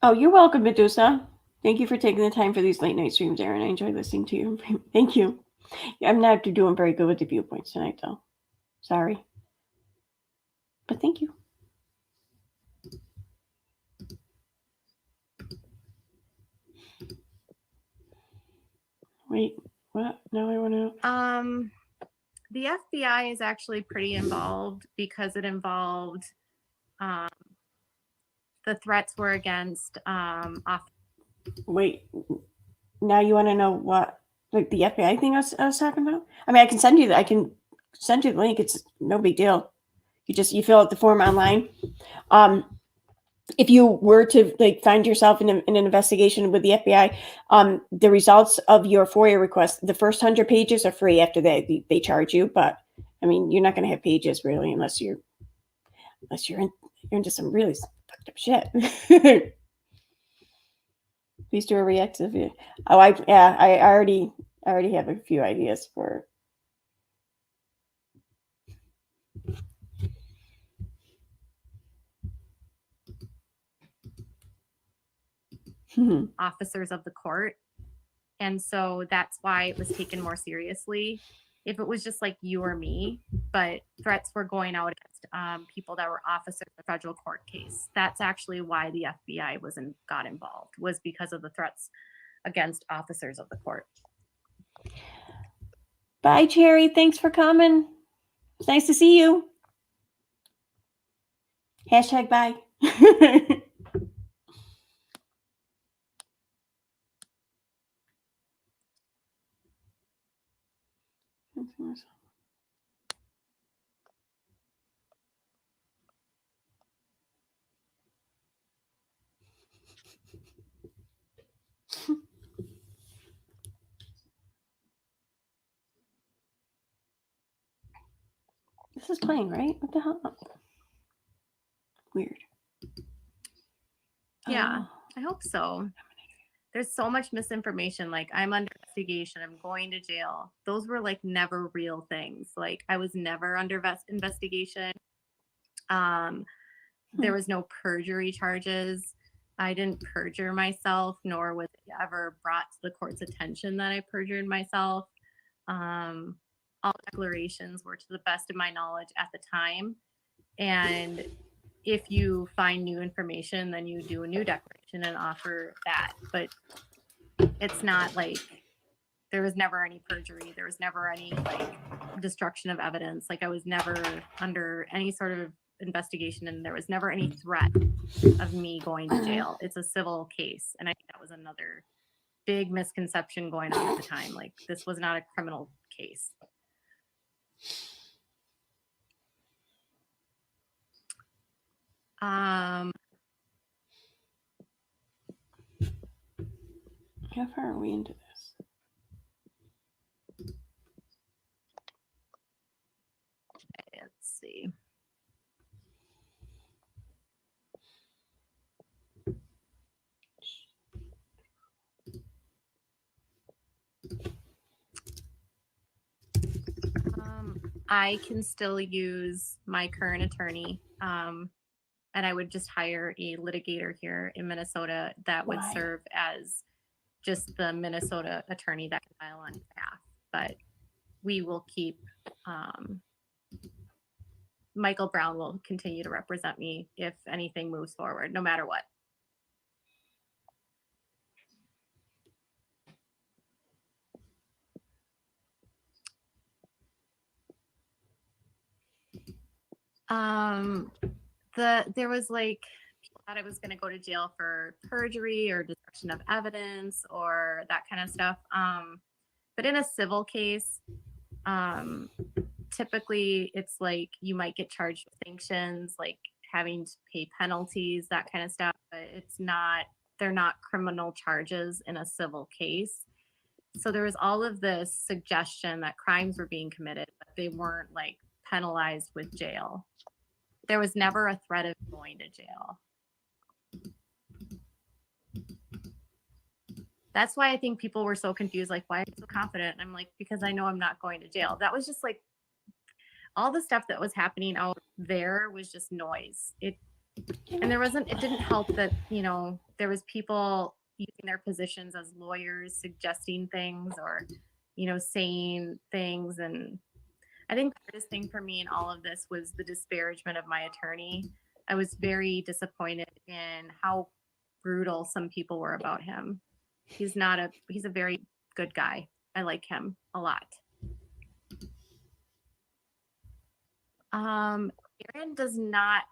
Oh, you're welcome, Medusa. Thank you for taking the time for these late night streams, Aaron. I enjoy listening to you. Thank you. I'm not doing very good with the viewpoints tonight, though. Sorry. But thank you. Wait, what? Now I want to. The FBI is actually pretty involved because it involved the threats were against Wait, now you want to know what, like the FBI thing I was talking about? I mean, I can send you the link. It's no big deal. You fill out the form online. If you were to find yourself in an investigation with the FBI, the results of your FOIA request, the first 100 pages are free. After that, they charge you. But I mean, you're not going to have pages really unless you're into some really fucked up shit. Please do a reactive video. Oh, I already have a few ideas for. Officers of the court. And so that's why it was taken more seriously. If it was just like you or me, but threats were going out against people that were officers of the federal court case. That's actually why the FBI got involved, was because of the threats against officers of the court. Bye, Cherry. Thanks for coming. It's nice to see you. Hashtag bye. This is playing, right? What the hell? Weird. Yeah, I hope so. There's so much misinformation. Like, I'm under investigation, I'm going to jail. Those were like never real things. Like, I was never under investigation. There was no perjury charges. I didn't perjure myself, nor was it ever brought to the court's attention that I perjured myself. All declarations were to the best of my knowledge at the time. And if you find new information, then you do a new declaration and offer that. But it's not like there was never any perjury. There was never any like destruction of evidence. Like, I was never under any sort of investigation, and there was never any threat of me going to jail. It's a civil case. And I think that was another big misconception going on at the time. Like, this was not a criminal case. How far are we into this? Let's see. I can still use my current attorney, and I would just hire a litigator here in Minnesota that would serve as just the Minnesota attorney that can file on behalf. But we will keep, Michael Brown will continue to represent me if anything moves forward, no matter what. There was like, people thought I was going to go to jail for perjury or destruction of evidence or that kind of stuff. But in a civil case, typically it's like you might get charged with sanctions, like having to pay penalties, that kind of stuff. But they're not criminal charges in a civil case. So there was all of this suggestion that crimes were being committed, but they weren't like penalized with jail. There was never a threat of going to jail. That's why I think people were so confused, like, why are you so confident? And I'm like, because I know I'm not going to jail. That was just like, all the stuff that was happening out there was just noise. It didn't help that, there was people using their positions as lawyers, suggesting things or, saying things. And I think the hardest thing for me in all of this was the disparagement of my attorney. I was very disappointed in how brutal some people were about him. He's a very good guy. I like him a lot. Aaron does not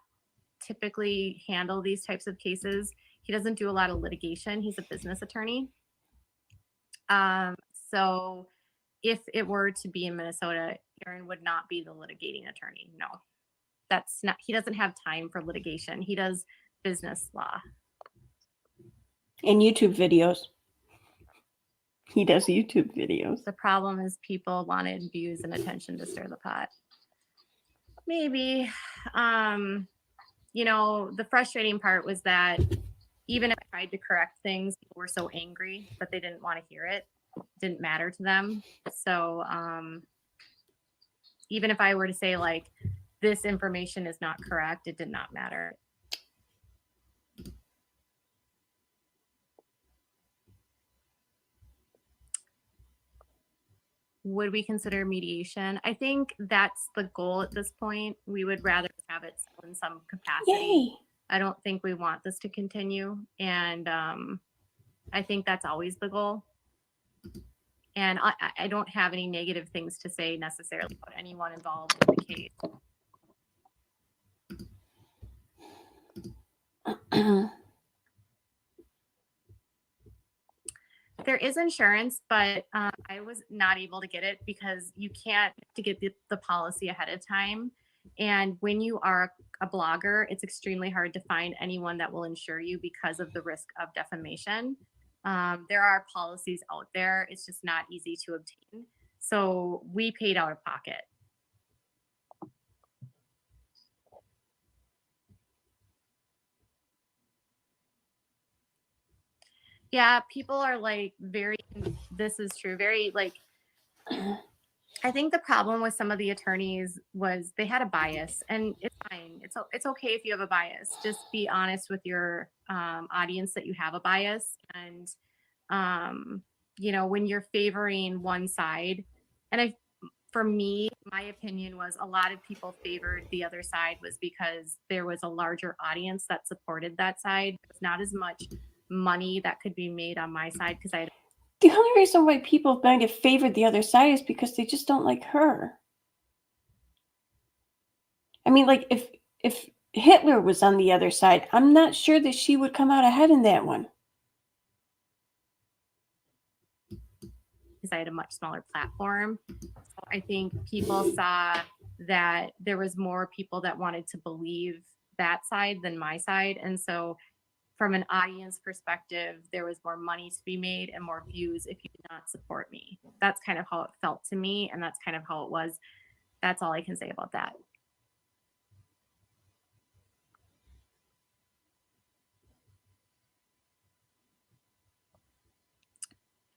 typically handle these types of cases. He doesn't do a lot of litigation. He's a business attorney. So if it were to be in Minnesota, Aaron would not be the litigating attorney. No, he doesn't have time for litigation. He does business law. And YouTube videos. He does YouTube videos. The problem is people wanted views and attention to stir the pot. Maybe. The frustrating part was that even if I tried to correct things, people were so angry that they didn't want to hear it. It didn't matter to them. So even if I were to say like, this information is not correct, it did not matter. Would we consider mediation? I think that's the goal at this point. We would rather have it in some capacity. Yay. I don't think we want this to continue. And I think that's always the goal. And I don't have any negative things to say necessarily about anyone involved in the case. There is insurance, but I was not able to get it because you can't to get the policy ahead of time. And when you are a blogger, it's extremely hard to find anyone that will insure you because of the risk of defamation. There are policies out there. It's just not easy to obtain. So we paid out of pocket. Yeah, people are like this is true, very like, I think the problem with some of the attorneys was they had a bias, and it's fine. It's okay if you have a bias. Just be honest with your audience that you have a bias. And, you know, when you're favoring one side, and for me, my opinion was a lot of people favored the other side was because there was a larger audience that supported that side. There's not as much money that could be made on my side because I. The only reason why people might have favored the other side is because they just don't like her. I mean, like if Hitler was on the other side, I'm not sure that she would come out ahead in that one. Because I had a much smaller platform. So I think people saw that there was more people that wanted to believe that side than my side. And so from an audience perspective, there was more money to be made and more views if you did not support me. That's kind of how it felt to me, and that's kind of how it was. That's all I can say about that.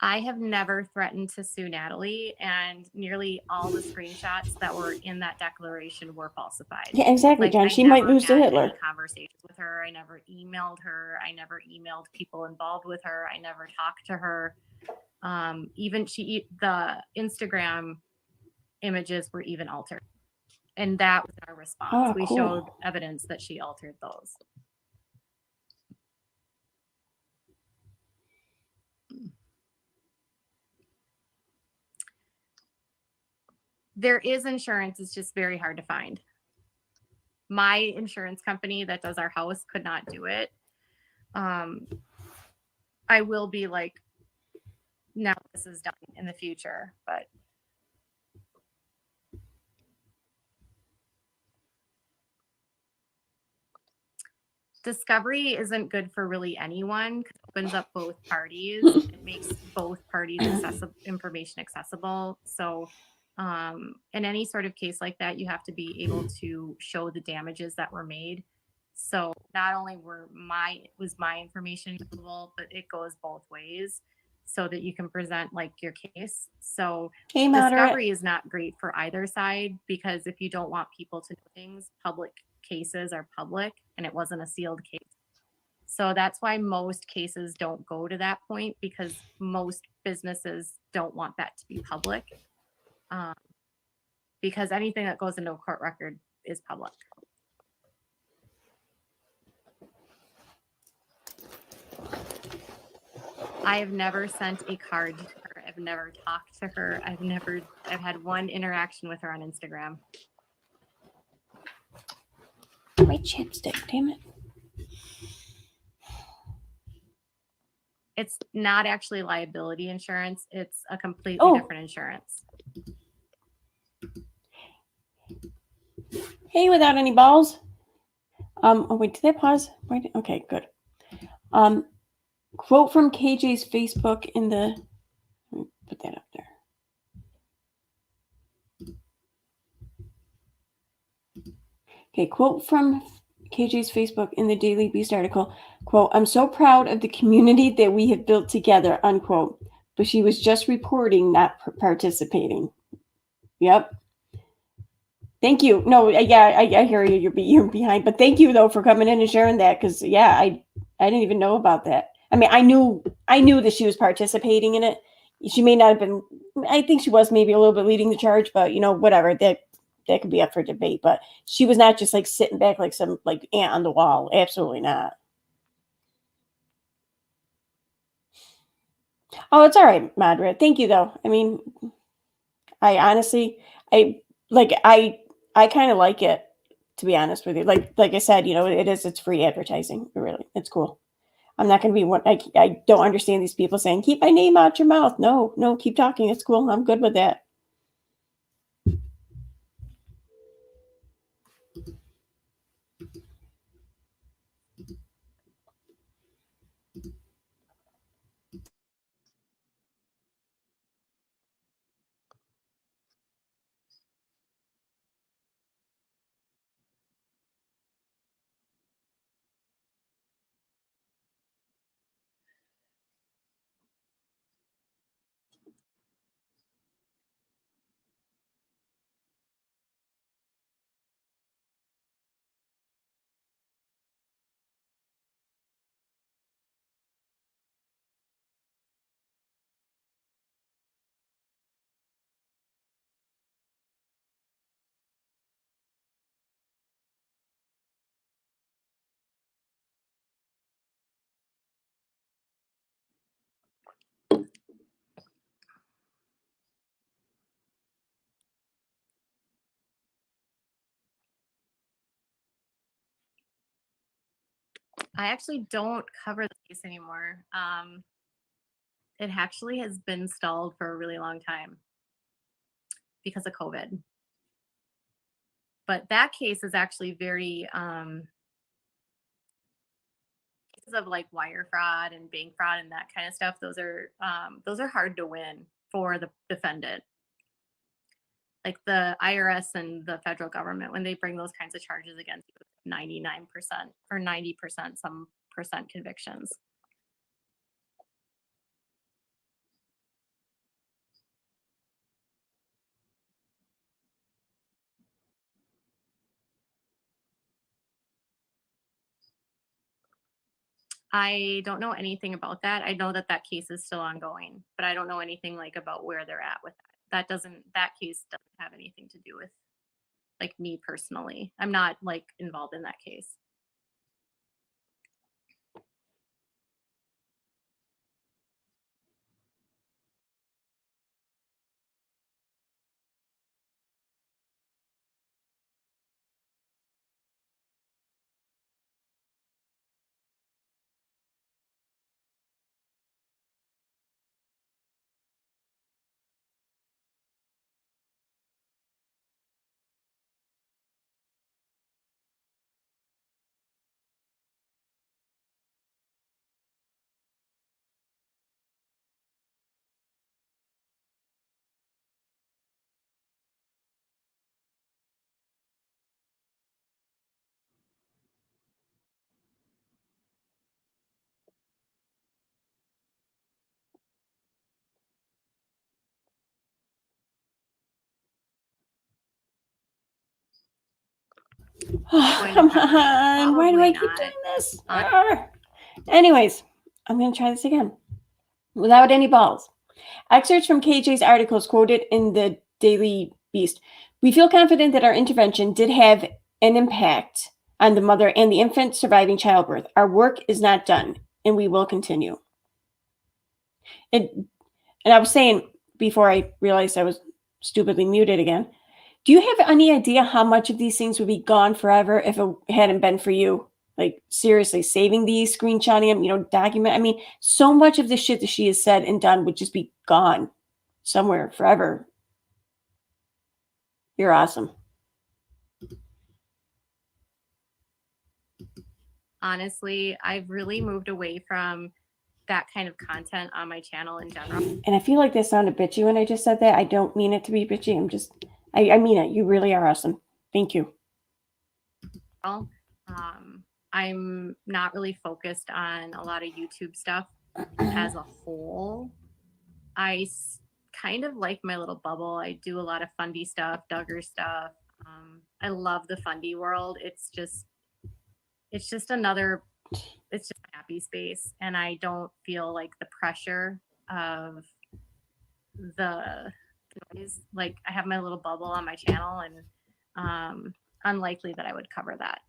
I have never threatened to sue Natalie, and nearly all the screenshots that were in that declaration were falsified. Yeah, exactly, Like, John. I She might never lose to had Hitler. any conversations with her. I never emailed her. I never emailed people involved with her. I never talked to her. Even the Instagram images were even altered, and that was our response. Oh, we cool. showed evidence that she altered those. There is insurance. It's just very hard to find. My insurance company that does our house could not do it. I will be like, now this is done in the future, but discovery isn't good for really anyone because it opens up both parties. It makes both parties information accessible. So in any sort of case like that, you have to be able to show the damages that were made. So not only was my information available, but it goes both ways so that you can present like your case. So Hey, moderate. discovery is not great for either side because if you don't want people to know things, public cases are public and it wasn't a sealed case. So that's why most cases don't go to that point because most businesses don't want that to be public. Because anything that goes into a court record is public. I have never sent a card to her. I've never talked to her. I've had one interaction with her on Instagram. My chipstick, damn it. It's not actually liability insurance. It's a completely different insurance. Hey, without any balls. Oh wait, did I pause? Wait, okay, good. Quote from KJ's Facebook in the. Let me put that up there. Okay, quote from KJ's Facebook in the Daily Beast article, quote, "I'm so proud of the community that we have built together," unquote. But she was just reporting, not participating. Yep. Thank you. No, yeah, I hear you. You're behind, but thank you though for coming in and sharing that, because yeah, I didn't even know about that. I mean, I knew that she was participating in it. She may not have been. I think she was maybe a little bit leading the charge, but whatever. That could be up for debate. But she was not just like sitting back like some like ant on the wall. Absolutely not. Oh, it's all right, Madra. Thank you though. I mean, I honestly, I like I kind of like it, to be honest with you. Like I said, it's free advertising. Really, it's cool. I'm not going to be one. I don't understand these people saying keep my name out your mouth. No, keep talking. It's cool. I'm good with that. I actually don't cover the case anymore. It actually has been stalled for a really long time because of COVID. But that case is actually very cases of like wire fraud and bank fraud and that kind of stuff. Those are hard to win for the defendant. Like the IRS and the federal government, when they bring those kinds of charges against you, 99% or 90%, some percent convictions. I don't know anything about that. I know that that case is still ongoing, but I don't know anything like about where they're at with that. That case doesn't have anything to do with like me personally. I'm not like involved in that case. Oh, come on. Why do I keep doing this? Anyways, I'm going to try this again without any balls. Excerpts from KJ's articles quoted in the Daily Beast. We feel confident that our intervention did have an impact on the mother and the infant surviving childbirth. Our work is not done, and we will continue. And I was saying before I realized I was stupidly muted again, do you have any idea how much of these things would be gone forever if it hadn't been for you? Like, seriously, saving these, screenshotting them, document. I mean, so much of the shit that she has said and done would just be gone somewhere forever. You're awesome. Honestly, I've really moved away from that kind of content on my channel in general. And I feel like that sounded bitchy when I just said that. I don't mean it to be bitchy. I mean it. You really are awesome. Thank you. I'm not really focused on a lot of YouTube stuff as a whole. Kind of like my little bubble. I do a lot of fundy stuff, Duggar stuff. I love the fundy world. It's just a happy space, and I don't feel like the pressure of the noise. Like, I have my little bubble on my channel, and unlikely that I would cover that.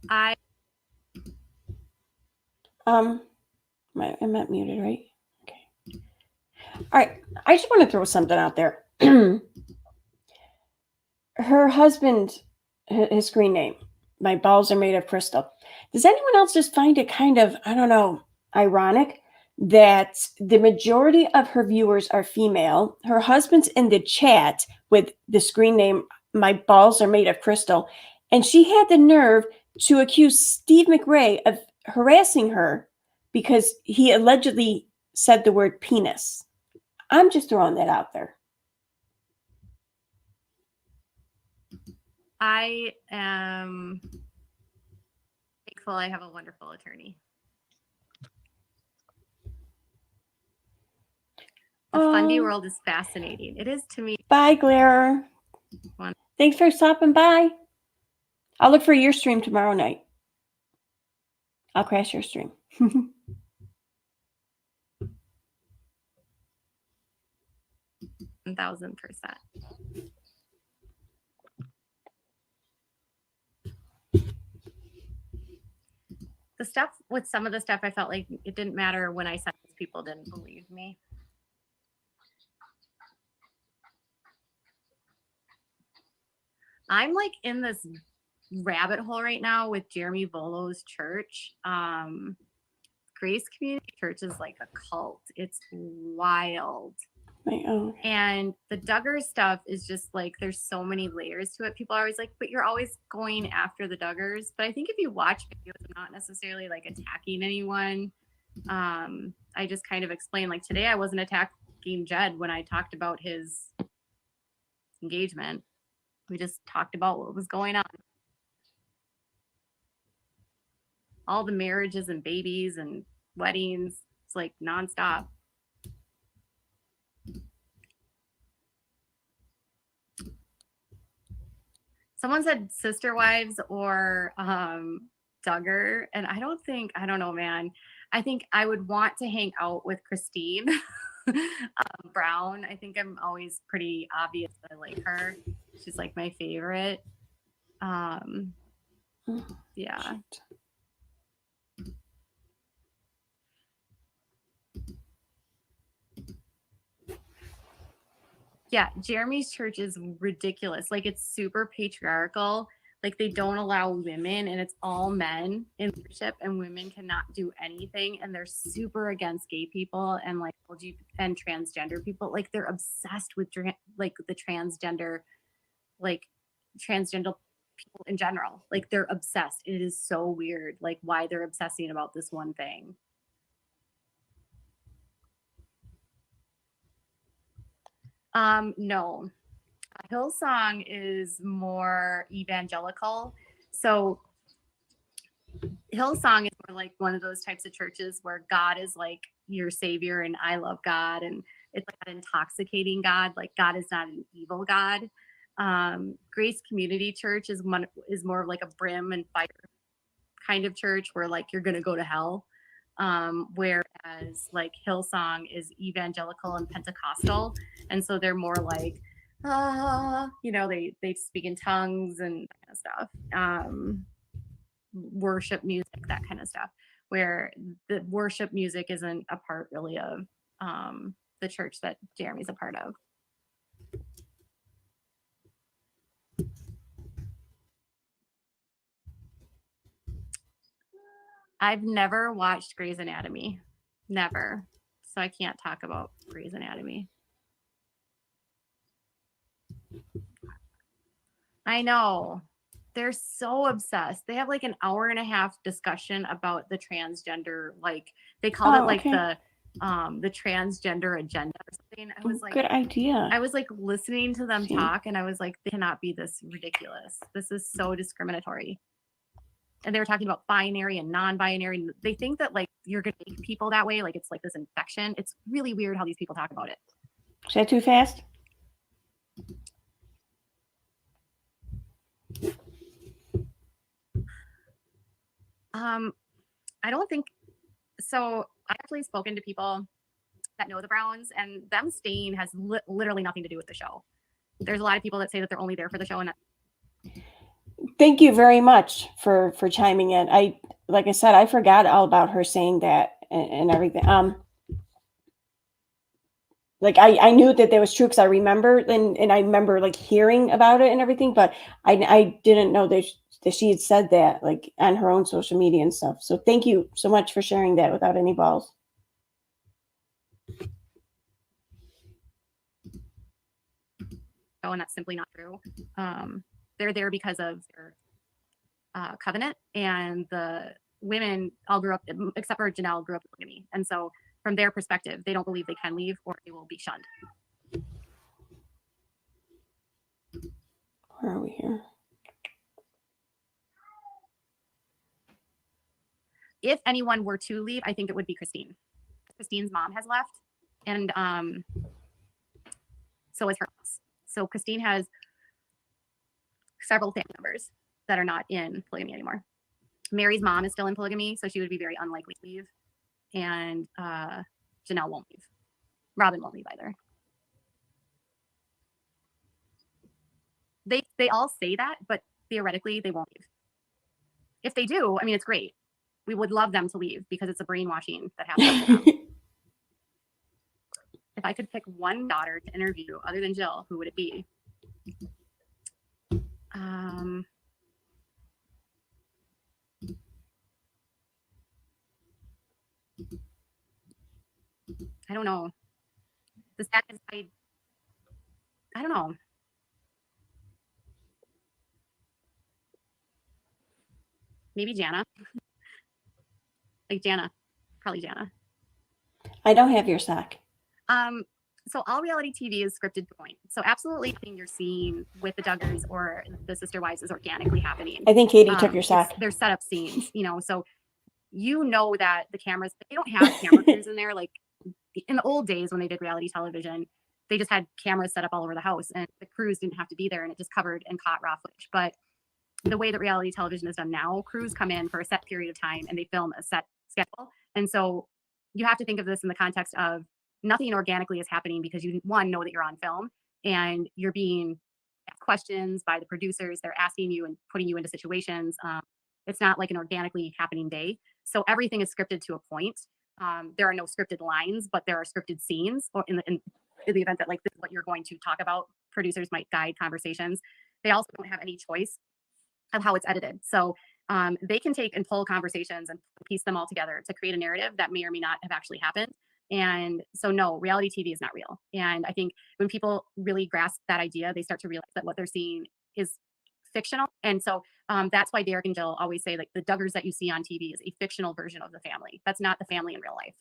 I I'm not muted, right? Okay. All right. I just want to throw something out there. Her husband, his screen name, my balls are made of crystal. Does anyone else just find it kind of, I don't know, ironic that the majority of her viewers are female? Her husband's in the chat with the screen name, my balls are made of crystal. And she had the nerve to accuse Steve McRae of harassing her because he allegedly said the word penis. I'm just throwing that out there. I am thankful I have a wonderful attorney. The fundy world is fascinating. It is to me. Bye, Glare. Thanks for stopping by. I'll look for your stream tomorrow night. I'll crash your stream. 1,000%. The stuff with some of the stuff, I felt like it didn't matter when I said this, people didn't believe me. I'm like in this rabbit hole right now with Jeremy Volo's church. Grace Community Church is like a cult. It's wild. And the Duggar stuff is just like, there's so many layers to it. People are always like, but you're always going after the Duggars. But I think if you watch videos, I'm not necessarily like attacking anyone. I just kind of explain, like today I wasn't attacking Jed when I talked about his engagement. We just talked about what was going on. All the marriages and babies and weddings. It's like nonstop. Someone said sister wives or Duggar, and I don't know, man. I think I would want to hang out with Christine Brown. I think I'm always pretty obvious that I like her. She's like my favorite. Yeah. Yeah, Jeremy's church is ridiculous. Like, it's super patriarchal. Like, they don't allow women, and it's all men in leadership, and women cannot do anything. And they're super against gay people and like LGBT and transgender people. Like, they're obsessed with like the transgender people in general. Like, they're obsessed. It is so weird, like why they're obsessing about this one thing. No. Hillsong is more evangelical. So Hillsong is more like one of those types of churches where God is like your savior and I love God, and it's like an intoxicating God. Like, God is not an evil God. Grace Community Church is more of like a brim and fire kind of church where like you're gonna go to hell. Whereas like Hillsong is evangelical and Pentecostal, and so they're more like they speak in tongues and that kind of stuff, worship music, that kind of stuff, where the worship music isn't a part really of the church that Jeremy's a part of. I've never watched Grey's Anatomy. Never. So I can't talk about Grey's Anatomy. I know. They're so obsessed. They have like an hour and a half discussion about the transgender, like they called it like okay. the transgender agenda or something. I was like, Good idea. I was like listening to them See? talk, and I was like, they cannot be this ridiculous. This is so discriminatory. And they were talking about binary and non-binary. They think that like you're gonna make people that way, like it's like this infection. It's really weird how these people talk about it. Is that too fast? I don't think so. I've actually spoken to people that know the Browns, and them staying has literally nothing to do with the show. There's a lot of people that say that they're only there for the show, and Thank you very much for chiming in. Like I said, I forgot all about her saying that and everything. Like I knew that was true because I remember and I remember like hearing about it and everything, but I didn't know that she had said that like on her own social media and stuff. So thank you so much for sharing that without any balls. and that's simply not true. They're there because of their covenant, and the women all grew up, except for Janelle, grew up in polygamy, and so from their perspective, they don't believe they can leave or they will be shunned. Where are we here? If anyone were to leave, I think it would be Christine. Christine's mom has left, and so is her house. So Christine has several family members that are not in polygamy anymore. Mary's mom is still in polygamy, so she would be very unlikely to leave. And Janelle won't leave. Robin won't leave either. They all say that, but theoretically they won't leave. If they do, I mean, it's great. We would love them to leave because it's a brainwashing that happens to them. If I could pick one daughter to interview other than Jill, who would it be? I don't know. The sad is I don't know. Maybe Jana. Like Jana. Probably Jana. I don't have your sock. So all reality TV is scripted to point. So absolutely nothing you're seeing with the Duggars or the Sister Wives is organically happening. I think Katie took your sock. They're set up scenes, you know, so you know that the cameras, they don't have camera crews in there. Like in the old days when they did reality television, they just had cameras set up all over the house and the crews didn't have to be there and it just covered and caught raw footage. But the way that reality television is done now, crews come in for a set period of time and they film a set schedule. And so you have to think of this in the context of nothing organically is happening because you, one, know that you're on film and you're being asked questions by the producers. They're asking you and putting you into situations. It's not like an organically happening day. So everything is scripted to a point. There are no scripted lines, but there are scripted scenes. Or in the event that like this is what you're going to talk about, producers might guide conversations. They also don't have any choice of how it's edited. So they can take and pull conversations and piece them all together to create a narrative that may or may not have actually happened. And so no, reality TV is not real. And I think when people really grasp that idea, they start to realize that what they're seeing is fictional. And so that's why Derek and Jill always say like the Duggars that you see on TV is a fictional version of the family. That's not the family in real life.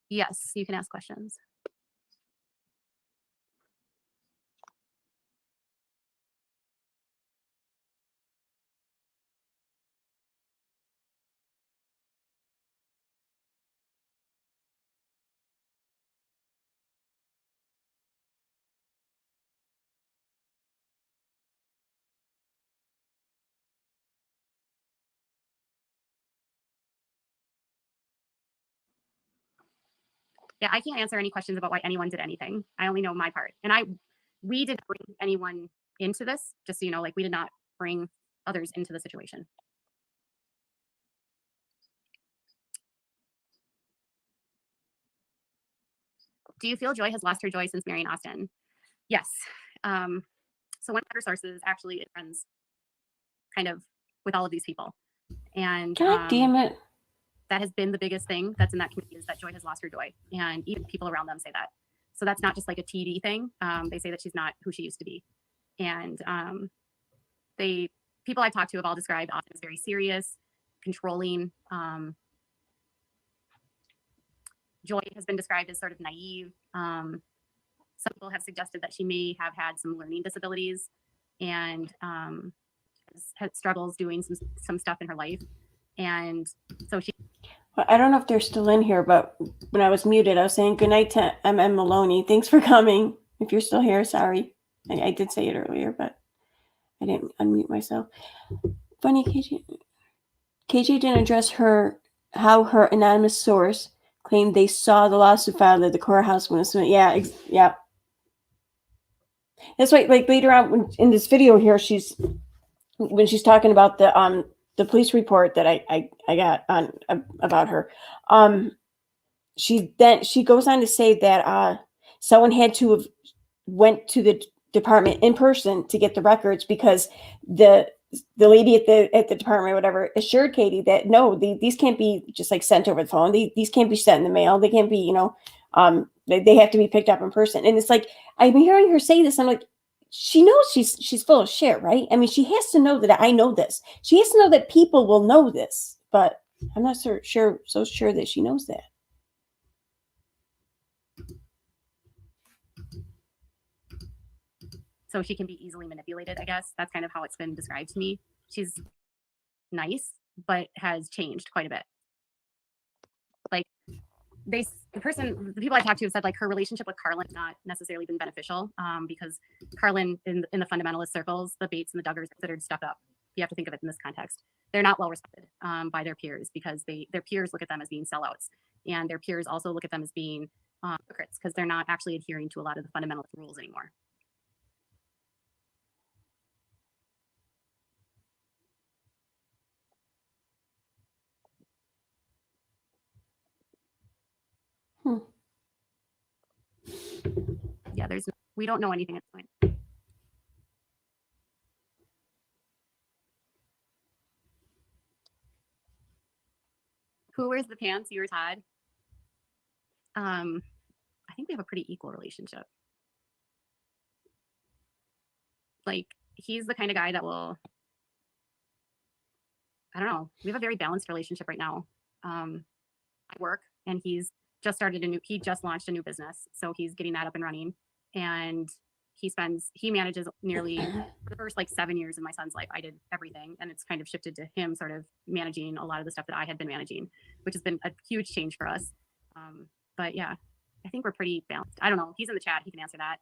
Yes, you can ask questions. Yeah, I can't answer any questions about why anyone did anything. I only know my part. And we didn't bring anyone into this, just so you know, like we did not bring others into the situation. Do you feel Joy has lost her joy since marrying Austin? Yes. So one of her sources actually is friends kind of with all of these people. And God damn it. That has been the biggest thing that's in that community is that Joy has lost her joy. And even people around them say that. So that's not just like a TD thing. They say that she's not who she used to be. And people I've talked to have all described Austin as very serious, controlling. Joy has been described as sort of naive. Some people have suggested that she may have had some learning disabilities and had struggles doing some stuff in her life. And so she. Well, I don't know if they're still in here, but when I was muted, I was saying good night to MM Maloney. Thanks for coming. If you're still here, sorry. I did say it earlier, but I didn't unmute myself. Funny, KJ didn't address how her anonymous source claimed they saw the lawsuit filed at the courthouse when yeah. That's why, like later on in this video here, when she's talking about the police report that I got on about her, she goes on to say that someone had to have went to the department in person to get the records because the lady at the department or whatever assured Katie that no, these can't be just like sent over the phone. These can't be sent in the mail. They can't be, they have to be picked up in person. And it's like, I'm hearing her say this. I'm like, she knows she's full of shit, right? I mean, she has to know that I know this. She has to know that people will know this, but I'm not so sure that she knows that. So she can be easily manipulated, I guess. That's kind of how it's been described to me. She's nice, but has changed quite a bit. Like the people I talked to have said like her relationship with Carlin's not necessarily been beneficial because Carlin in the fundamentalist circles, the Bates and the Duggars are considered stuck up. You have to think of it in this context. They're not well respected by their peers because their peers look at them as being sellouts, and their peers also look at them as being hypocrites because they're not actually adhering to a lot of the fundamentalist rules anymore. Yeah, we don't know anything at this point. Who wears the pants? You or Todd? I think we have a pretty equal relationship. Like he's the kind of guy that will, I don't know. We have a very balanced relationship right now. I work and he just launched a new business. So he's getting that up and running. And he manages nearly the first like 7 years of my son's life. I did everything. And it's kind of shifted to him sort of managing a lot of the stuff that I had been managing, which has been a huge change for us. But yeah, I think we're pretty balanced. I don't know. He's in the chat. He can answer that.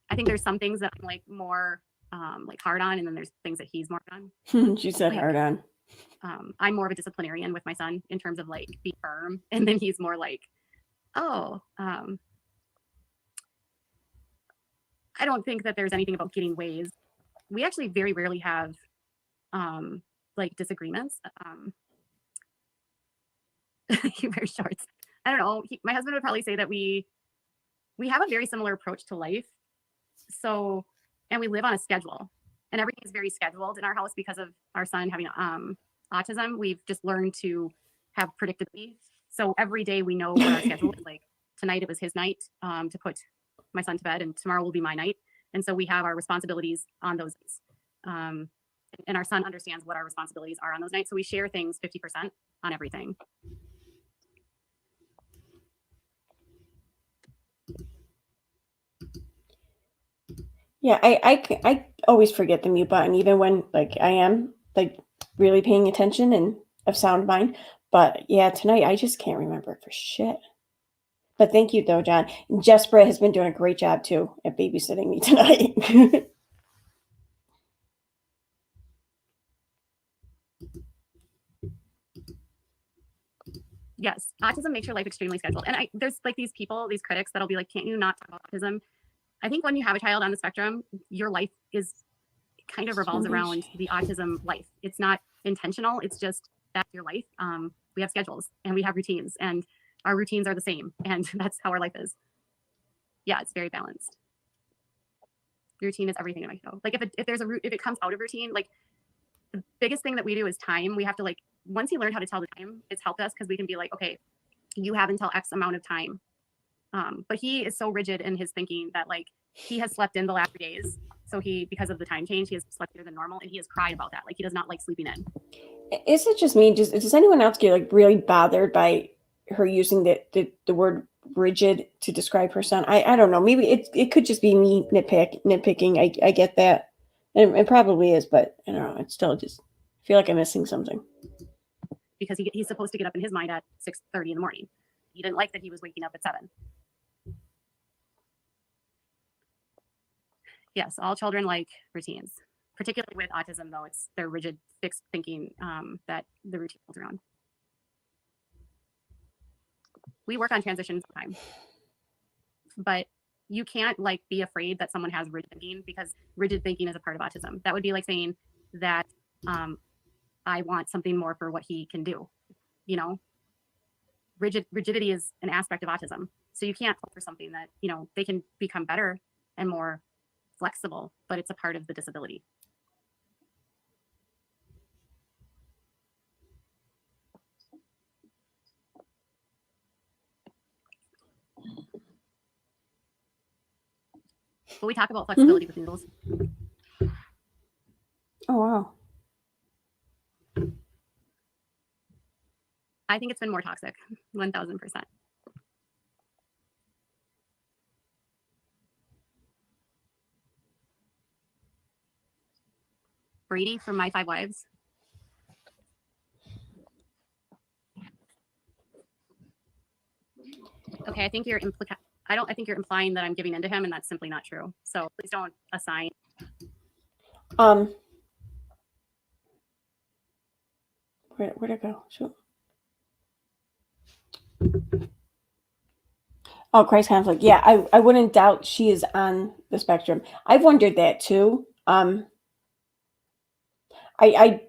I think there's some things that I'm like more like hard on, and then there's things that he's more on. She said like, hard on. I'm more of a disciplinarian with my son in terms of like be firm, and then he's more like, I don't think that there's anything about getting ways. We actually very rarely have like disagreements. He wears shorts. I don't know. My husband would probably say that we have a very similar approach to life. So, and we live on a schedule, and everything is very scheduled in our house because of our son having autism. We've just learned to have predictability. So every day we know what our schedule is. Like tonight it was his night to put my son to bed, and tomorrow will be my night. And so we have our responsibilities on those days. And our son understands what our responsibilities are on those nights. So we share things 50% on everything. Yeah, I always forget the mute button, even when like I am like really paying attention and of sound mind. But yeah, tonight I just can't remember it for shit. But thank you though, John. And Jespera has been doing a great job too at babysitting me tonight. Yes, autism makes your life extremely scheduled. And there's like these critics that'll be like, can't you not talk about autism? I think when you have a child on the spectrum, your life kind of revolves around the autism life. It's not intentional. It's just that's your life. We have schedules and we have routines, and our routines are the same, and that's how our life is. Yeah, it's very balanced. Routine is everything in my show. Like if it comes out of routine, like the biggest thing that we do is time. We have to like, once he learned how to tell the time, it's helped us because we can be like, okay, you have until X amount of time. But he is so rigid in his thinking that like he has slept in the last 3 days. So because of the time change, he has slept later than normal, and he has cried about that. Like he does not like sleeping in. Is it just me? Does anyone else get like really bothered by her using the word rigid to describe her son? I don't know. Maybe it could just be me nitpicking. I get that. And it probably is, but I don't know. It's still just I feel like I'm missing something. Because he's supposed to get up in his mind at 6:30 in the morning. He didn't like that he was waking up at 7. Yes, all children like routines, particularly with autism, though. It's their rigid, fixed thinking that the routine builds around. We work on transitions all the time, but you can't like be afraid that someone has rigid thinking, because rigid thinking is a part of autism. That would be like saying that I want something more for what he can do. You know, rigidity is an aspect of autism. So you can't hope for something that, you know, they can become better and more flexible, but it's a part of the disability. But we talk about flexibility with noodles. Oh wow. I think it's been more toxic, 1000%. Brady from My 5 Wives. Okay, I think you're implying that I'm giving in to him, and that's simply not true. So please don't assign. Where'd it go? Shoot. Oh, Christ conflict. Yeah, I wouldn't doubt she is on the spectrum. I've wondered that too. I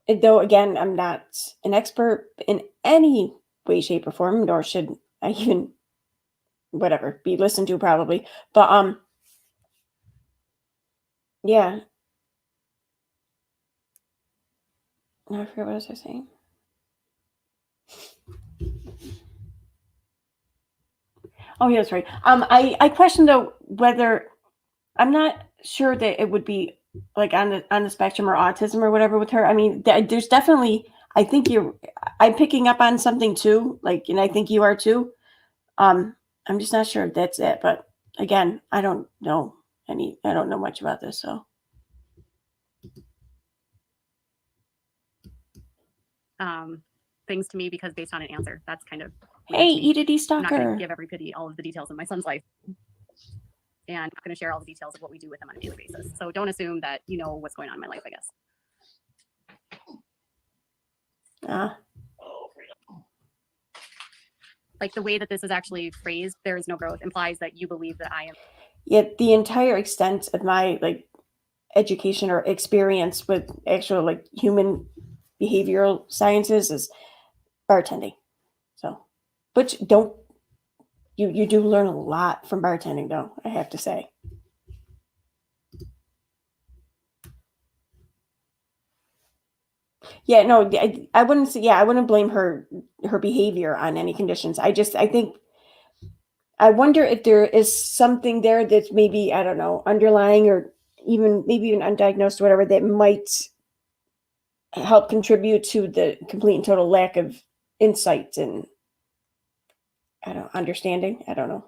though again, I'm not an expert in any way, shape, or form, nor should I even be listened to probably. But yeah. No, I forget what I was saying. Oh yeah, that's right. I question though whether I'm not sure that it would be like on the spectrum or autism or whatever with her. I mean, there's definitely. I'm picking up on something too. Like, and I think you are too. I'm just not sure if that's it. But again, I don't know much about this. So. Things to me because based on an answer. That's kind of Hey, Edity I'm not going Stalker. to give everybody all of the details of my son's life. And I'm not going to share all the details of what we do with him on a daily basis. So don't assume that you know what's going on in my life, I guess. Like the way that this is actually phrased, there is no growth, implies that you believe that I am. Yet the entire extent of my like education or experience with actual like human behavioral sciences is bartending. So, which you do learn a lot from bartending, though, I have to say. Yeah, no, I wouldn't say. Yeah, I wouldn't blame her behavior on any conditions. I think I wonder if there is something there that's maybe, I don't know, underlying or maybe even undiagnosed or whatever that might help contribute to the complete and total lack of insight and understanding. I don't know.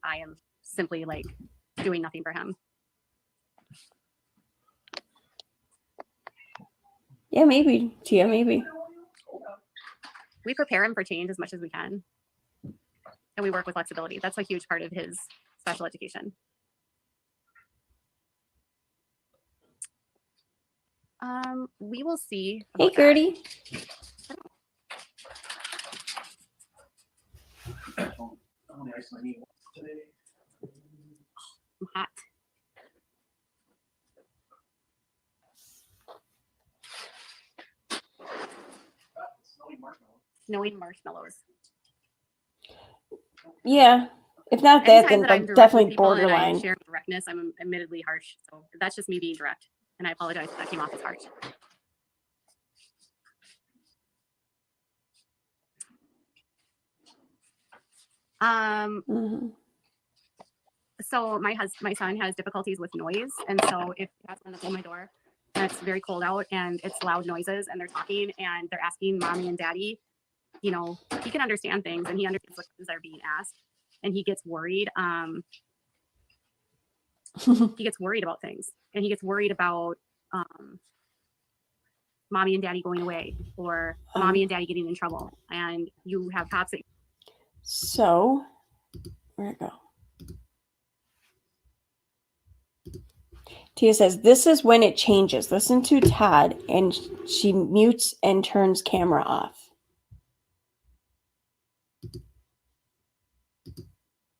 I am simply like doing nothing for him. Yeah, maybe. Tia, maybe. We prepare him for change as much as we can. And we work with flexibility. That's a huge part of his special education. We will see. Hey, Gertie. I'm hot. Snowing marshmallows. Yeah. If not that, Anytime then that I'm like direct with definitely people and I borderline. share directness, I'm admittedly harsh. So that's just me being direct. And I apologize if that came off as harsh. Mhm. So my son has difficulties with noise, and so if he has someone that's on my door and it's very cold out and it's loud noises and they're talking and they're asking mommy and daddy, you know, he can understand things and he understands what questions are being asked, and he gets worried. He gets worried about things, and he gets worried about mommy and daddy going away or mommy and daddy getting in trouble, and you have cops that. So, where'd it go? Tia says, this is when it changes. Listen to Todd, and she mutes and turns camera off.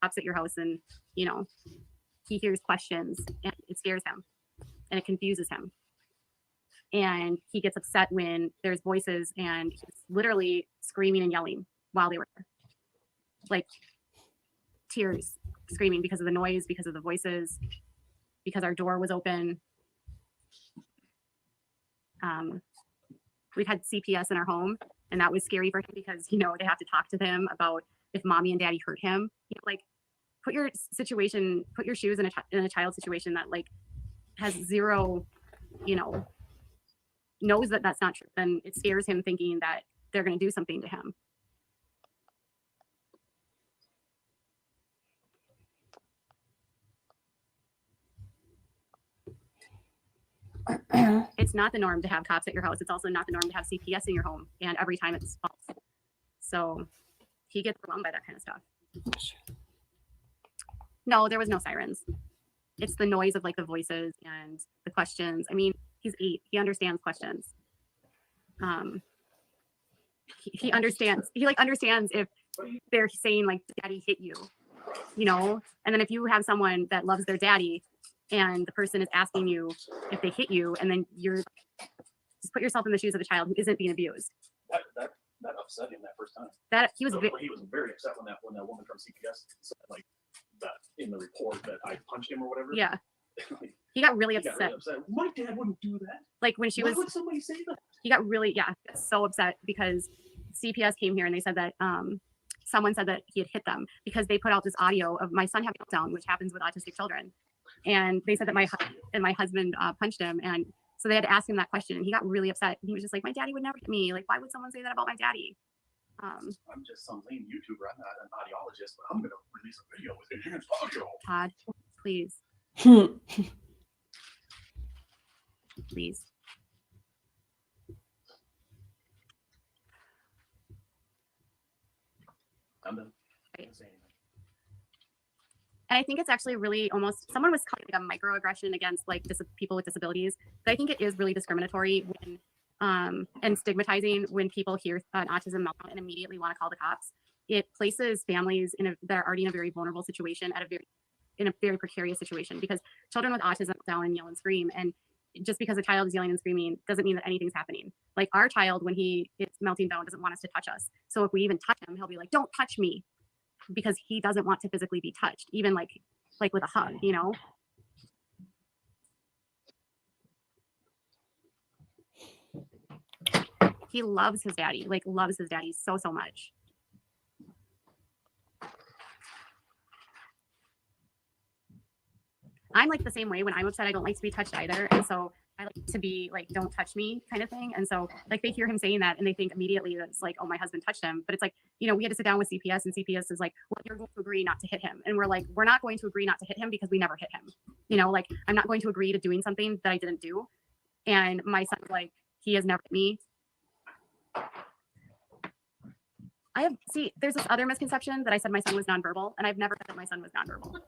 Cops at your house, and you know, he hears questions and it scares him and it confuses him, and he gets upset when there's voices, and he's literally screaming and yelling while they were there. Like tears, screaming because of the noise, because of the voices, because our door was open. We've had CPS in our home, and that was scary for him because, you know, they have to talk to him about if mommy and daddy hurt him. You know, like, put your shoes in a child situation that like has zero, you know, knows that that's not true. Then it scares him thinking that they're going to do something to him. It's not the norm to have cops at your house. It's also not the norm to have CPS in your home, and every time it's false. So he gets overwhelmed by that kind of stuff. No, there was no sirens. It's the noise of like the voices and the questions. I mean, he's 8. He understands questions. He understands. He like understands if they're saying like, "Daddy hit you," you know. And then if you have someone that loves their daddy, and the person is asking you if they hit you, and then you're just put yourself in the shoes of a child who isn't being abused. That upset him that first time. That he was very upset when that woman from CPS said like that in the report that I punched him or whatever. Yeah. He got really upset. My dad wouldn't do that. Like when Why would somebody say that? He got really so upset because CPS came here and they said that someone said that he had hit them because they put out this audio of my son having a meltdown, which happens with autistic children. And they said that my husband punched him, and so they had to ask him that question, and he got really upset. And he was just like, "My daddy would never hit me. Like, why would someone say that about my daddy?" I'm just some lame YouTuber. I'm not an audiologist, but I'm gonna release a video with enhanced audio. Todd, please, please. I'm done. Right. And I think it's actually really almost, someone was calling it like a microaggression against like people with disabilities. But I think it is really discriminatory when and stigmatizing when people hear an autism meltdown and immediately want to call the cops. It places families that are already in a very vulnerable situation in a very precarious situation, because children with autism down and yell and scream, and just because a child is yelling and screaming doesn't mean that anything's happening. Like our child, when he is melting down, doesn't want us to touch us. So if we even touch him, he'll be like, "Don't touch me," because he doesn't want to physically be touched, even like with a hug, you know? He loves his daddy, loves his daddy so much. I'm like the same way. When I'm upset, I don't like to be touched either. And so I like to be like, "Don't touch me," kind of thing. And so like they hear him saying that and they think immediately that it's like, "Oh, my husband touched him." But it's like, you know, we had to sit down with CPS, and CPS is like, "Well, you're going to agree not to hit him." And we're like, "We're not going to agree not to hit him because we never hit him." You know, like I'm not going to agree to doing something that I didn't do. And my son's like, he has never hit me. There's this other misconception that I said my son was nonverbal, and I've never said that my son was nonverbal.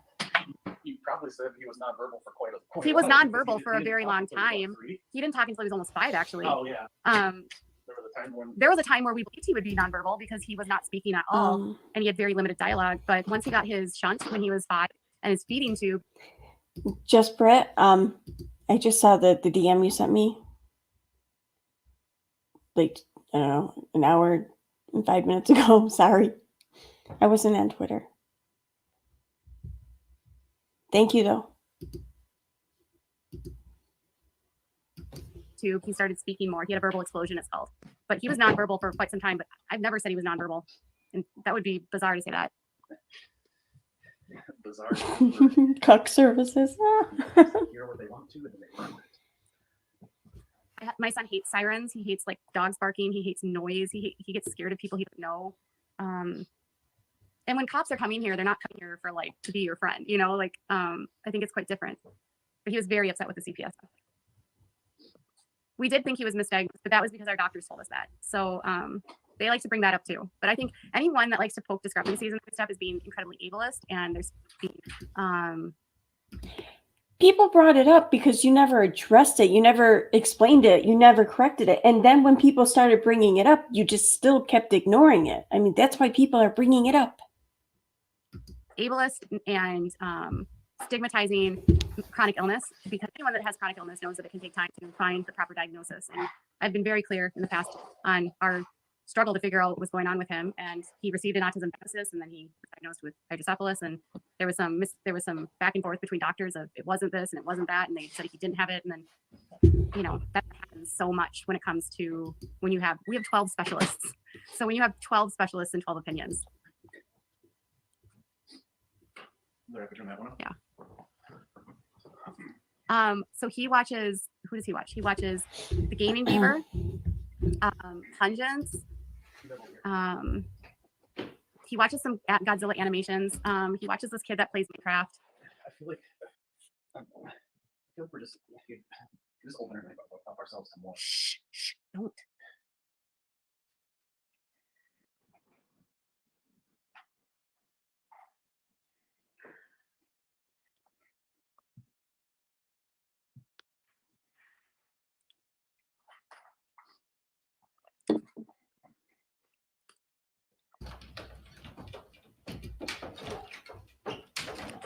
You probably said he was nonverbal for quite a while. He was nonverbal for a very long time. He didn't talk until he was almost 5, actually. Oh yeah. There was a time where we believed he would be nonverbal because he was not speaking at all, and he had very limited dialogue. But once he got his shunt when he was 5 and his feeding tube. Just Brett, I just saw the DM you sent me. Like, I don't know, an hour and 5 minutes ago. Sorry. I wasn't on Twitter. Thank you, though. tube, he started speaking more. He had a verbal explosion, it's called. But he was nonverbal for quite some time, but I've never said he was nonverbal. And that would be bizarre to say that. Bizarre. Cuck services. Hear what they want to, and then they run it. My son hates sirens. He hates like dogs barking. He hates noise. He gets scared of people he doesn't know. And when cops are coming here, they're not coming here for like to be your friend, you know, like I think it's quite different. But he was very upset with the CPS. We did think he was misdiagnosed, but that was because our doctors told us that. So they like to bring that up too. But I think anyone that likes to poke discrepancies and stuff is being incredibly ableist, and there's being People brought it up because you never addressed it. You never explained it. You never corrected it. And then when people started bringing it up, you just still kept ignoring it. I mean, that's why people are bringing it up. ableist and stigmatizing chronic illness, because anyone that has chronic illness knows that it can take time to find the proper diagnosis. And I've been very clear in the past on our struggle to figure out what was going on with him. And he received an autism diagnosis, and then he was diagnosed with hydrocephalus. And there was some back and forth between doctors of it wasn't this and it wasn't that, and they said he didn't have it. And then, you know, that happens so much when it comes to when we have 12 specialists. So when you have 12 specialists and 12 opinions. Do I have to turn that one off? Yeah. So he watches, who does he watch? He watches The Gaming Beaver, Pungence. He watches some Godzilla animations. He watches this kid that plays Minecraft. I feel like we're just opening up ourselves to more. Shh, don't.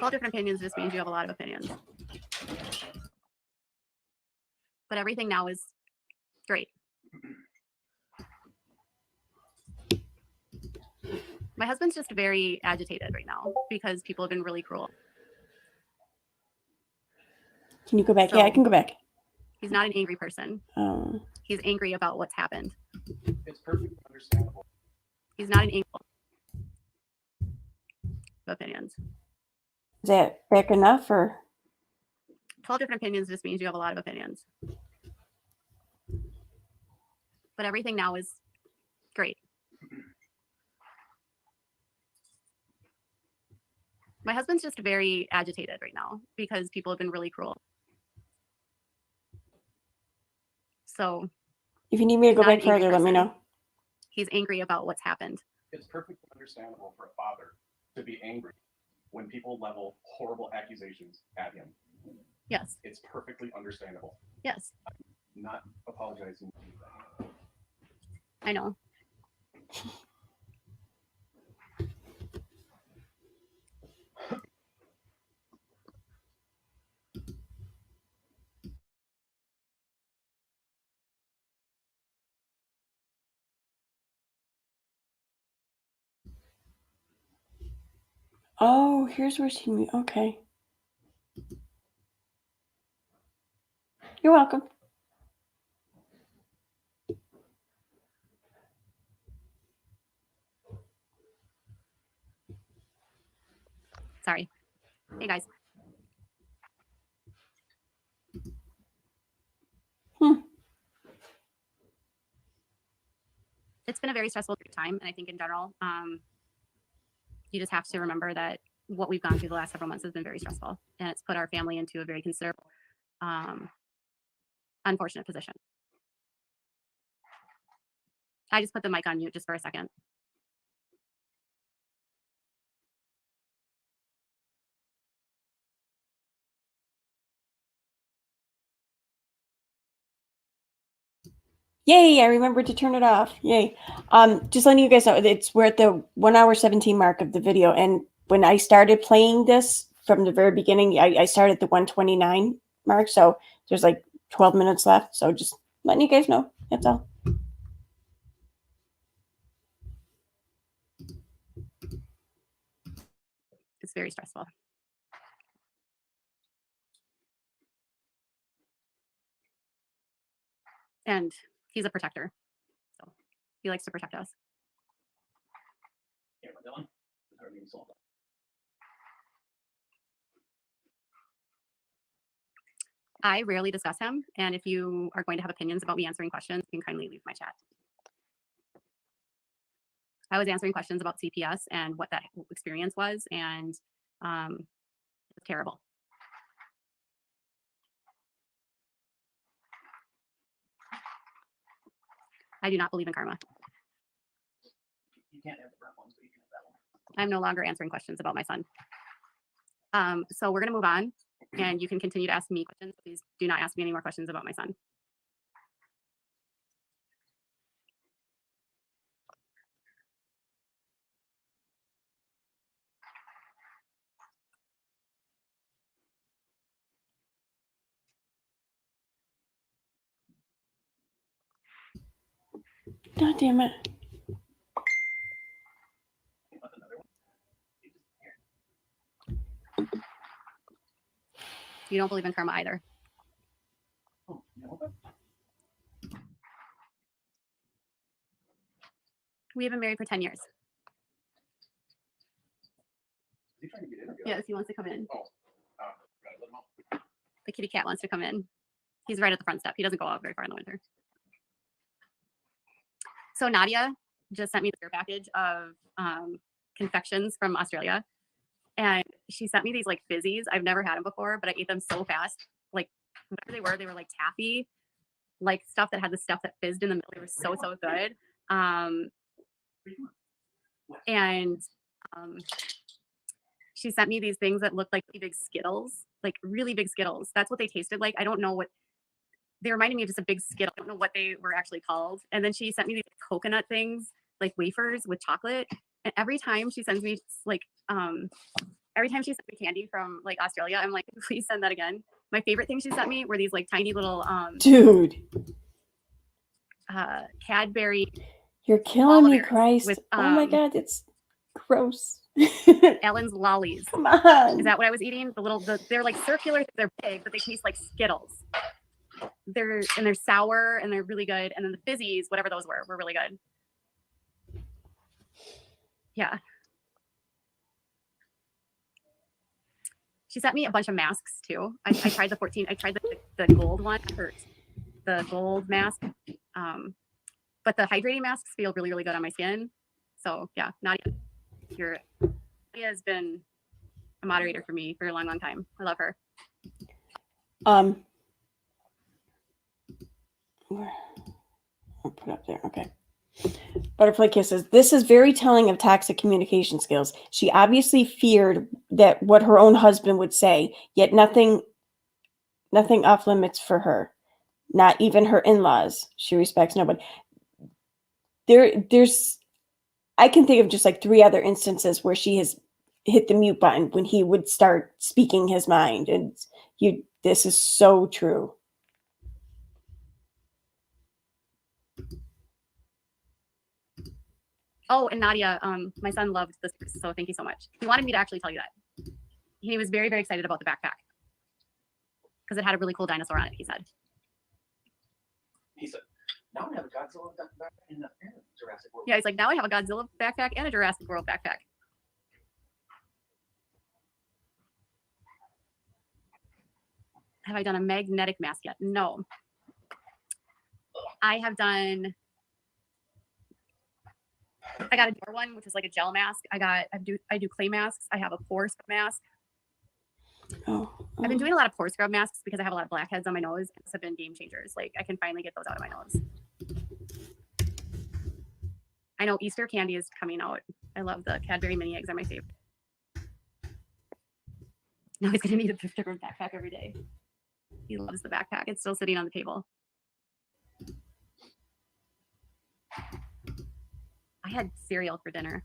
All different opinions just means you have a lot of opinions. But everything now is great. My husband's just very agitated right now because people have been really cruel. Can you go back? Yeah, I can go back. He's not an angry person. He's angry about what's happened. It's perfectly understandable. He's not an angry opinions. Is that back enough, or 12 different opinions just means you have a lot of opinions. But everything now is great. My husband's just very agitated right now because people have been really cruel. So if you need me to go back further, let me know. He's angry about what's happened. It's perfectly understandable for a father to be angry when people level horrible accusations at him. Yes. It's perfectly understandable. Yes. I'm not apologizing. I know. Oh, here's where she. Okay. You're welcome. Sorry. Hey, guys. It's been a very stressful time, and I think in general, you just have to remember that what we've gone through the last several months has been very stressful, and it's put our family into a very considerable, unfortunate position. I just put the mic on mute just for a second. Yay, I remembered to turn it off. Yay. Just letting you guys know, we're at the 1 hour 17 mark of the video. And when I started playing this from the very beginning, I started at the 129 mark. So there's like 12 minutes left. So just letting you guys know. That's all. It's very stressful. And he's a protector. So he likes to protect us. I rarely discuss him. And if you are going to have opinions about me answering questions, you can kindly leave my chat. I was answering questions about CPS and what that experience was, and it was terrible. I do not believe in karma. You can't have the front ones, but you can have that one. I'm no longer answering questions about my son. So we're going to move on, and you can continue to ask me questions. Please do not ask me any more questions about my son. God damn it. You don't believe in karma either. Oh, no. We have been married for 10 years. Is he trying to get in or get Yes, he wants to come in. out? Gotta let him out. The kitty cat wants to come in. He's right at the front step. He doesn't go out very far in the winter. So Nadia just sent me the package of confections from Australia. And she sent me these like fizzies. I've never had them before, but I ate them so fast. Like whatever they were like taffy, like stuff that had the stuff that fizzed in the middle. They were so good. And she sent me these things that looked like really big Skittles, like really big Skittles. That's what they tasted like. I don't know what they reminded me of, just a big Skittle. I don't know what they were actually called. And then she sent me these coconut things, like wafers with chocolate. And every time she sends me like every time she sent me candy from like Australia, I'm like, please send that again. My favorite thing she sent me were these like tiny little Dude, Cadbury you're killing me, Bears Christ. with, Oh my God, it's gross. Ellen's lollies. Come on. Is that what I was eating? They're like circular, they're big, but they taste like Skittles. They're sour and they're really good. And then the fizzies, whatever those were really good. Yeah. She sent me a bunch of masks too. I tried the 14. I tried the gold one. It hurt. The gold mask. But the hydrating masks feel really, really good on my skin. So yeah, Nadia has been a moderator for me for a long, long time. I love her. I'll put up there. Okay. Butterfly kisses. This is very telling of toxic communication skills. She obviously feared that what her own husband would say, yet nothing off limits for her. Not even her in-laws. She respects nobody. There's I can think of just like 3 other instances where she has hit the mute button when he would start speaking his mind. And this is so true. Oh, and Nadia, my son loved this, so thank you so much. He wanted me to actually tell you that. He was very, very excited about the backpack because it had a really cool dinosaur on it, he said. He said, now I have a Godzilla backpack in the Jurassic World. Yeah, he's like, now I have a Godzilla backpack and a Jurassic World backpack. Have I done a magnetic mask yet? No. I have done... I got a door one, which is like a gel mask. I do clay masks. I have a pore scrub mask. I've been doing a lot of pore scrub masks because I have a lot of blackheads on my nose. Those have been game changers. Like I can finally get those out of my nose. I know Easter candy is coming out. I love the Cadbury mini eggs. Are my favorite. Now he's gonna need a different backpack every day. He loves the backpack. It's still sitting on the table. I had cereal for dinner.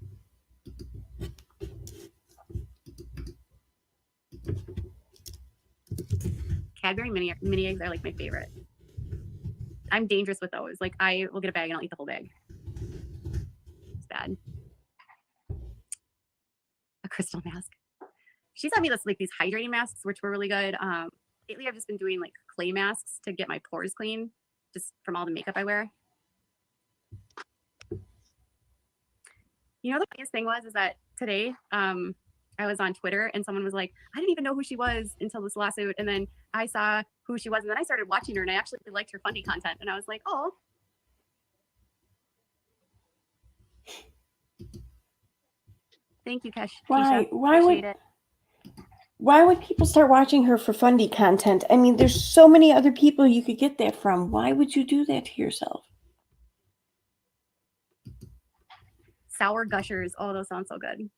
Cadbury mini eggs are like my favorite. I'm dangerous with those. Like I will get a bag and I'll eat the whole bag. It's bad. A crystal mask. She sent me these hydrating masks, which were really good. Lately I've just been doing like clay masks to get my pores clean, just from all the makeup I wear. You know, the funniest thing was that today I was on Twitter and someone was like, I didn't even know who she was until this lawsuit. And then I saw who she was and then I started watching her and I actually liked her funny content. And I was like, oh. Thank you, Kesh. Why? Keisha. Why Appreciate would? it. Why would people start watching her for funny content? I mean, there's so many other people you could get that from. Why would you do that to yourself? Sour gushers. Oh, those sound so good.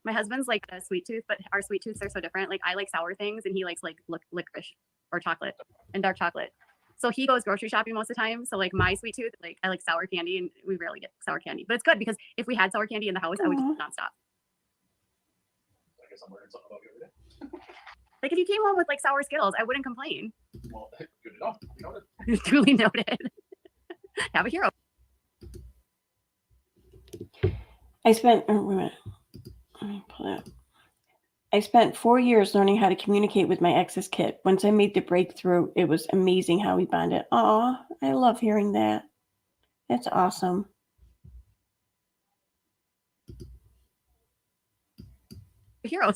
My husband's like a sweet tooth, but our sweet tooths are so different. Like I like sour things and he likes like licorice or chocolate and dark chocolate. So he goes grocery shopping most of the time. So like my sweet tooth, like I like sour candy and we rarely get sour candy. But it's good because if we had sour candy in the house, I would just nonstop. I guess I'm learning something about you every day. Like if you came home with like sour Skittles, I wouldn't complain. Well, good enough. Noted. Duly noted. Have a hero. I spent, oh, wait a minute. Let me pull it up. I spent 4 years learning how to communicate with my ex's kid. Once I made the breakthrough, it was amazing how we bonded. Aw, I love hearing that. That's awesome. Heroes.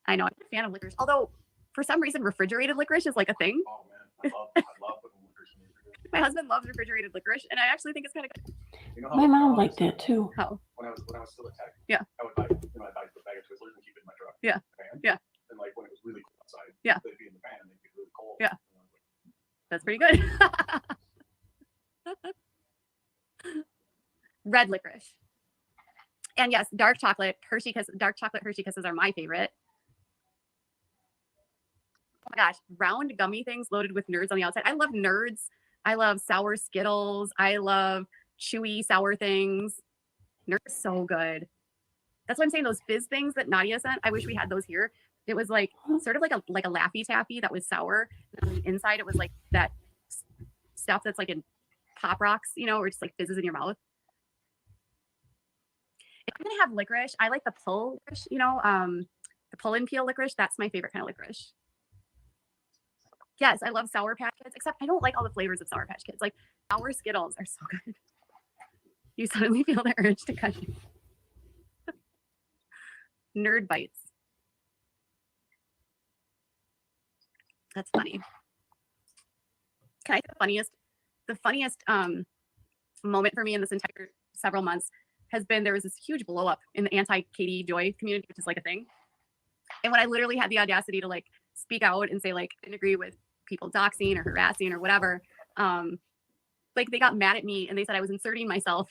I know, I'm a fan of licorice. Although, for some reason, refrigerated licorice is like a thing. Oh man, I love putting licorice in the My husband loves refrigerated licorice, and I actually think it's kind of good. You know how My mom I liked that too. How? When I was still at Tech, Yeah. I would buy a bag of Twizzlers and keep it in my truck. Yeah. Van. Yeah. And like when it was really cold outside, Yeah. they'd be in the van and they'd get really cold. Yeah. And I was like, That's pretty good. Red licorice. And yes, dark chocolate Hershey Kisses are my favorite. Oh my gosh, round gummy things loaded with nerds on the outside. I love nerds. I love sour Skittles. I love chewy sour things. Nerds are so good. That's what I'm saying. Those fizz things that Nadia sent, I wish we had those here. It was like sort of like a Laffy Taffy that was sour. And on the inside, it was like that stuff that's like in Pop Rocks, you know, or just like fizzes in your mouth. If I'm gonna have licorice, I like the pull licorice, you know, the pull and peel licorice. That's my favorite kind of licorice. Yes, I love Sour Patch Kids, except I don't like all the flavors of Sour Patch Kids. Like sour Skittles are so good. You suddenly feel the urge to cut you. Nerd bites. That's funny. Can I say the funniest moment for me in this entire several months has been there was this huge blow up in the anti-Katie Joy community, which is like a thing. And when I literally had the audacity to like speak out and say like I didn't agree with people doxing or harassing or whatever, like they got mad at me and they said I was inserting myself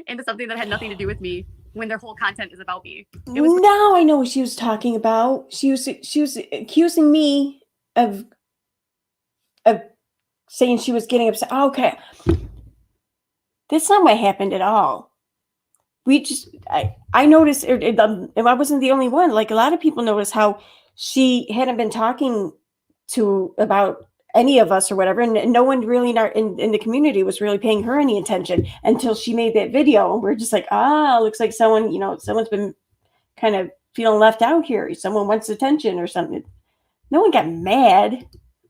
into something that had nothing to do with me when their whole content is about me. It was Now I know what she was talking about. She was accusing me of saying she was getting upset. Okay, that's not what happened at all. I noticed, and I wasn't the only one. Like a lot of people noticed how she hadn't been talking about any of us or whatever, and no one really in the community was really paying her any attention until she made that video. We're just like, looks like someone's been kind of feeling left out here. Someone wants attention or something. No one got mad.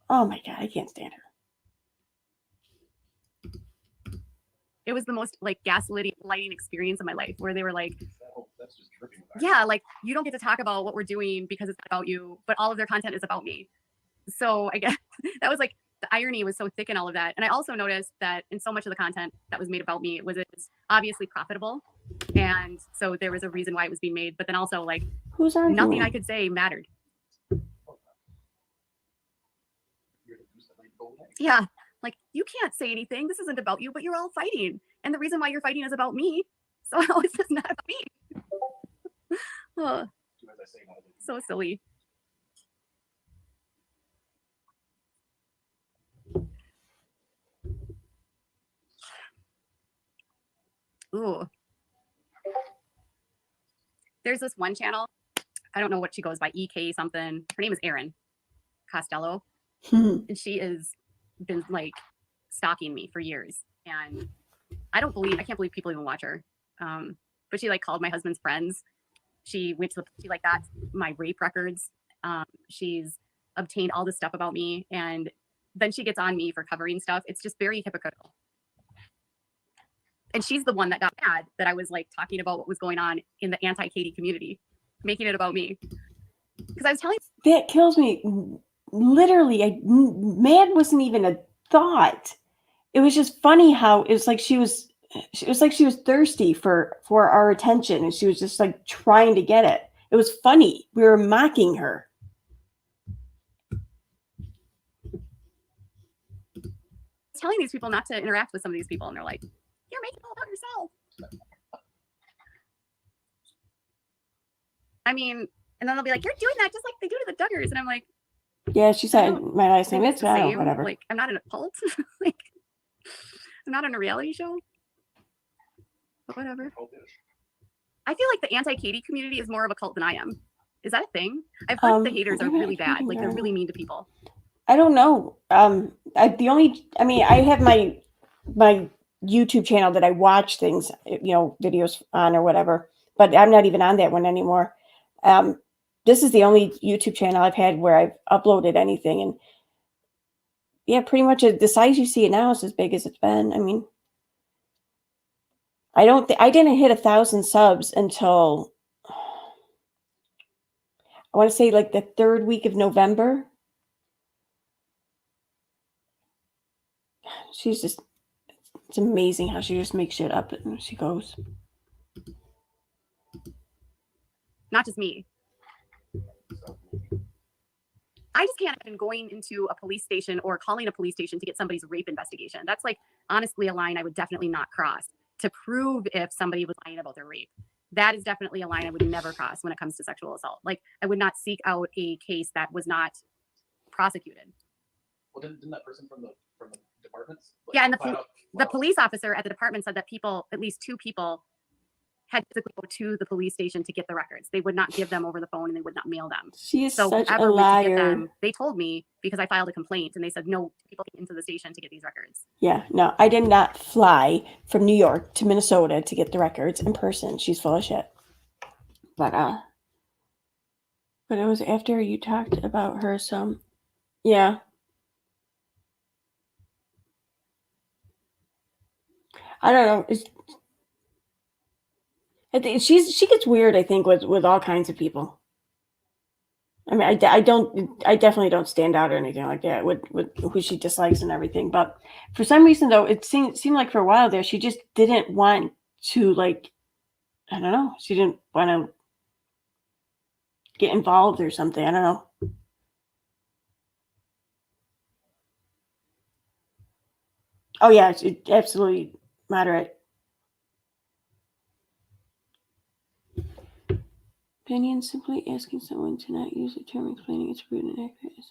Oh my God, I can't stand her. It was the most like gaslighting experience of my life where they were like, that's just dripping. yeah, like you don't get to talk about what we're doing because it's about you, but all of their content is about me. So I guess that was like the irony was so thick in all of that. And I also noticed that in so much of the content that was made about me, it was obviously profitable. And so there was a reason why it was being made. But then also like Who's arguing? nothing I could say mattered. Yeah. Like you can't say anything. This isn't about you, but you're all fighting. And the reason why you're fighting is about me. So it's just not about me. Oh, so silly. Ooh. There's this one channel. I don't know what she goes by, EK something. Her name is Erin Costello. And she has been like stalking me for years. And I can't believe people even watch her. But she like called my husband's friends She like got my rape records. She's obtained all this stuff about me, and then she gets on me for covering stuff. It's just very hypocritical. And she's the one that got mad that I was like talking about what was going on in the anti-Katie community, making it about me. Because I was telling that kills me. Literally, mad wasn't even a thought. It was just funny how it was like she was thirsty for our attention, and she was just like trying to get it. It was funny. We were mocking her. telling these people not to interact with some of these people, and they're like, "You're making it all about yourself." I mean, and then they'll be like, "You're doing that just like they do to the Duggars," and I'm like, "Yeah," she said, "My last name is is whatever." Like, I'm not in a cult. Like, I'm not on a reality show. But whatever. I feel like the anti-Katie community is more of a cult than I am. Is that a thing? I've heard the haters are really bad. Like, they're really mean to people. I don't know. I have my YouTube channel that I watch things, videos on or whatever, but I'm not even on that one anymore. This is the only YouTube channel I've had where I've uploaded anything, and yeah, pretty much the size you see it now is as big as it's been. I mean, I didn't hit 1,000 subs until I want to say like the third week of November. It's amazing how she just makes shit up and she goes. Not just me. I just can't imagine going into a police station or calling a police station to get somebody's rape investigation. That's like honestly a line I would definitely not cross to prove if somebody was lying about their rape. That is definitely a line I would never cross when it comes to sexual assault. Like, I would not seek out a case that was not prosecuted. Well, didn't that person from the departments? Like, yeah, and the police officer at the department said that at least 2 people, had to go to the police station to get the records. They would not give them over the phone, and they would not mail them. She is such a liar. To get them, they told me, because I filed a complaint, and they said, no, people came into the station to get these records. Yeah, no, I did not fly from New York to Minnesota to get the records in person. She's full of shit. But it was after you talked about her some, yeah. I don't know. She gets weird, I think, with all kinds of people. I mean, I definitely don't stand out or anything like that with who she dislikes and everything. But for some reason, though, it seemed like for a while there, she just didn't want to, like, I don't know. She didn't want to get involved or something. I don't know. Oh, yeah, it's absolutely moderate. Opinion, simply asking someone to not use the term explaining its rude and accurate.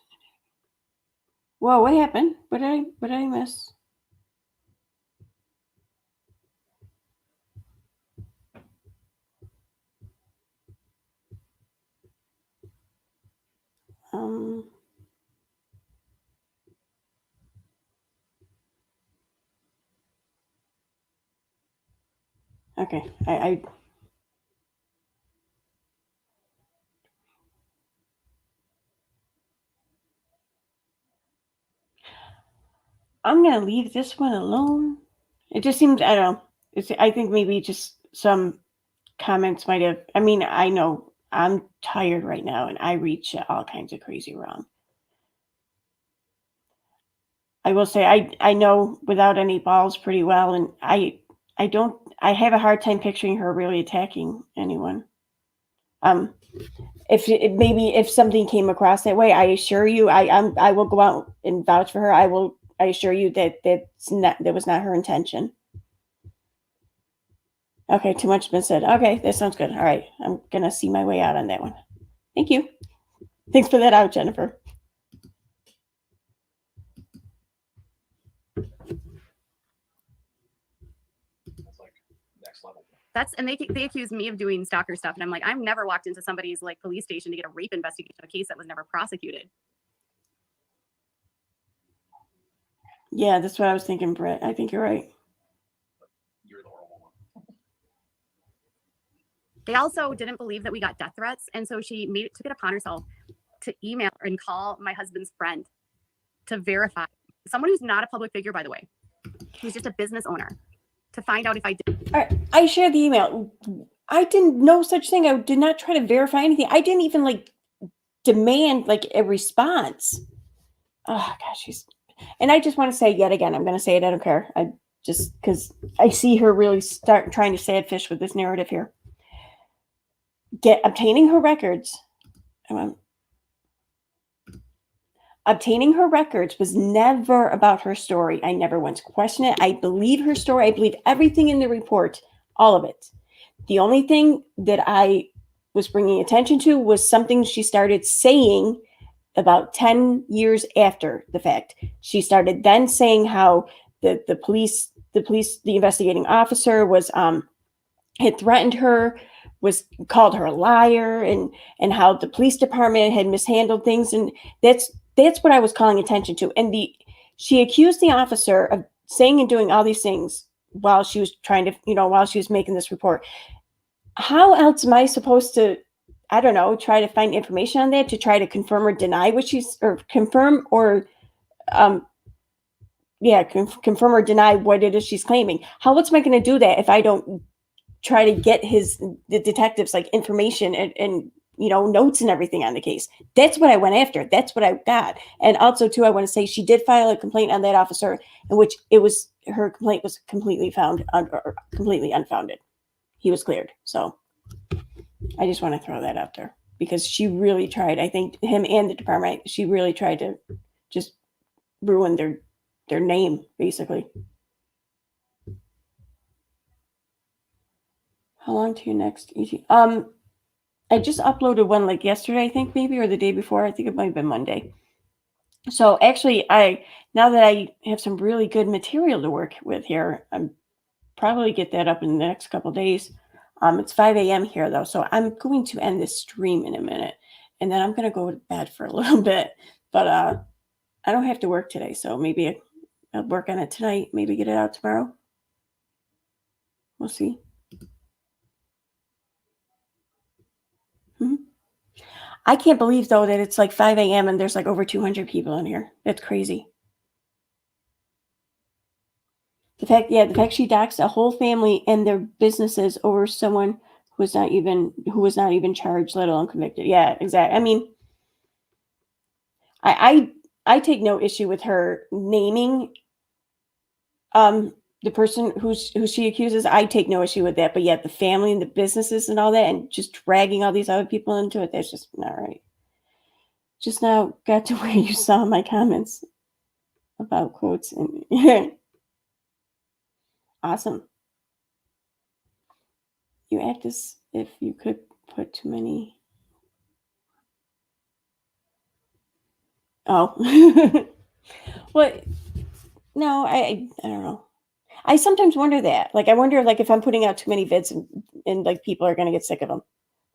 Whoa, what happened? What did I miss? Okay, I'm gonna leave this one alone. It just seems, I don't know. I think maybe just some comments might have. I mean, I know I'm tired right now, and I reach all kinds of crazy wrong. I will say I know without any balls pretty well, and I have a hard time picturing her really attacking anyone. If something came across that way, I assure you, I will go out and vouch for her. I assure you that was not her intention. Okay, too much has been said. Okay, that sounds good. All right, I'm gonna see my way out on that one. Thank you. Thanks for that out, Jennifer. That's like next level. And they accuse me of doing stalker stuff, and I'm like, I've never walked into somebody's like police station to get a rape investigation of a case that was never prosecuted. Yeah, that's what I was thinking, Brett. I think you're right. You're the horrible one. They also didn't believe that we got death threats. And so she took it upon herself to email and call my husband's friend to verify. Someone who's not a public figure, by the way, who's just a business owner, to find out if I did. All right, I shared the email. I didn't know such thing. I did not try to verify anything. I didn't even like demand like a response. Oh gosh, and I just want to say yet again, I'm going to say it. I don't care. I just because I see her really start trying to sad fish with this narrative here. Obtaining her records. Obtaining her records was never about her story. I never once questioned it. I believe her story. I believe everything in the report, all of it. The only thing that I was bringing attention to was something she started saying about 10 years after the fact. She started then saying how the investigating officer was had threatened her, was called her a liar, and how the police department had mishandled things, and that's what I was calling attention to. And she accused the officer of saying and doing all these things while she was trying to, while she was making this report. How else am I supposed to, I don't know, try to find information on that to try to confirm or deny what confirm or deny what it is she's claiming? How else am I going to do that if I don't try to get the detectives like information and notes and everything on the case? That's what I went after. That's what I got. And also too, I want to say she did file a complaint on that officer in which her complaint was completely unfounded. He was cleared. So I just want to throw that out there because she really tried. I think him and the department, she really tried to just ruin their name, basically. How long to your next ET? I just uploaded one like yesterday, I think maybe, or the day before. I think it might have been Monday. So actually, now that I have some really good material to work with here, I'm probably get that up in the next couple of days. It's 5 a.m. here though, so I'm going to end this stream in a minute, and then I'm going to go to bed for a little bit. But I don't have to work today, so maybe I'll work on it tonight. Maybe get it out tomorrow. We'll see. I can't believe though that it's like 5 a.m. and there's like over 200 people in here. That's crazy. The fact she doxed a whole family and their businesses over someone who was not even charged, let alone convicted. Yeah, exactly. I mean, I take no issue with her naming the person who she accuses. I take no issue with that, but yet the family and the businesses and all that, and just dragging all these other people into it, that's just not right. Just now got to where you saw my comments about quotes and awesome. You act as if you could put too many. Oh, well, no, I don't know. I sometimes wonder that. Like, I wonder, like, if I'm putting out too many vids and like people are gonna get sick of them.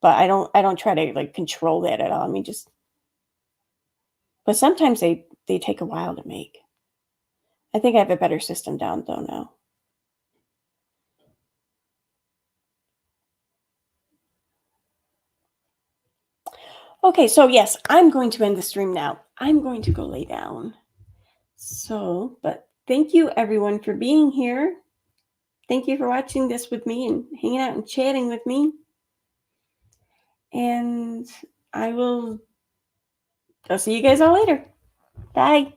But I don't try to like control that at all. I mean, but sometimes they take a while to make. I think I have a better system down though now. Okay, so yes, I'm going to end the stream now. I'm going to go lay down. So, but thank you everyone for being here. Thank you for watching this with me and hanging out and chatting with me. And I'll see you guys all later. Bye.